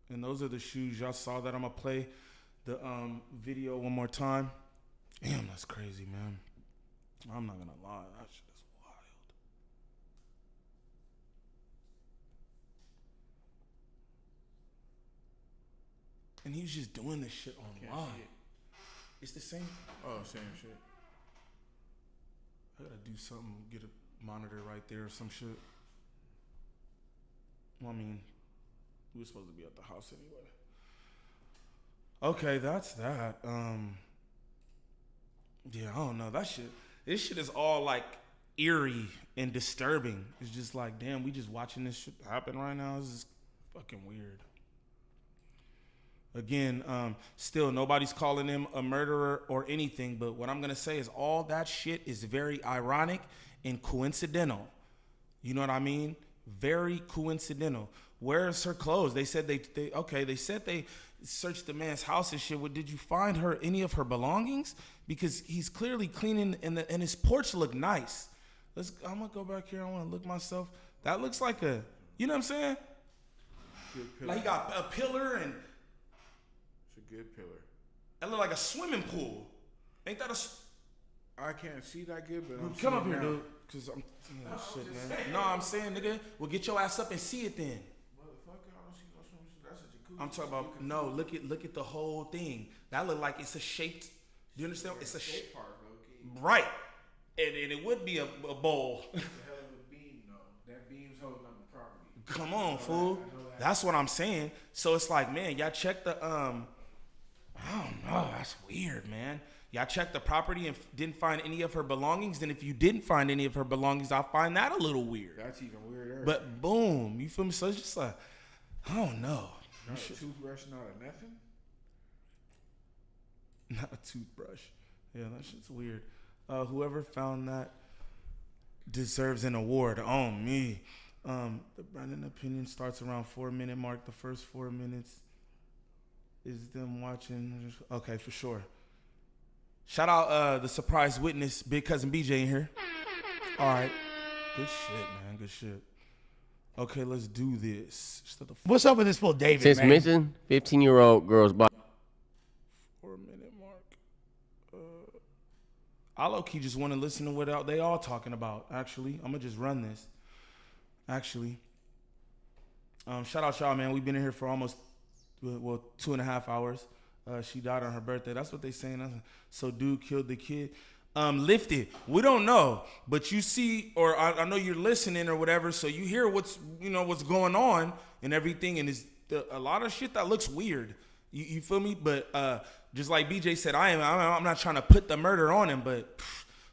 And those are the shoes. Y'all saw that. I'm gonna play the video one more time. Damn, that's crazy, man. I'm not gonna lie. That shit is wild. And he was just doing this shit online. It's the same. Oh, same shit. I gotta do something, get a monitor right there or some shit. Well, I mean, we were supposed to be at the house anyway. Okay, that's that. Yeah, I don't know. That shit, this shit is all like eerie and disturbing. It's just like, damn, we just watching this shit happen right now. This is Fucking weird. Again, still nobody's calling him a murderer or anything, but what I'm gonna say is all that shit is very ironic and coincidental. You know what I mean? Very coincidental. Where's her clothes? They said they said they searched the man's house and shit. Well, did you find her any of her belongings? Because he's clearly cleaning and his porch looked nice. I'm gonna go back here. I wanna look myself. That looks like a, you know what I'm saying? Like he got a pillar and it's a good pillar. That look like a swimming pool. Ain't that I can't see that good, but I'm come up here, now. dude. Cause I'm shit, man. No, I'm saying, nigga, well get your ass up and see it then. Motherfucker, I don't see no swimming pool. That's a jacuzzi. I'm talking about no. Look at the whole thing. That look like it's a shaped. Do you understand? It's a shape part, low-key. Right, and it would be a bowl. It's a hell of a beam, though. That beam's holding up the property. Come on, fool. That's what I'm saying. So it's like, man, y'all check the I don't know. That's weird, man. Y'all checked the property and didn't find any of her belongings. Then if you didn't find any of her belongings, I find that a little weird. That's even weirder. But boom, you feel me? So it's just like, I don't know. Not a toothbrush, not a nothing? Not a toothbrush. Yeah, that shit's weird. Whoever found that deserves an award. On me. The Brandon opinion starts around 4-minute mark. The first 4 minutes is them watching. Okay, for sure. Shout out the surprise witness, Big Cousin BJ in here. All right. Good shit, man. Good shit. Okay, let's do this. What's up with this fool David, Since man? mentioned, 15-year-old girl's body. 4-minute mark. I low-key just want to listen to what they all talking about, actually. I'm going to just run this. Actually. Shout out y'all, man. We've been in here for almost, 2.5 hours. She died on her birthday. That's what they saying. So dude killed the kid. Lifted. We don't know, but you see, or I know you're listening or whatever, so you hear what's going on and everything, and it's a lot of shit that looks weird. You feel me? But just like BJ said, I'm not trying to put the murder on him, but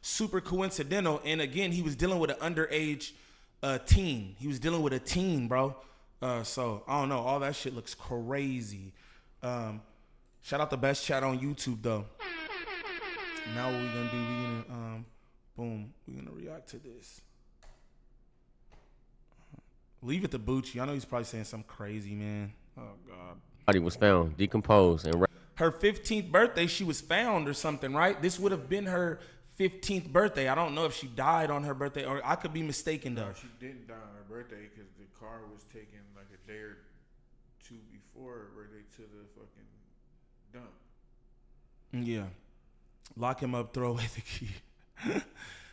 super coincidental. And again, he was dealing with an underage teen. He was dealing with a teen, bro. So I don't know. All that shit looks crazy. Shout out the best chat on YouTube though. Now what we gonna do? We gonna we're gonna react to this. Leave it to Bucci. I know he's probably saying something crazy, man. Oh God. Body was found decomposed and her 15th birthday, she was found or something, right? This would have been her 15th birthday. I don't know if she died on her birthday, or I could be mistaken though. No, she didn't die on her birthday because the car was taken like a day or two before where they to the fucking dump. Yeah. Lock him up, throw away the key.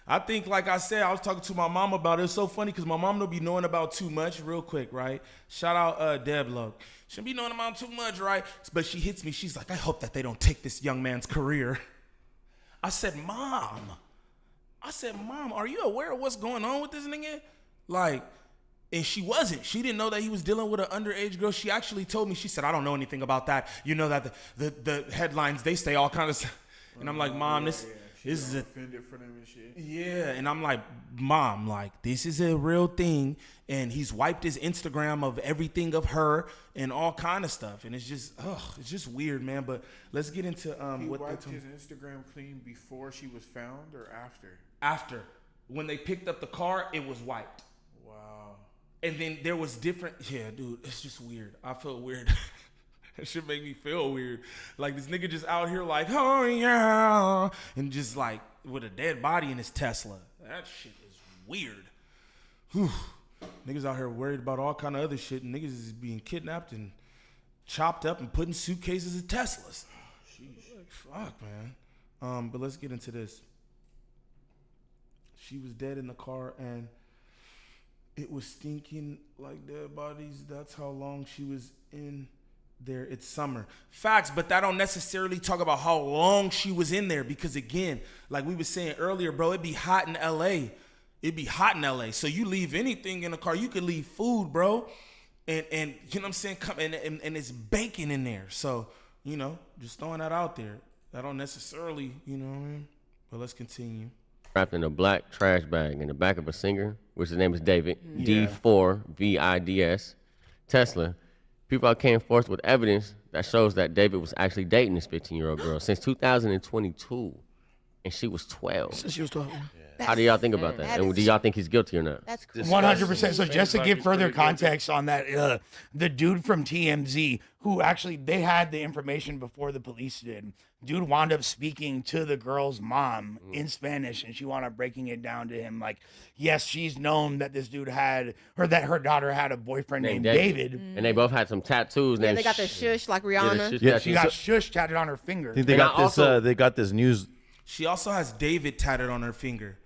I think, like I said, I was talking to my mom about it. It's so funny because my mom don't be knowing about too much real quick, right? Shout out Deb Love. She don't be knowing about too much, right? But she hits me. She's like, I hope that they don't take this young man's career. I said, Mom, are you aware of what's going on with this nigga? Like, and she wasn't. She didn't know that he was dealing with an underage girl. She actually told me, she said, I don't know anything about that. You know that the headlines, they say all kinds of. And I'm like, Mom, this is offended for them and shit. Yeah, and I'm like, Mom, like, this is a real thing, and he's wiped his Instagram of everything of her and all kind of stuff, and it's just weird, man. But let's get into he what wiped his Instagram clean before she was found or after? After, when they picked up the car, it was wiped. Wow. And then there was different. Yeah, dude, it's just weird. I feel weird. That shit make me feel weird. Like this nigga just out here like, oh yeah, and just like with a dead body in his Tesla. That shit is weird. Whew. Niggas out here worried about all kind of other shit, and niggas is being kidnapped and chopped up and put in suitcases of Teslas. Like, fuck, man. But let's get into this. She was dead in the car, and it was stinking like dead bodies. That's how long she was in there. It's summer. Facts, but that don't necessarily talk about how long she was in there, because again, like we were saying earlier, bro, it'd be hot in LA. It'd be hot in LA. So you leave anything in the car, you could leave food, bro. And you know what I'm saying? And it's bacon in there. So, you know, just throwing that out there. That don't necessarily, you know what I mean? But let's continue. Wrapped in a black trash bag in the back of a singer, which his name is David, Yeah. D4VIDS. Tesla, people came forth with evidence that shows that David was actually dating this 15-year-old girl since 2022, and she was 12. Since she was 12. How do y'all think about that? And do y'all think he's guilty or not? That's 100%. So just to give further context on that, the dude from TMZ, who actually, they had the information before the police did. Dude wound up speaking to the girl's mom in Spanish, and she wound up breaking it down to him. Like, yes, she's known that this dude had, or that her daughter had a boyfriend named David. And they both had some tattoos. Yeah, named they got their shush like Rihanna. Yeah, she got shush tatted on her finger. I think they got this. They got this news. She also has David tatted on her finger.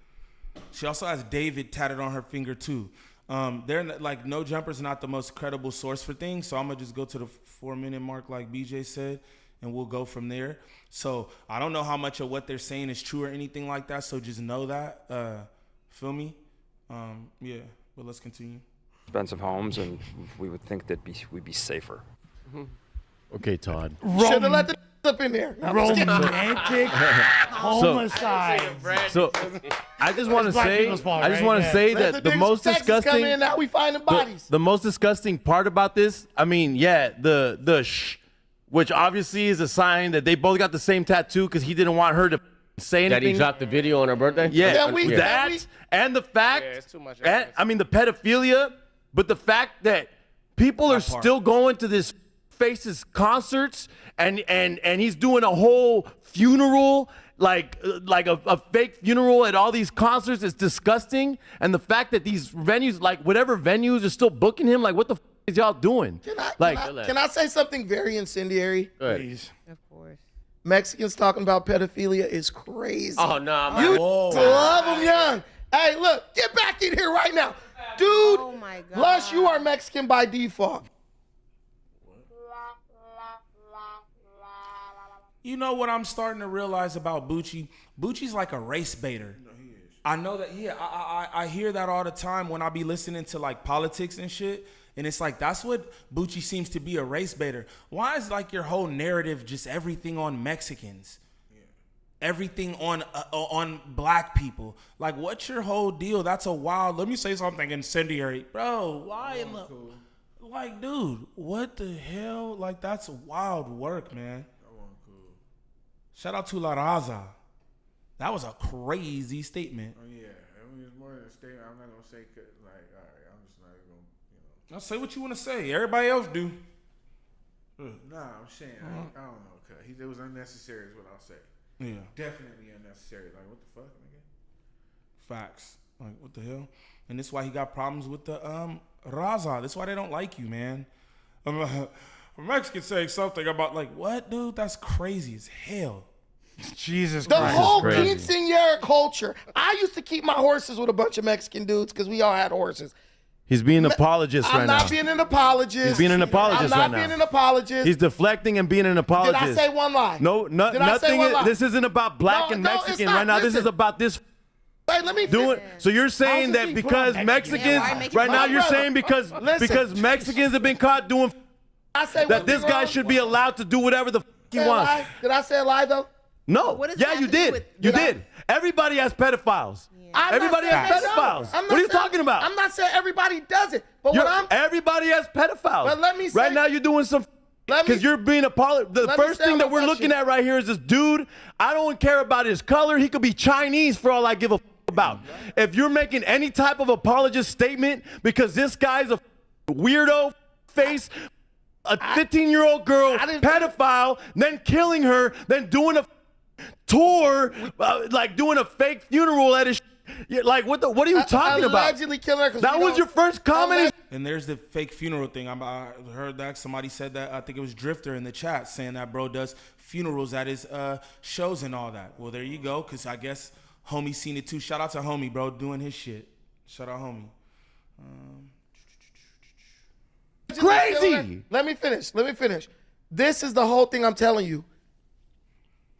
She also has David tatted on her finger too. They're like No Jumper's not the most credible source for things, so I'm gonna just go to the 4-minute mark like BJ said, and we'll go from there. So I don't know how much of what they're saying is true or anything like that. So just know that. Feel me? Yeah. But let's continue. Expensive homes, and we would think that we'd be safer. Okay, Todd. Should have let the up in there. Romantic homicide. So I just want to say, that the most disgusting. Come in, now we finding bodies. The most disgusting part about this, I mean, yeah, the which obviously is a sign that they both got the same tattoo because he didn't want her to say anything. That he dropped the video on her birthday? Yeah, and the fact, it's too much and, I mean, the pedophilia, but the fact that people are still going to this Face's concerts and he's doing a whole funeral, like a fake funeral at all these concerts is disgusting. And the fact that these venues, like whatever venues, are still booking him, like what the is y'all doing? Can I say something very incendiary? Please. Of course. Mexicans talking about pedophilia is crazy. Oh, no. You love them young. Hey, look, get back in here right now. Dude, oh my God. Lush, you are Mexican by default. You know what I'm starting to realize about Bucci? Bucci's like a race baiter. No, he is. I know that, yeah, I hear that all the time when I be listening to like politics and shit. And it's like, that's what Bucci seems to be, a race baiter. Why is like your whole narrative just everything on Mexicans? Yeah. Everything on black people? Like, what's your whole deal? That's a wild, let me say something incendiary. Bro, why in the, like, dude, what the hell? Like, that's wild work, man. Shout out to La Raza. That was a crazy statement. Oh yeah, it was more than a statement. I'm not gonna say like, all right, I'm just not even gonna, Now say what you want to say. Everybody else do. Nah, I'm saying I don't know, cause it was unnecessary is what I'll say. Yeah, definitely unnecessary. Like what the fuck, nigga? Facts. Like what the hell? And that's why he got problems with the Raza. That's why they don't like you, man. A Mexican saying something about like what, dude? That's crazy as hell. Jesus the Christ. The whole quinceañera culture. I used to keep my horses with a bunch of Mexican dudes because we all had horses. He's being an apologist right now. I'm not being an apologist. He's being an apologist right now. I'm not being an apologist. He's deflecting and being an apologist. Did I say one lie? No, nothing. This isn't about black and Mexican right now. This is about this. Hey, let me do it. So you're saying that because Mexicans right now, you're saying because Mexicans have been caught doing that this guy should be allowed to do whatever the he wants. Did I say a lie though? No. Yeah, you did. You did. Everybody has pedophiles. Everybody has pedophiles. What are you talking about? I'm not saying everybody does it, but everybody has pedophiles. But let me say, right now you're doing some because you're being the first thing that we're looking at right here is this dude. I don't care about his color. He could be Chinese for all I give a about. If you're making any type of apologist statement because this guy's a weirdo face, a 15-year-old girl, pedophile, then killing her, then doing a tour, like doing a fake funeral at his. Like what are you talking about? Allegedly killing her. That was your first comment. And there's the fake funeral thing. I heard that somebody said that. I think it was Drifter in the chat saying that bro does funerals at his shows and all that. Well, there you go. Cause I guess homie seen it too. Shout out to homie, bro, doing his shit. Shout out homie. Crazy. Let me finish. This is the whole thing I'm telling you.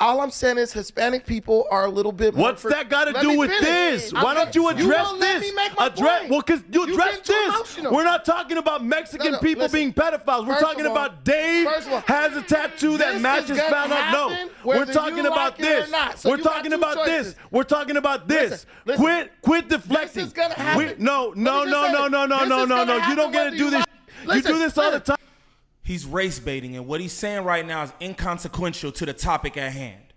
All I'm saying is Hispanic people are a little bit more. What's that got to do with this? Why don't you address this? Well, because you address this. We're not talking about Mexican people being pedophiles. We're talking about Dave has a tattoo that matches found out. No, we're talking about this. We're talking about this. We're talking about this. Quit deflecting. No. You don't get to do this. You do this all the time. He's race baiting, and what he's saying right now is inconsequential to the topic at hand.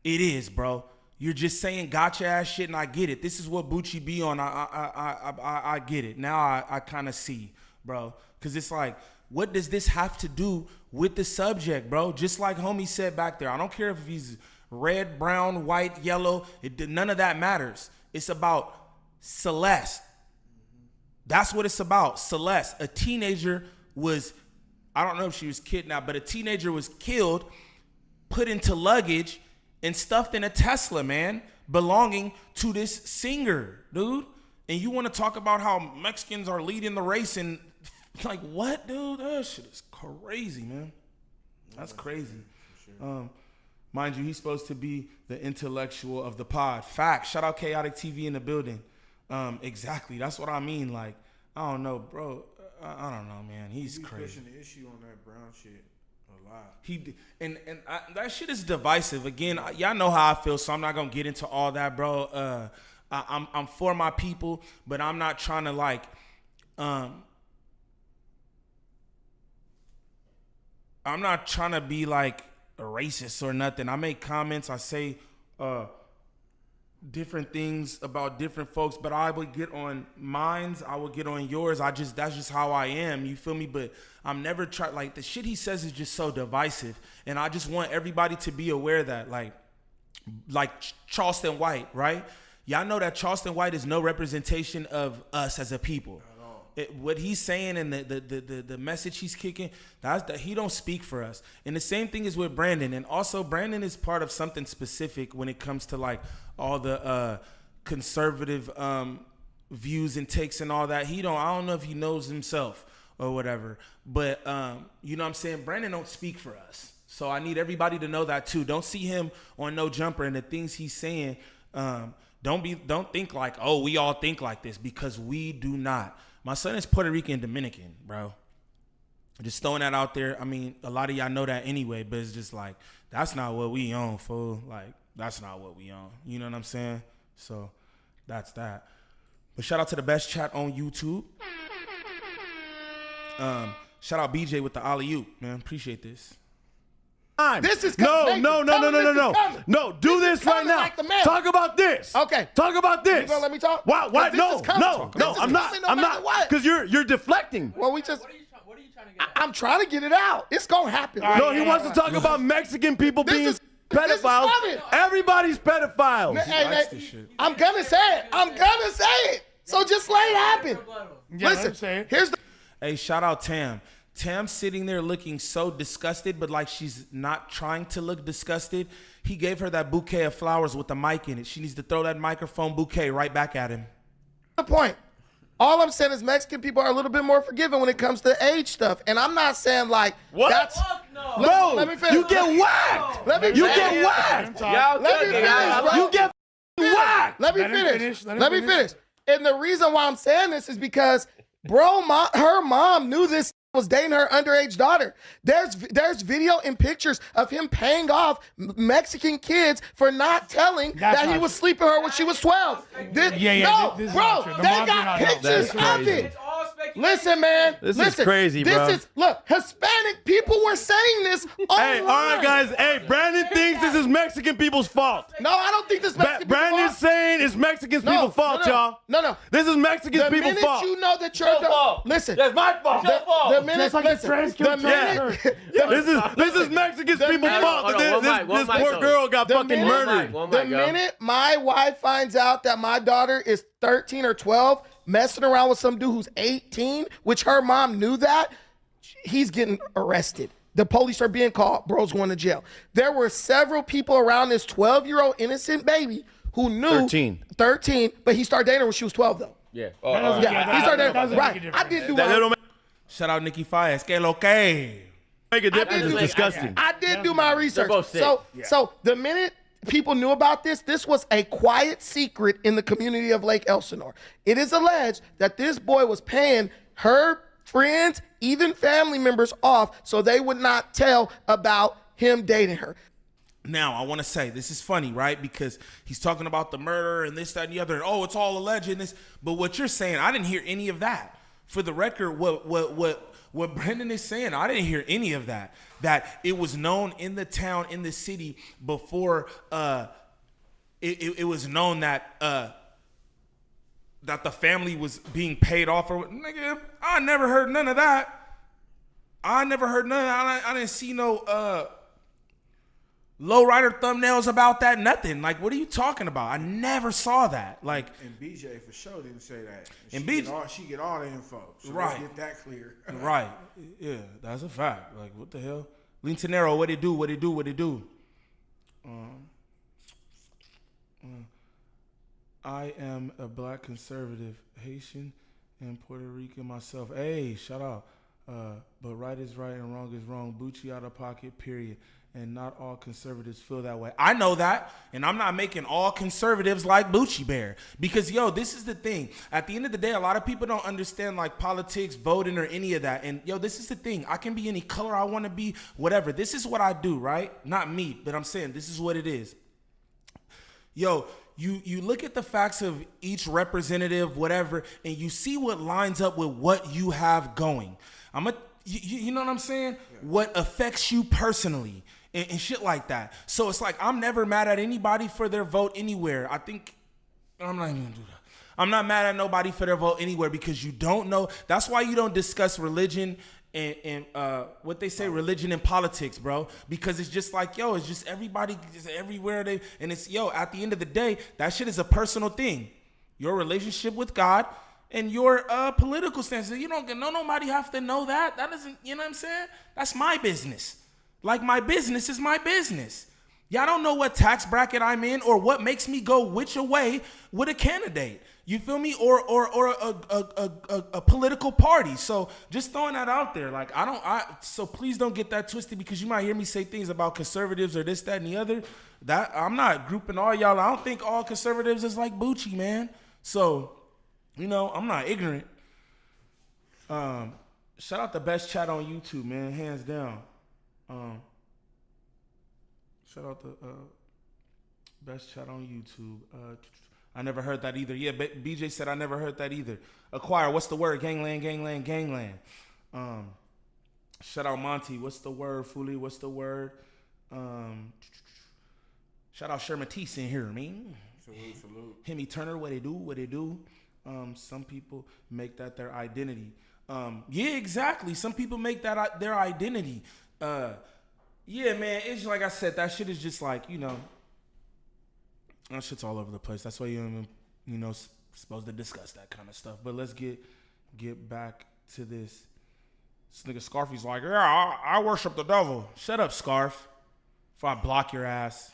It is, bro. You're just saying gotcha ass shit, and I get it. This is what Bucci be on. I get it. Now I kind of see, bro. Because it's like, what does this have to do with the subject, bro? Just like homie said back there. I don't care if he's red, brown, white, yellow. None of that matters. It's about Celeste. That's what it's about. Celeste, a teenager was, I don't know if she was kidnapped, but a teenager was killed, put into luggage, and stuffed in a Tesla, man, belonging to this singer, dude. And you want to talk about how Mexicans are leading the race, and like, what, dude? That shit is crazy, man. That's crazy. Mind you, he's supposed to be the intellectual of the pod. Fact. Shout out Chaotic TV in the building. Exactly. That's what I mean. Like, I don't know, bro. I don't know, man. He's crazy. Pushing the issue on that brown shit a lot. That shit is divisive. Again, y'all know how I feel, so I'm not gonna get into all that, bro. I'm for my people, but I'm not trying to like. I'm not trying to be like a racist or nothing. I make comments. I say different things about different folks, but I would get on mine's, I would get on yours. That's just how I am. You feel me? But I'm never like the shit he says is just so divisive, and I just want everybody to be aware that like Charleston White, right? Y'all know that Charleston White is no representation of us as a people. What he's saying and the message he's kicking, that he don't speak for us. And the same thing is with Brandon. And also Brandon is part of something specific when it comes to like all the conservative views and takes and all that. I don't know if he knows himself or whatever. But you know what I'm saying? Brandon don't speak for us. So I need everybody to know that too. Don't see him on No Jumper and the things he's saying. Don't think like, oh, we all think like this, because we do not. My son is Puerto Rican and Dominican, bro. Just throwing that out there. I mean, a lot of y'all know that anyway, but it's just like, that's not what we own, fool. Like, that's not what we own. You know what I'm saying? So, that's that. But shout out to the best chat on YouTube. Shout out BJ with the alley-oop, man. Appreciate this. This is no. Do this right now. Like talk about this. Okay. Talk about this. You gonna let me talk? Why? No. I'm not. Because you're deflecting. Well, what are you trying to get out? I'm trying to get it out. It's gonna happen. No, he wants to talk about Mexican people being pedophiles. Everybody's pedophiles. I'm gonna say it. So just let it happen. Listen. Here's the. Hey, shout out Tam. Tam's sitting there looking so disgusted, but like she's not trying to look disgusted. He gave her that bouquet of flowers with the mic in it. She needs to throw that microphone bouquet right back at him. The point. All I'm saying is Mexican people are a little bit more forgiving when it comes to age stuff. And I'm not saying like what? That's no. Let me finish. You get whacked. Let me get whacked. Let me finish, bro. You get whacked. Let me finish. And the reason why I'm saying this is because, bro, her mom knew this was dating her underage daughter. There's video and pictures of him paying off Mexican kids for not telling that he was sleeping with her when she was 12. Bro, they got pictures of it. Listen, man. This is crazy, bro. Look, Hispanic people were saying this online. Hey, all right, guys. Hey, Brandon thinks this is Mexican people's fault. No, I don't think this is Mexican people's fault. Brandon's saying it's Mexican people's fault, y'all. No. This is Mexican people's fault. The minute you know that you're fault. Listen. That's my fault. This is Mexican people's fault. This poor girl got fucking murdered. The minute my wife finds out that my daughter is 13 or 12 messing around with some dude who's 18, which her mom knew that, he's getting arrested. The police are being called. Bro's going to jail. There were several people around this 12-year-old innocent baby who knew 13, but he started dating her when she was 12, though. Yeah. He started dating her. Right. I did do my... Shout out Nikki Fias. Que lo que? Make a difference. It's disgusting. I did do my research. So the minute people knew about this was a quiet secret in the community of Lake Elsinore. It is alleged that this boy was paying her friends, even family members, off so they would not tell about him dating her. Now, I want to say, this is funny, right? Because he's talking about the murder and this, that, and the other. And, oh, it's all alleged. But what you're saying, I didn't hear any of that. For the record, what what Brendan is saying, I didn't hear any of that. That it was known in the town, in the city before it was known that that the family was being paid off. Or nigga, I never heard none of that. I never heard none of that. I didn't see no lowrider thumbnails about that. Nothing. Like, what are you talking about? I never saw that. Like, and BJ for sure didn't say that. And she get all the info. So right. Let's get that clear. Right. Yeah, that's a fact. Like, what the hell? Lintonero, what it do? What it do? What it do? I am a black conservative, Haitian and Puerto Rican myself. Hey, shout out. But right is right and wrong is wrong. Bucci out of pocket, period. And not all conservatives feel that way. I know that, and I'm not making all conservatives like Bucci Bear. Because, yo, this is the thing. At the end of the day, a lot of people don't understand, like, politics, voting, or any of that. And, yo, this is the thing. I can be any color I want to be, whatever. This is what I do, right? Not me, but I'm saying this is what it is. Yo, you look at the facts of each representative, whatever, and you see what lines up with what you have going. You know what I'm saying? Yeah. What affects you personally and shit like that. So it's like, I'm never mad at anybody for their vote anywhere. I'm not even gonna do that. I'm not mad at nobody for their vote anywhere because you don't know. That's why you don't discuss religion and what they say, religion and politics, bro. Because it's just like, yo, it's just everybody just everywhere. And it's, yo, at the end of the day, that shit is a personal thing. Your relationship with God and your political stance. You don't nobody have to know that. That doesn't, you know what I'm saying? That's my business. Like, my business is my business. Y'all don't know what tax bracket I'm in or what makes me go which way with a candidate. You feel me? Or a political party. So just throwing that out there. Like, so please don't get that twisted, because you might hear me say things about conservatives or this, that, and the other. That I'm not grouping all y'all. I don't think all conservatives is like Bucci, man. So, you know, I'm not ignorant. Shout out the best chat on YouTube, man, hands down. Shout out the best chat on YouTube. I never heard that either. Yeah, BJ said I never heard that either. Acquire, what's the word? Gangland, gangland, gangland. Shout out Monty, what's the word? Foolie, what's the word? Shout out Sherman Teese in here, man. Salute. Hemi Turner, what they do. Some people make that their identity. Yeah, exactly. Some people make that their identity. Yeah, man, it's like I said, that shit is just like, you know, that shit's all over the place. That's why you don't even, you know, supposed to discuss that kind of stuff. But let's get back to this. This nigga Scarfy's like, yeah, I worship the devil. Shut up, Scarf. If I block your ass.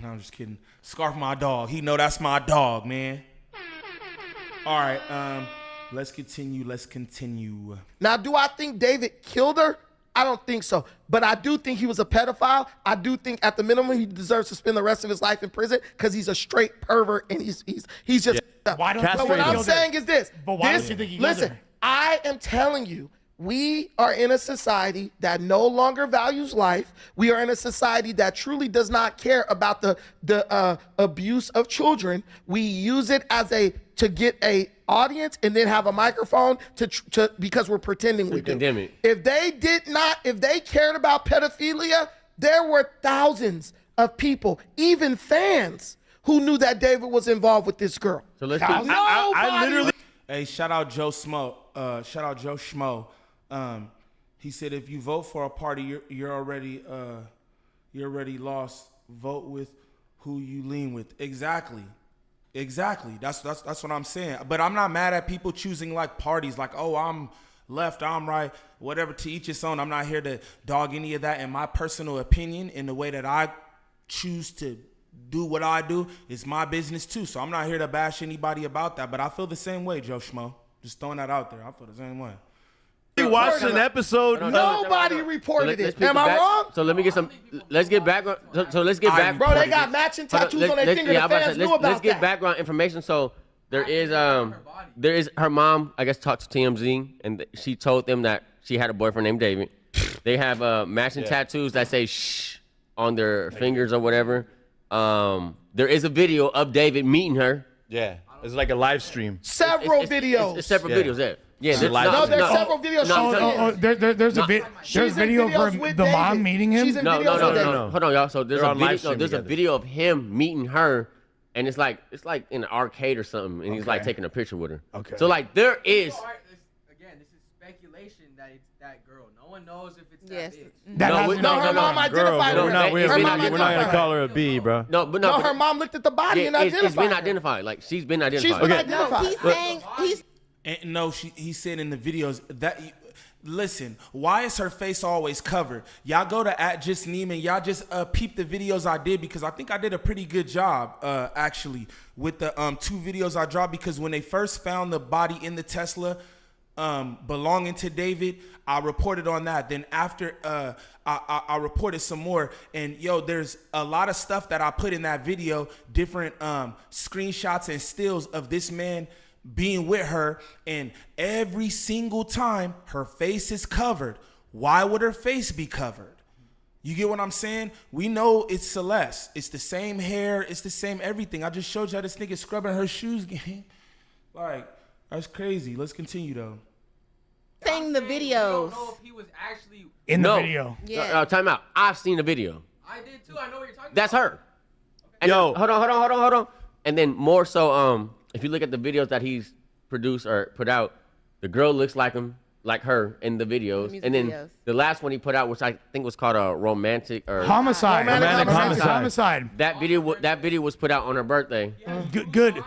No, I'm just kidding. Scarf my dog. He know that's my dog, man. All right, let's continue. Now, do I think David killed her? I don't think so. But I do think he was a pedophile. I do think at the minimum he deserves to spend the rest of his life in prison because he's a straight pervert and he's just. Yeah. Why don't but what I'm saying is this. But why don't you think he killed listen, her? I am telling you, we are in a society that no longer values life. We are in a society that truly does not care about the abuse of children. We use it as to get a audience and then have a microphone to because we're pretending we do. If they cared about pedophilia, there were thousands of people, even fans, who knew that David was involved with this girl. So let's I literally. Hey, shout out Joe Smo. Shout out Joe Schmo. He said if you vote for a party, you're already lost. Vote with who you lean with. Exactly. That's what I'm saying. But I'm not mad at people choosing like parties. Like, oh, I'm left, I'm right, whatever. To each his own. I'm not here to dog any of that. In my personal opinion, in the way that I choose to do what I do, is my business too. So I'm not here to bash anybody about that. But I feel the same way, Joe Schmo. Just throwing that out there. I feel the same way. We watched an episode. Nobody reported it. Am I wrong? So let me get some. Let's get background. So let's get back. Bro, they got matching tattoos on their finger. The fans knew about that. Let's get background information. So there is her mom, I guess, talked to TMZ, and she told them that she had a boyfriend named David. They have matching tattoos that say "shh" on their fingers or whatever. There is a video of David meeting her. Yeah, it's like a live stream. Several videos. It's several videos. Yeah. Yeah, there's several videos. There's a bit. There's video for the mom meeting him. No. Hold on, y'all. So there's a video. There's a video of him meeting her, and it's like in an arcade or something, and he's like taking a picture with her. Okay. So like there is. Again, this is speculation that it's that girl. No one knows if it's Yes. that bitch. Her mom identified her. We're not gonna call her a B, bro. No, her mom looked at the body and identified. It's been her. identified. Like she's been identified. She's been identified. He's saying he's. And no, he said in the videos that. Listen, why is her face always covered? Y'all go to @justneiman. Y'all just peep the videos I did, because I think I did a pretty good job actually with the 2 videos I dropped, because when they first found the body in the Tesla belonging to David, I reported on that. Then after I reported some more, and there's a lot of stuff that I put in that video, different screenshots and stills of this man being with her, and every single time her face is covered. Why would her face be covered? You get what I'm saying? We know it's Celeste. It's the same hair. It's the same everything. I just showed you how this nigga scrubbing her shoes, gang. Like, that's crazy. Let's continue though. Saying the videos. I don't know if he was actually in the video. Yeah. Time out. I've seen the video. I did too. I know what you're talking That's about. her. And hold on. And then more so, if you look at the videos that he's produced or put out, the girl looks like her in the videos. And then the last one he put out, which I think was called a romantic or homicide. Homicide. That video was put out on her birthday. Good.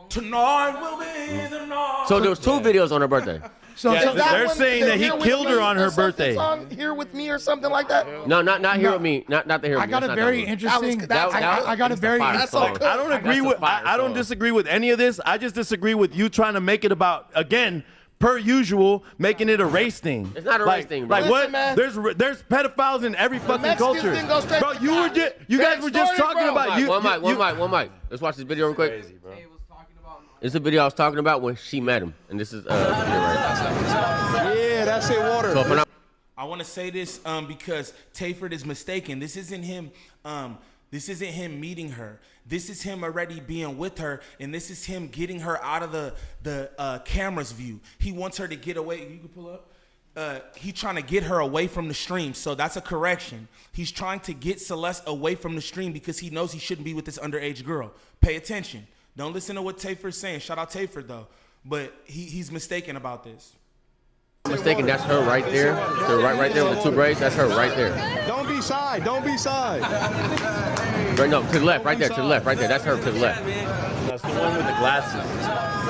Tonight will be the night. So there was 2 videos on her birthday. So they're saying that he killed her on her birthday. Here with me or something like that. No, not here with me. Not the here with I me. got a very interesting. I got a very. I don't agree with. I don't disagree with any of this. I just disagree with you trying to make it about, again, per usual, making it a race thing. It's not a race thing, bro. Like what? Man. There's pedophiles in every fucking culture. Bro, you guys were just talking about you. One mic. Let's watch this video real quick. This is a video I was talking about when she met him, and this is Yeah, that's it. Water. So I want to say this because Tayford is mistaken. This isn't him. This isn't him meeting her. This is him already being with her, and this is him getting her out of the camera's view. He wants her to get away. You can pull up. He's trying to get her away from the stream, so that's a correction. He's trying to get Celeste away from the stream because he knows he shouldn't be with this underage girl. Pay attention. Don't listen to what Tayford's saying. Shout out Tayford though, but he's mistaken about this. Mistaken, that's her right there. So right there with the 2 braids, that's her right there. Don't be shy. Right, no, to the left, right there, to the left, right there. That's her to the left. That's the one with the glasses.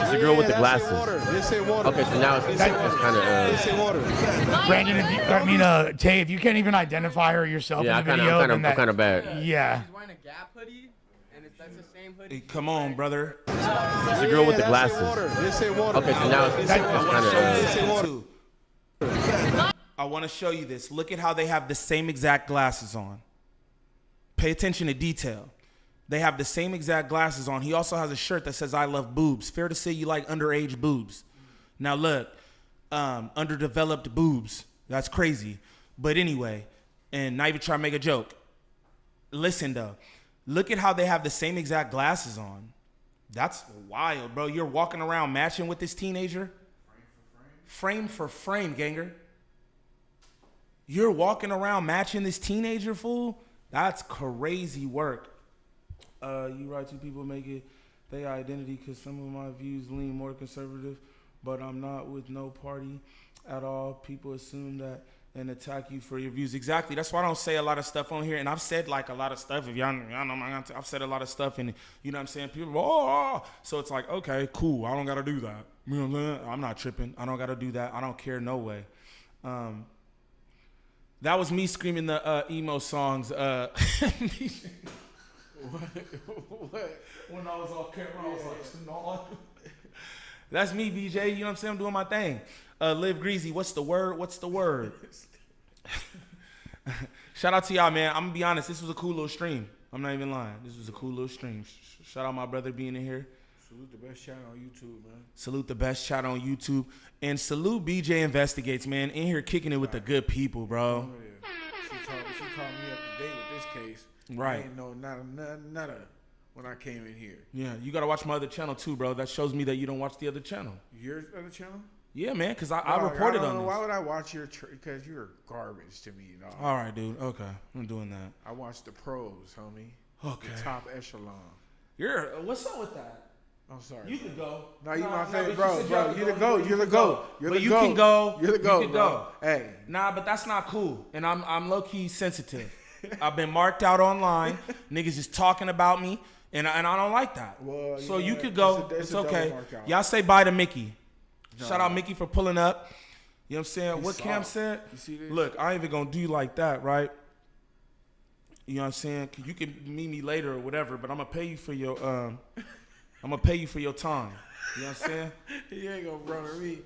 It's the girl with the glasses. Okay, so now it's kind of. Brandon, Tay, if you can't even identify her yourself in the video, I'm kind of bad. Yeah. She's wearing a Gap hoodie, and that's the same hoodie. Hey, come on, brother. It's the girl with the glasses. Okay, so now it's kind of. I want to show you this. Look at how they have the same exact glasses on. Pay attention to detail. They have the same exact glasses on. He also has a shirt that says, "I love boobs." Fair to say you like underage boobs. Now look, underdeveloped boobs. That's crazy. But anyway, and not even try to make a joke. Listen though, look at how they have the same exact glasses on. That's wild, bro. You're walking around matching with this teenager. Frame for frame, ganger. You're walking around matching this teenager, fool? That's crazy work. You right, 2 people make it their identity because some of my views lean more conservative, but I'm not with no party at all. People assume that and attack you for your views. Exactly. That's why I don't say a lot of stuff on here. And I've said like a lot of stuff. If y'all know, I've said a lot of stuff, and you know what I'm saying? People, so it's like, okay, cool. I don't got to do that. You know what I'm saying? I'm not tripping. I don't got to do that. I don't care. No way. That was me screaming the emo songs. What? When I was off camera, I was like, no. That's me, BJ. You know what I'm saying? I'm doing my thing. Live Greasy. What's the word? Shout out to y'all, man. I'm going to be honest. This was a cool little stream. I'm not even lying. This was a cool little stream. Shout out my brother being in here. Salute the best chat on YouTube, man. Salute the best chat on YouTube. And salute BJ Investigates, man. In here kicking it with the good people, bro. Oh, yeah. She called me up to date with this case. Right. I ain't know not a when I came in here. Yeah, you gotta watch my other channel too, bro. That shows me that you don't watch the other channel. Your other channel? Yeah, man, because I reported on this. Why would I watch your? Because you're garbage to me, dog. All right, dude. Okay, I'm doing that. I watch the pros, homie. Okay. The top echelon. What's up with that? I'm sorry. You can go. No, you my but favorite, you bro. said Bro, you you're had the to go. GOAT. You're the GOAT. You're But the you GOAT. can go. You're the You GOAT, can bro. go. Hey. Nah, but that's not cool. And I'm low key sensitive. I've been marked out online. Niggas is talking about me, and I don't like that. Well, so you know, could go. it's It's a double okay. mark out. Y'all say bye to Mickey. No. Shout out Mickey for pulling up. You know what I'm saying? He's What Cam soft. said? You see this? Look, I ain't even gonna do you like that, right? You know what I'm saying? You can meet me later or whatever, but I'm gonna pay you for your time. You know what I'm saying? He ain't gonna brother me.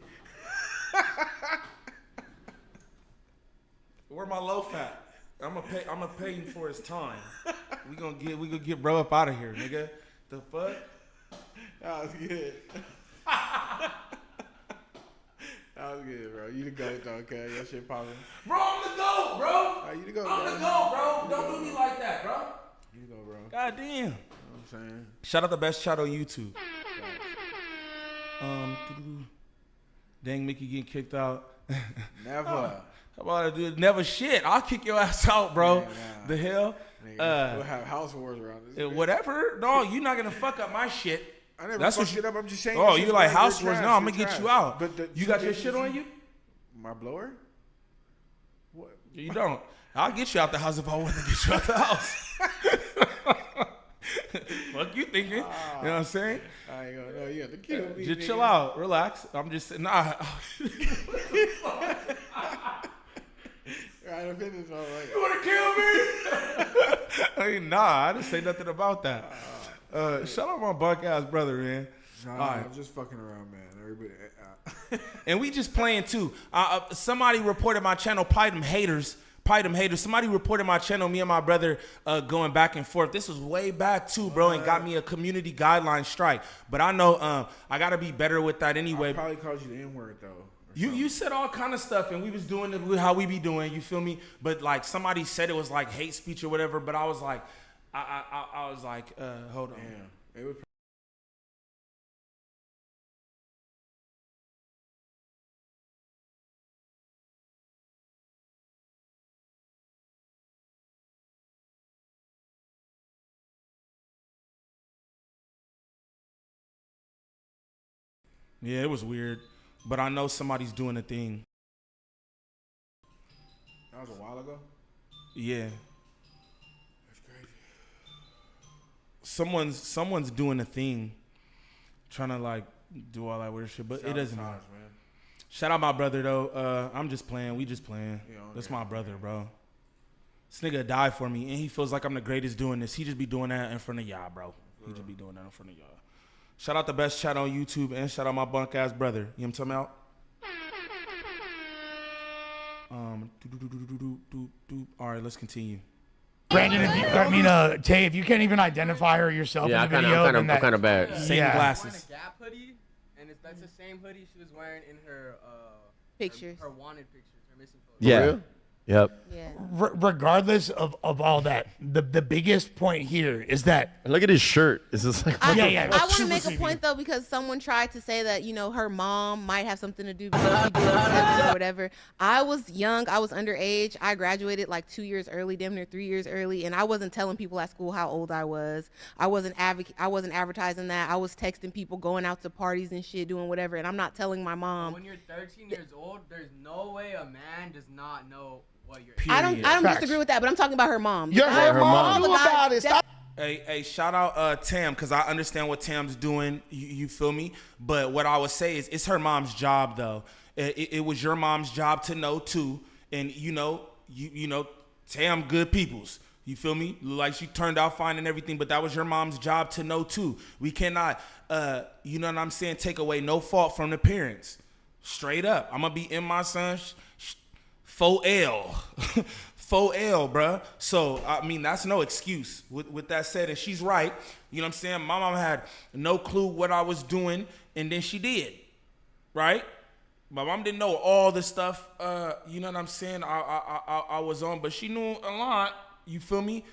Where my low fat? I'm gonna pay him for his time. We gonna get bro up out of here, nigga. The fuck? That was good. That was good, bro. You the GOAT, though, okay? Your shit popping. Bro, I'm the GOAT, bro. You the GOAT, I'm the GOAT, bro. Don't do me like that, bro. You the GOAT, bro. God damn. You know what I'm saying? Shout out the best chat on YouTube. Dang, Mickey getting kicked out. Never. How about I do it? Never shit. I'll kick your ass out, bro. Man, nah. The hell? We'll have house wars around this. Whatever. No, you're not gonna fuck up my shit. I never That's fucked what it up. I'm just saying. Oh, this you shit like bad. house You're wars? trash. No, I'm gonna You're get you trash. out. But You got your shit on you? My blower? What? You don't. I'll get you out the house if I want to get you out the house. Fuck you thinking? You know what I'm saying? I ain't gonna know. You have to kill me. Just nigga. chill out. Relax. I'm just saying. Nah. Right up in this one, like, You want to kill me? I mean, nah, I didn't say nothing about that. Shout out my bunk ass brother, man. Nah, All right. I'm just fucking around, man. Everybody. And we just playing too. Somebody reported my channel, probably them haters. Somebody reported my channel, me and my brother going back and forth. This was way back too, bro, and got me a community guideline strike. But I know I got to be better with that anyway. I probably called you the N-word, though. You said all kind of stuff, and we was doing it how we be doing. You feel me? But like somebody said it was like hate speech or whatever. But I was like, I was like, hold on. Damn. It was Yeah, it was weird, but I know somebody's doing a thing. That was a while ago? Yeah. That's crazy. Someone's doing a thing, trying to like do all that weird shit, but it doesn't matter. Man. Shout out my brother though. I'm just playing. We just playing. Yeah, okay. That's my brother, bro. This nigga died for me, and he feels like I'm the greatest doing this. He just be doing that in front of y'all, bro. He just be doing that in front of y'all. Shout out the best chat on YouTube, and shout out my bunk ass brother. You know what I'm talking about? All right, let's continue. Brandon, Tay, if you can't even identify her yourself in the video, I'm kind of bad. Same glasses. A Gap hoodie, and that's the same hoodie she was wearing in her pictures. Her wanted pictures, her missing photos. Yeah. Yep. Yeah. Regardless of all that, the biggest point here is that And look at his shirt. It's just like I want to make a point though, because someone tried to say that her mom might have something to do because she did something or whatever. I was young, I was underage. I graduated like 2 years early, damn near 3 years early, and I wasn't telling people at school how old I was. I wasn't advertising that. I was texting people, going out to parties and shit, doing whatever, and I'm not telling my mom. When you're 13 years old, there's no way a man does not know what you're. I don't disagree with that, but I'm talking about her mom. Her mom knew about it. Stop. Hey, shout out Tam, because I understand what Tam's doing. You feel me? But what I would say is it's her mom's job, though. It was your mom's job to know, too. And, you know, Tam, good peoples. You feel me? Like, she turned out fine and everything, but that was your mom's job to know, too. We cannot, you know what I'm saying, take away no fault from the parents. Straight up. I'm going to be in my son's 4L. 4L, bruh. So, I mean, that's no excuse. With that said, and she's right. You know what I'm saying? My mom had no clue what I was doing, and then she did. Right? My mom didn't know all the stuff, you know what I'm saying, I was on, but she knew a lot. You feel me?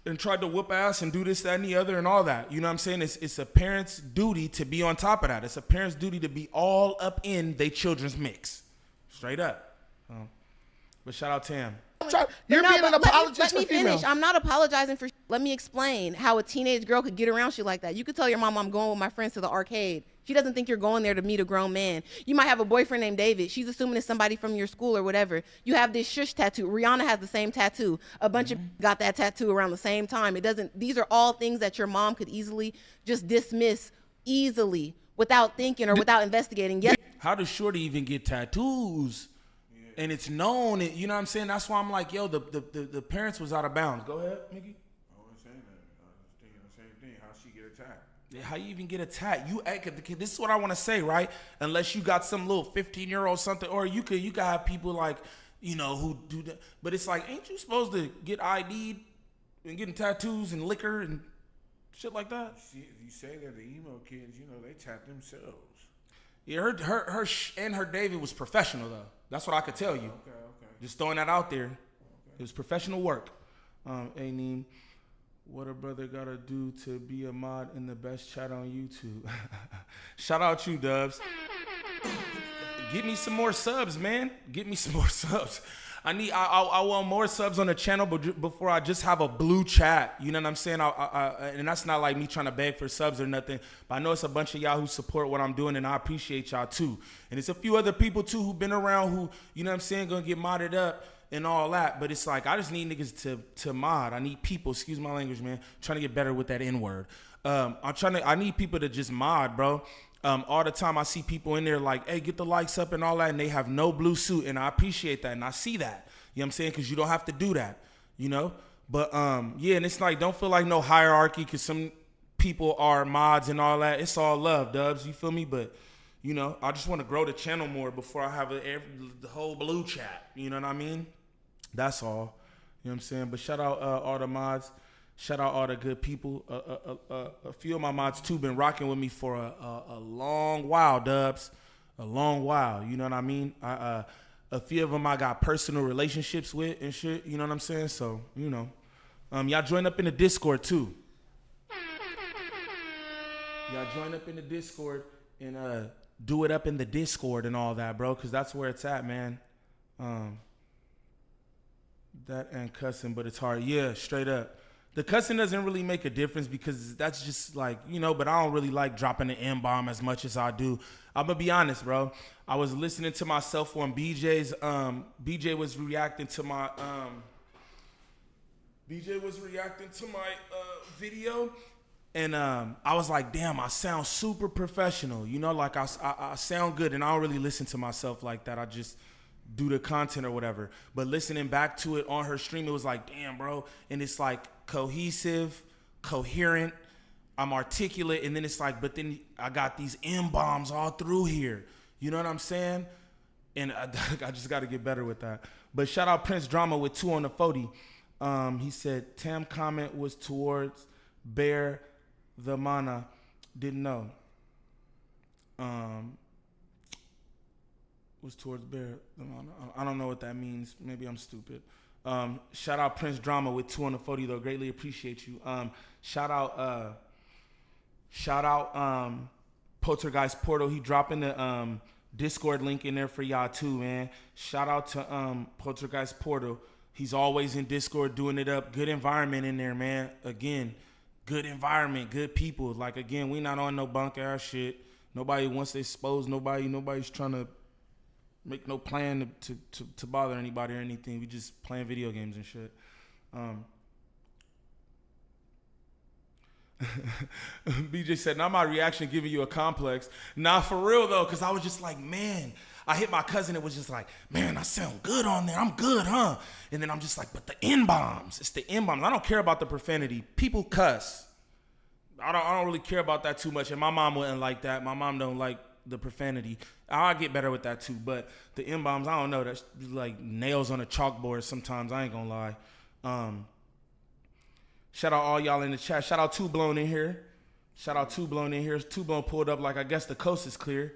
and tried to whoop ass and do this, that, and the other and all that. You know what I'm saying? It's a parent's duty to be on top of that. It's a parent's duty to be all up in their children's mix. Straight up. But shout out Tam. You're being an apologist let me for females. finish. I'm not apologizing for. Let me explain how a teenage girl could get around shit like that. You could tell your mom, I'm going with my friends to the arcade. She doesn't think you're going there to meet a grown man. You might have a boyfriend named David. She's assuming it's somebody from your school or whatever. You have this shush tattoo. Rihanna has the same tattoo. A bunch of got that tattoo around the same time. It doesn't. These are all things that your mom could easily just dismiss easily without thinking or without investigating. Yes. How does Shorty even get tattoos? And it's known, you know what I'm saying? That's why I'm like, yo, the parents was out of bounds. Go ahead, Mickey. I was saying that. I was thinking the same thing. How she get attacked? Yeah, how you even get attacked? This is what I want to say, right? Unless you got some little 15-year-old something, or you could have people like, you know, who do that. But it's like, ain't you supposed to get ID'd and getting tattoos and liquor and shit like that? You say that the emo kids, you know, they tap themselves. Yeah, her and her David was professional though. That's what I could tell you. Okay. Just throwing that out there. It was professional work. Aineen, what a brother gotta do to be a mod in the best chat on YouTube. Shout out you, Dubs. Get me some more subs, man. Get me some more subs. I want more subs on the channel, but before I just have a blue chat, you know what I'm saying? And that's not like me trying to beg for subs or nothing, but I know it's a bunch of y'all who support what I'm doing, and I appreciate y'all too. And it's a few other people too who've been around who, you know what I'm saying, gonna get modded up and all that. But it's like, I just need niggas to mod. I need people, excuse my language, man, trying to get better with that N-word. I need people to just mod, bro. All the time I see people in there like, hey, get the likes up and all that, and they have no blue suit, and I appreciate that, and I see that. You know what I'm saying? Because you don't have to do that, you know? But, yeah, and it's like, don't feel like no hierarchy because some people are mods and all that. It's all love, Dubs, you feel me? But, you know, I just want to grow the channel more before I have the whole blue chat, you know what I mean? That's all. You know what I'm saying? But shout out all the mods. Shout out all the good people. A few of my mods too been rocking with me for a long while, Dubs. A long while, you know what I mean? A few of them I got personal relationships with and shit, you know what I'm saying? So, you know. Y'all join up in the Discord too. Y'all join up in the Discord and do it up in the Discord and all that, bro, because that's where it's at, man. That and cussing, but it's hard. Yeah, straight up. The cussing doesn't really make a difference because that's just like, you know, but I don't really like dropping the M-bomb as much as I do. I'm going to be honest, bro. I was listening to myself on BJ was reacting to my, video. And I was like, damn, I sound super professional. You know, like I sound good, and I don't really listen to myself like that. I just do the content or whatever. But listening back to it on her stream, it was like, damn, bro. And it's like cohesive, coherent, I'm articulate, and then it's like, but then I got these M-bombs all through here. You know what I'm saying? And I just got to get better with that. But shout out Prince Drama with 2 on the 40. He said, Tam comment was towards Bear the Mana. Didn't know. Was towards Bear the Mana. I don't know what that means. Maybe I'm stupid. Shout out Prince Drama with 2 on the 40 though. Greatly appreciate you. Shout out Poltergeist Portal. He dropping the Discord link in there for y'all too, man. Shout out to Poltergeist Portal. He's always in Discord doing it up. Good environment in there, man. Again, good environment, good people. Like again, we not on no bunk ass shit. Nobody wants to expose nobody. Nobody's trying to make no plan to bother anybody or anything. We just playing video games and shit. BJ said, now my reaction giving you a complex. Nah, for real though, because I was just like, man, I hit my cousin. It was just like, man, I sound good on there. I'm good, huh? And then I'm just like, but the N-bombs. It's the N-bombs. I don't care about the profanity. People cuss. I don't really care about that too much. And my mom wouldn't like that. My mom don't like the profanity. I'll get better with that too. But the M-bombs, I don't know. That's like nails on a chalkboard sometimes. I ain't gonna lie. Shout out all y'all in the chat. Shout out 2 Blown in here. Shout out 2 Blown in here. 2 Blown pulled up like I guess the coast is clear.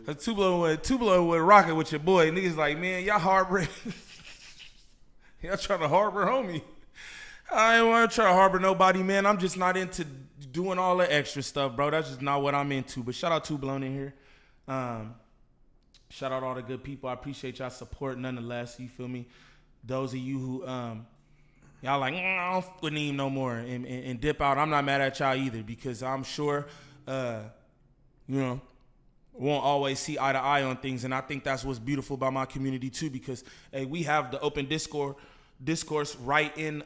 2 Blown with rocking with your boy. Niggas like, man, y'all heartbreak. Y'all trying to harbor homie. I ain't want to try to harbor nobody, man. I'm just not into doing all the extra stuff, bro. That's just not what I'm into. But shout out to Blown in here. Shout out all the good people. I appreciate y'all support nonetheless. You feel me? Those of you who y'all like, I don't fuck with him no more and dip out. I'm not mad at y'all either because I'm sure, you know, won't always see eye to eye on things. And I think that's what's beautiful about my community too, because hey, we have the open discourse right in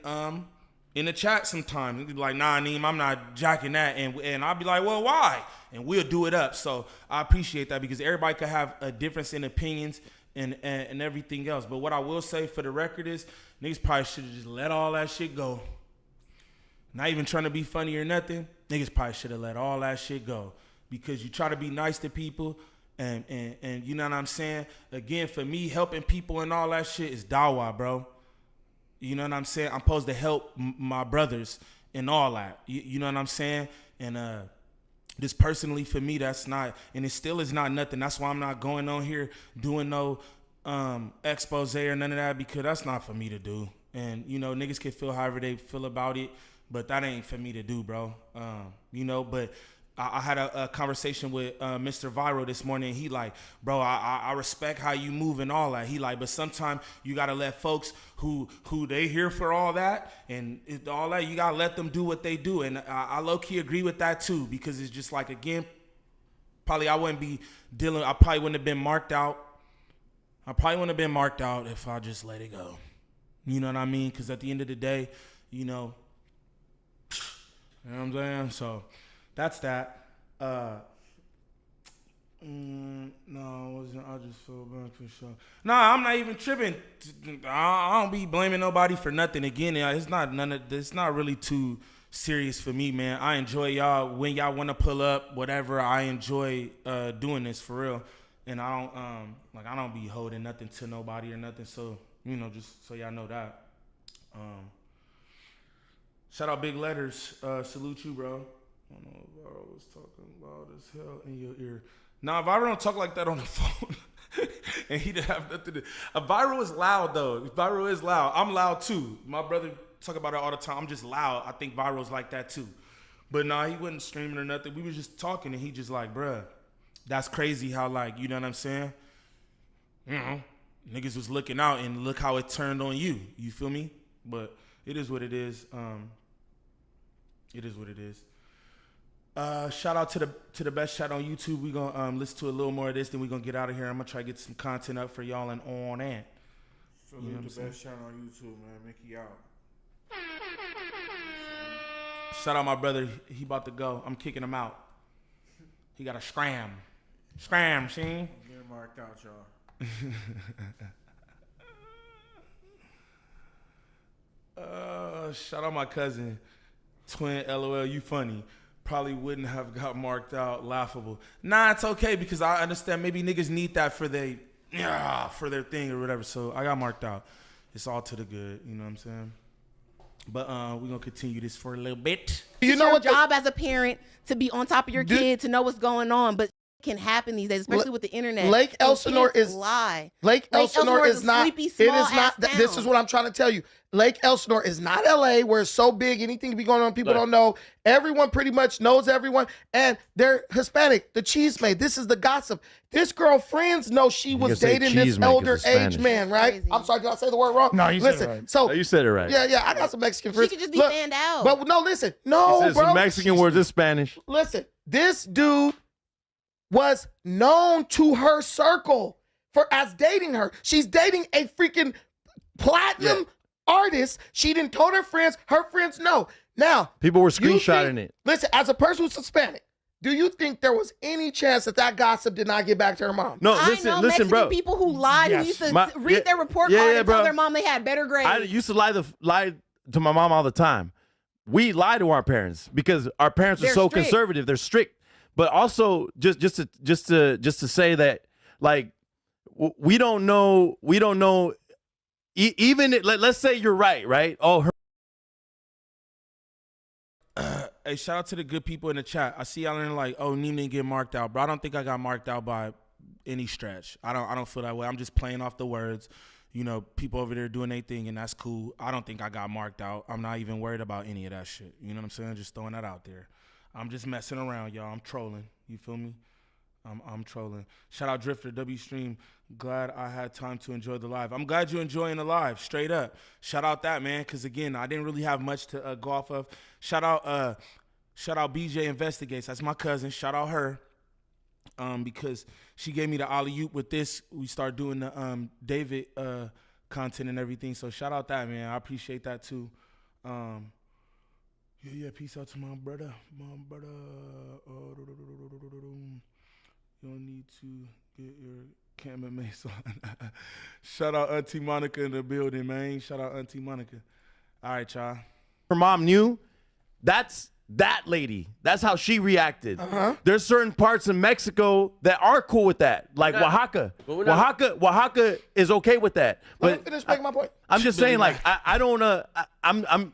the chat sometimes. You'd be like, nah, Neem, I'm not jacking that. And I'll be like, well, why? And we'll do it up. So I appreciate that because everybody could have a difference in opinions and everything else. But what I will say for the record is niggas probably should have just let all that shit go. Not even trying to be funny or nothing. Niggas probably should have let all that shit go. Because you try to be nice to people and you know what I'm saying? Again, for me, helping people and all that shit is dawah, bro. You know what I'm saying? I'm supposed to help my brothers and all that. You know what I'm saying? And just personally for me, that's not, and it still is not nothing. That's why I'm not going on here doing no expose or none of that because that's not for me to do. And, you know, niggas can feel however they feel about it, but that ain't for me to do, bro. You know, but I had a conversation with Mr. Viral this morning. He like, bro, I respect how you move and all that. He like, but sometimes you gotta let folks who they here for all that and all that, you gotta let them do what they do. And I low-key agree with that too, because it's just like, again, probably I probably wouldn't have been marked out. I probably wouldn't have been marked out if I just let it go. You know what I mean? Because at the end of the day, you know what I'm saying? So that's that. No, it wasn't. I just feel bad for sure. Nah, I'm not even tripping. I don't be blaming nobody for nothing. Again, it's not really too serious for me, man. I enjoy y'all when y'all want to pull up, whatever. I enjoy doing this for real, and I don't be holding nothing to nobody or nothing. So you know, just so y'all know that. Shout out Big Letters. Salute you, bro. I don't know if Viral was talking loud as hell in your ear. Nah, Viral don't talk like that on the phone. And he didn't have nothing to... Viral is loud, though. Viral is loud. I'm loud, too. My brother talk about it all the time. I'm just loud. I think Viral's like that, too. But nah, he wasn't screaming or nothing. We was just talking, and he just like, bruh, that's crazy how, like, you know what I'm saying? You know, niggas was looking out, and look how it turned on you. You feel me? But it is what it is. It is what it is. Shout out to the best chat on YouTube. We gonna listen to a little more of this, then we gonna get out of here. I'm gonna try to get some content up for y'all and on that. Salute you know the best chat on YouTube, man. Mickey out. Shout out my brother. He about to go. I'm kicking him out. He got to scram, see? I'm getting marked out, y'all. Shout out my cousin, twin. LOL, you funny. Probably wouldn't have got marked out. Laughable. Nah, it's okay because I understand maybe niggas need that for their thing or whatever. So I got marked out. It's all to the good. You know what I'm saying? But we're going to continue this for a little bit. You know what? Job as a parent to be on top of your kid, to know what's going on. But it can happen these days, especially with the internet. Lake Elsinore is Lake Elsinore is not. It is not. This is what I'm trying to tell you. Lake Elsinore is not LA, where it's so big. Anything to be going on, people don't know. Everyone pretty much knows everyone, and they're Hispanic. The cheese maid. This is the gossip. This girl friends know she was dating this elder age man, right? I'm sorry, did I say the word wrong? No, you listen, said it right. So no, you said it right. Yeah, I got some Mexican friends. She could just be fanned out. But no, listen, no, bro. Some Mexican words is Spanish. Listen, this dude was known to her circle as dating her. She's dating a freaking platinum artist. She didn't told her friends. Her friends know. Now, people were screenshotting it. Listen, as a person who's Hispanic, do you think there was any chance that gossip did not get back to her mom? No, listen, listen, Mexican bro. people who lied, who used to read their report card and tell their mom they had better grades. I used to lie to my mom all the time. We lie to our parents because our parents are so conservative. They're strict. But also, just to say that, like, we don't know. Even let's say you're right? Oh, hey, shout out to the good people in the chat. I see y'all in like, oh, Neem didn't get marked out, bro. I don't think I got marked out by any stretch. I don't feel that way. I'm just playing off the words. you know, people over there doing their thing, and that's cool. I don't think I got marked out. I'm not even worried about any of that shit. You know what I'm saying? Just throwing that out there. I'm just messing around, y'all. I'm trolling. You feel me? I'm trolling. Shout out Drifter, W Stream. Glad I had time to enjoy the live. I'm glad you're enjoying the live, straight up. Shout out that, man, because, again, I didn't really have much to go off of. Shout out BJ Investigates. That's my cousin. Shout out her because she gave me the alley-oop with this. We start doing the David content and everything. So shout out that, man. I appreciate that, too. Yeah, peace out to my brother. You don't need to get your camera mace on. Shout out Auntie Monica in the building, man. Shout out Auntie Monica. All right, y'all. Her mom knew. That's that lady. That's how she reacted. There's certain parts in Mexico that are cool with that, like Oaxaca. Oaxaca is okay with that. Let me But finish making my point. I'm just saying, like, I don't I'm.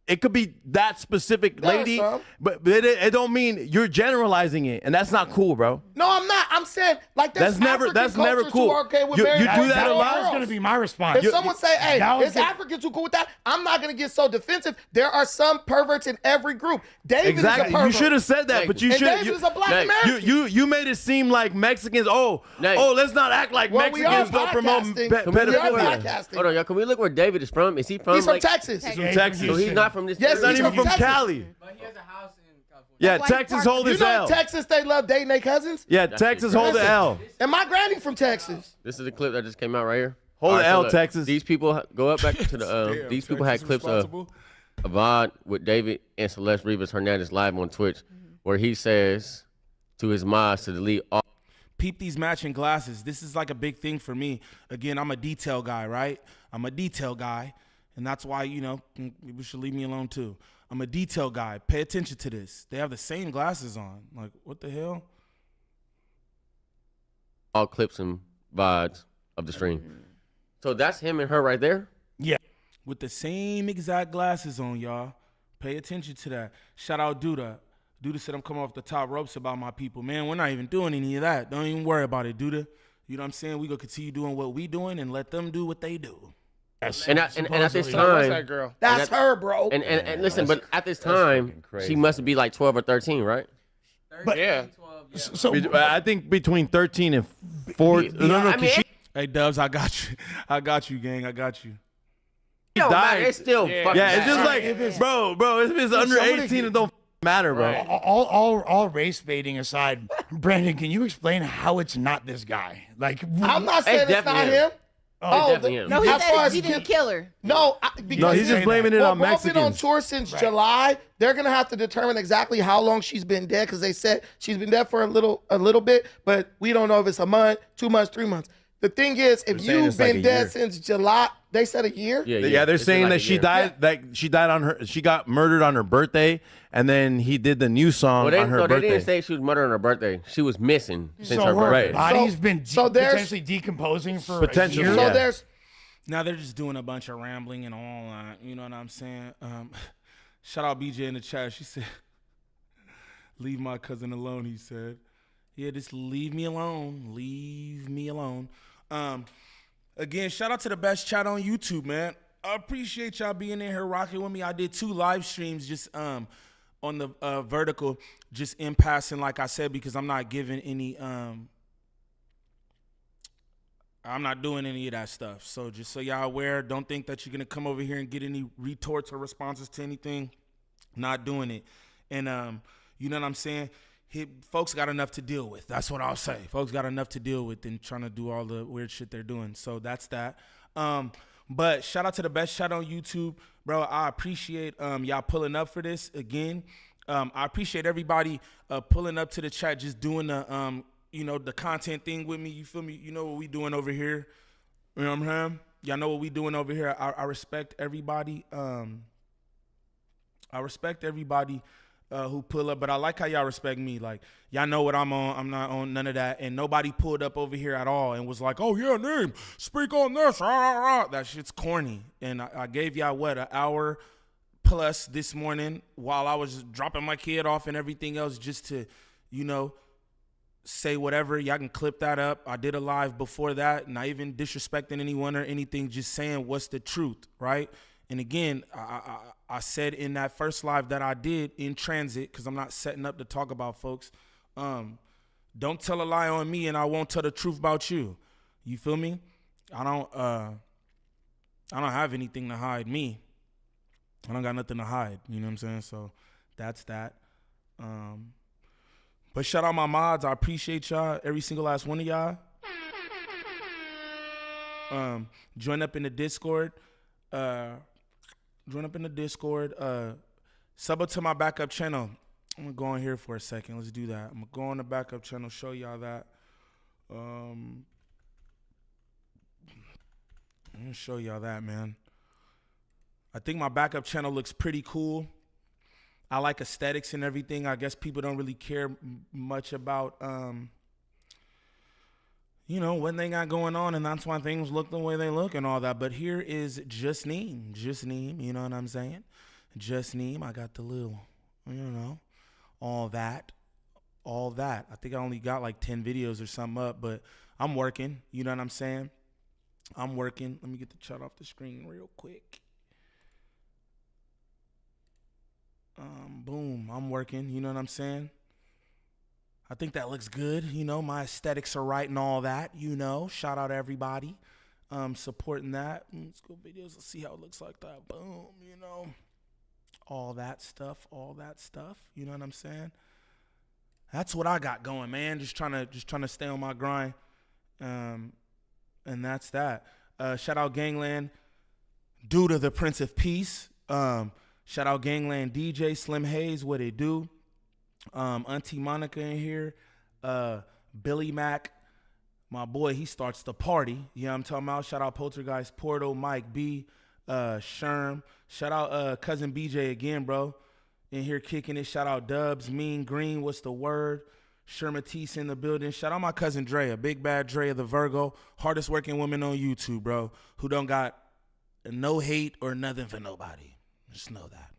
It could be that specific lady, but it don't mean you're generalizing it, and that's not cool, bro. No, I'm not. I'm saying like That's never cool. Who are okay with You marrying do that a girls. lot. That's going to be my response. If someone say, hey, it's gonna- Africans who cool with that, I'm not going to get so defensive. There are some perverts in every group. David Exactly. is a pervert. You should have said that, but you And should. David is a black American. You made it seem like Mexicans. Let's not act like Well, we Mexicans are don't promote podcasting. pedophilia. Hold on, y'all. Can we look where David is from? Is he from? He's from like, Texas. He's from Texas. So he's not from this. Yes, He's not he's even from Texas. Cali. But he has a house in California. Yeah, That's why Texas he's hold part- his You know L. in Texas, they love dating their cousins. Yeah, Texas hold the L. And my granny from Texas. This is a clip that just came out right here. Hold the so L, look, Texas. These people go up back to the. Damn, these people had Texas clips of responsible. VOD with David and Celeste Rivas Hernandez live on Twitch, where he says to his mods to delete all. Peep these matching glasses. This is like a big thing for me. Again, I'm a detail guy, right? I'm a detail guy, and that's why, you know, people should leave me alone too. I'm a detail guy. Pay attention to this. They have the same glasses on. Like, what the hell? All clips and VODs of the stream. So that's him and her right there. Yeah. With the same exact glasses on, y'all. Pay attention to that. Shout out Duda. Duda said I'm coming off the top ropes about my people. Man, we're not even doing any of that. Don't even worry about it, Duda. You know what I'm saying? We gonna continue doing what we doing and let them do what they do. And at this time, that girl? That's her, bro. And listen, but at this time, she must be like 12 or 13, right? But yeah. So I think between 13 and 14. I mean, Hey, Dubs, I got you. I got you, gang. I got you. He don't died. matter. It's still fucking Yeah, it's just bad. like, If it's- bro, if it's under somebody 18, it don't matter, bro. all race baiting aside, Brandon, can you explain how it's not this guy? Like, I'm not saying it's not him. definitely him. No, he as far said as he didn't kill her. No, because he's just blaming it on Bo's been on Mexicans. tour since July. They're gonna have to determine exactly how long she's been dead because they said she's been dead for a little bit, but we don't know if it's a month, 2 months, 3 months. The thing is, if saying you've it's like been a dead year. since July, they said a year. Yeah, they're saying that she died. That she died on her. She got murdered on her birthday, and then he did the new song Well, on her they birthday. didn't say she was murdered on her birthday. She was missing since so her her birthday. body's been so there's- potentially decomposing for Potentially, a year. So yeah. there's Now they're just doing a bunch of rambling and all that. You know what I'm saying? Shout out BJ in the chat. She said, leave my cousin alone, he said. Yeah, just leave me alone. Leave me alone. Again, shout out to the best chat on YouTube, man. I appreciate y'all being in here rocking with me. I did 2 live streams just on the vertical, just in passing, like I said, because I'm not giving any I'm not doing any of that stuff. So just so y'all aware, don't think that you're going to come over here and get any retorts or responses to anything. Not doing it. And you know what I'm saying? Folks got enough to deal with. That's what I'll say. Folks got enough to deal with than trying to do all the weird shit they're doing. So that's that. But shout out to the best chat on YouTube. Bro, I appreciate y'all pulling up for this again. I appreciate everybody pulling up to the chat, just doing the the content thing with me. You feel me? You know what we doing over here. You know what I'm saying? Y'all know what we doing over here. I respect everybody. I respect everybody who pull up, but I like how y'all respect me. Like, y'all know what I'm on. I'm not on none of that. And nobody pulled up over here at all and was like, oh, yeah, name, speak on this. That shit's corny. And I gave y'all, an hour plus this morning while I was dropping my kid off and everything else just to, say whatever. Y'all can clip that up. I did a live before that, not even disrespecting anyone or anything, just saying what's the truth, right? And again, I said in that first live that I did in transit, because I'm not setting up to talk about folks, don't tell a lie on me and I won't tell the truth about you. You feel me? I don't have anything to hide me. I don't got nothing to hide, you know what I'm saying? So that's that. But shout out my mods. I appreciate y'all, every single last one of y'all. Join up in the Discord. Sub up to my backup channel. I'm gonna go on here for a second. Let's do that. I'm gonna go on the backup channel, show y'all that. I'm gonna show y'all that, man. I think my backup channel looks pretty cool. I like aesthetics and everything. I guess people don't really care much about, you know, what they got going on, and that's why things look the way they look and all that. But here is Just Neem, you know what I'm saying? Just Neem. I got the little, you know, all that. I think I only got like 10 videos or something up, but I'm working, you know what I'm saying? I'm working. Let me get the chat off the screen real quick. Boom, I'm working, you know what I'm saying? I think that looks good, you know, my aesthetics are right and all that, you know. Shout out to everybody supporting that. Let's go videos, let's see how it looks like that. Boom, you know. All that stuff, you know what I'm saying? That's what I got going, man. Just trying to stay on my grind. And that's that. Shout out Gangland, Dude of the Prince of Peace. Shout out Gangland DJ, Slim Hayes, what it do? Auntie Monica in here. Billy Mac, my boy, he starts the party. You know what I'm talking about? Shout out Poltergeist Portal, Mike B, Sherm. Shout out Cousin BJ again, bro. In here kicking it. Shout out Dubs, Mean Green, what's the word? Shermatisse in the building. Shout out my cousin Drea, Big Bad Drea, the Virgo, hardest working woman on YouTube, bro, who don't got no hate or nothing for nobody. Just know that.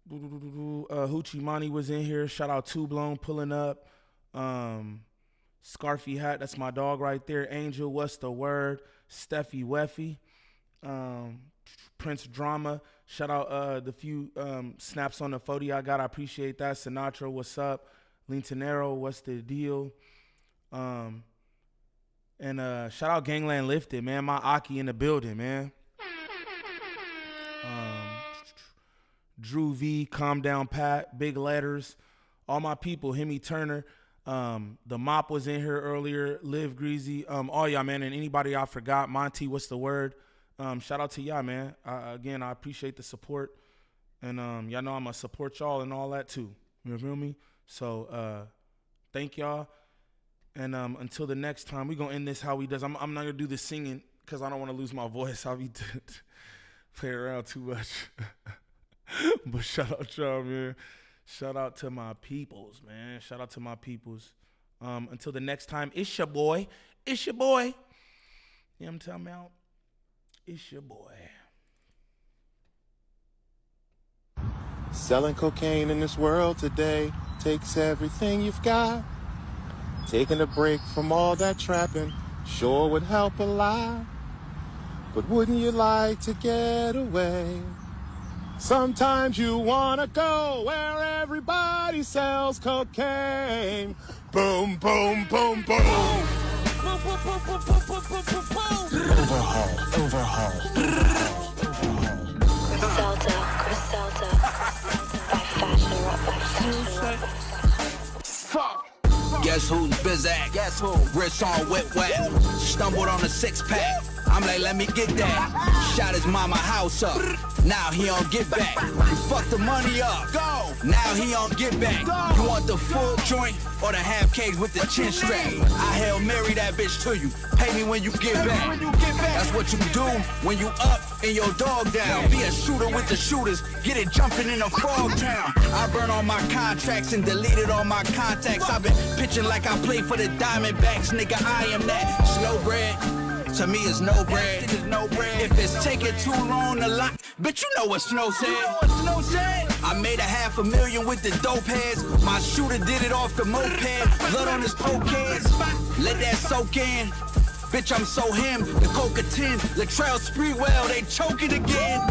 Hoochie Money was in here. Shout out Two Blown pulling up. Scarfy Hat, that's my dog right there. Angel, what's the word? Steffi Weffy. Prince Drama. Shout out the few snaps on the photo I got. I appreciate that. Sinatra, what's up? Lintonero, what's the deal? And shout out Gangland Lifted, man. My Aki in the building, man. Drew V, Calm Down Pat, Big Letters, all my people, Hemi Turner. The Mop was in here earlier, Liv Greasy, all y'all, man, and anybody I forgot. Monty, what's the word? Shout out to y'all, man. Again, I appreciate the support, and y'all know I'm gonna support y'all and all that too. You feel me? So thank y'all, and until the next time, we gonna end this how we does. I'm not gonna do the singing because I don't want to lose my voice. I'll be play around too much. But shout out y'all, man. Shout out to my peoples, man. Shout out to my peoples. Until the next time, it's your boy. It's your boy. You know what I'm talking about? It's your boy. Selling cocaine in this world today takes everything you've got. Taking a break from all that trapping sure would help a lot. But wouldn't you like to get away? Sometimes you wanna go where everybody sells cocaine. Boom, boom, boom, boom. Overhaul. Griselda. By Fashion. Guess who's busy? Guess who? Wrist on whip wet. Stumbled on a 6-pack. I'm like, let me get that. Shot his mama house up. Now he don't get back. You fucked the money up. Go. Now he don't get back. Go. You want the full joint or the half cage with the chin strap? I Hail Mary that bitch to you. Pay me when you get back. That's what you do when you up and your dog down. Be a shooter with the shooters. Get it jumping in a frog town. I burn all my contracts and deleted all my contacts. I've been pitching like I play for the Diamondbacks. Nigga, I am that. Slow bread. To me, it's no bread. If it's taking too long to lock, bitch, you know what Snow said. I made $500,000 with the dope heads. My shooter did it off the moped. Blood on his pokeheads. Let that soak in. Bitch, I'm so him. The Coca 10, Latrell Spreewell, they choking again.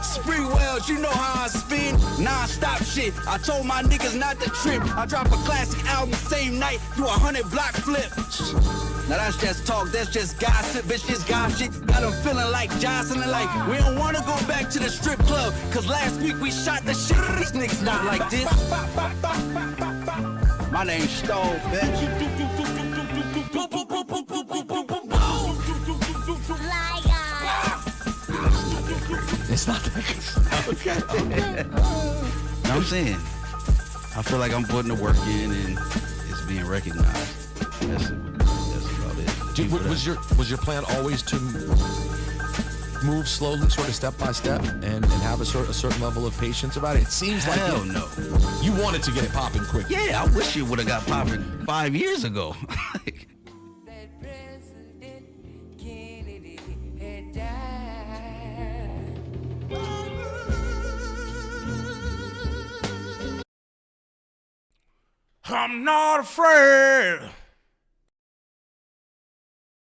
Spreewells, you know how I spin. Non-stop shit. I told my niggas not to trip. I drop a classic album same night, do 100 block flip. Now that's just talk, that's just gossip, bitch, this gossip. Got them feeling like Jocelyn, like we don't wanna go back to the strip club, cause last week we shot the shit. These niggas not like this. My name's Stove, bitch. It's not that good. Okay. No, I'm saying, I feel like I'm putting the work in and it's being recognized. That's about it. Was your plan always to move slowly, sort of step by step, and have a certain level of patience about it? It seems like Hell no. You wanted to get it popping quick. Yeah, I wish it would have got popping 5 years ago. I'm not afraid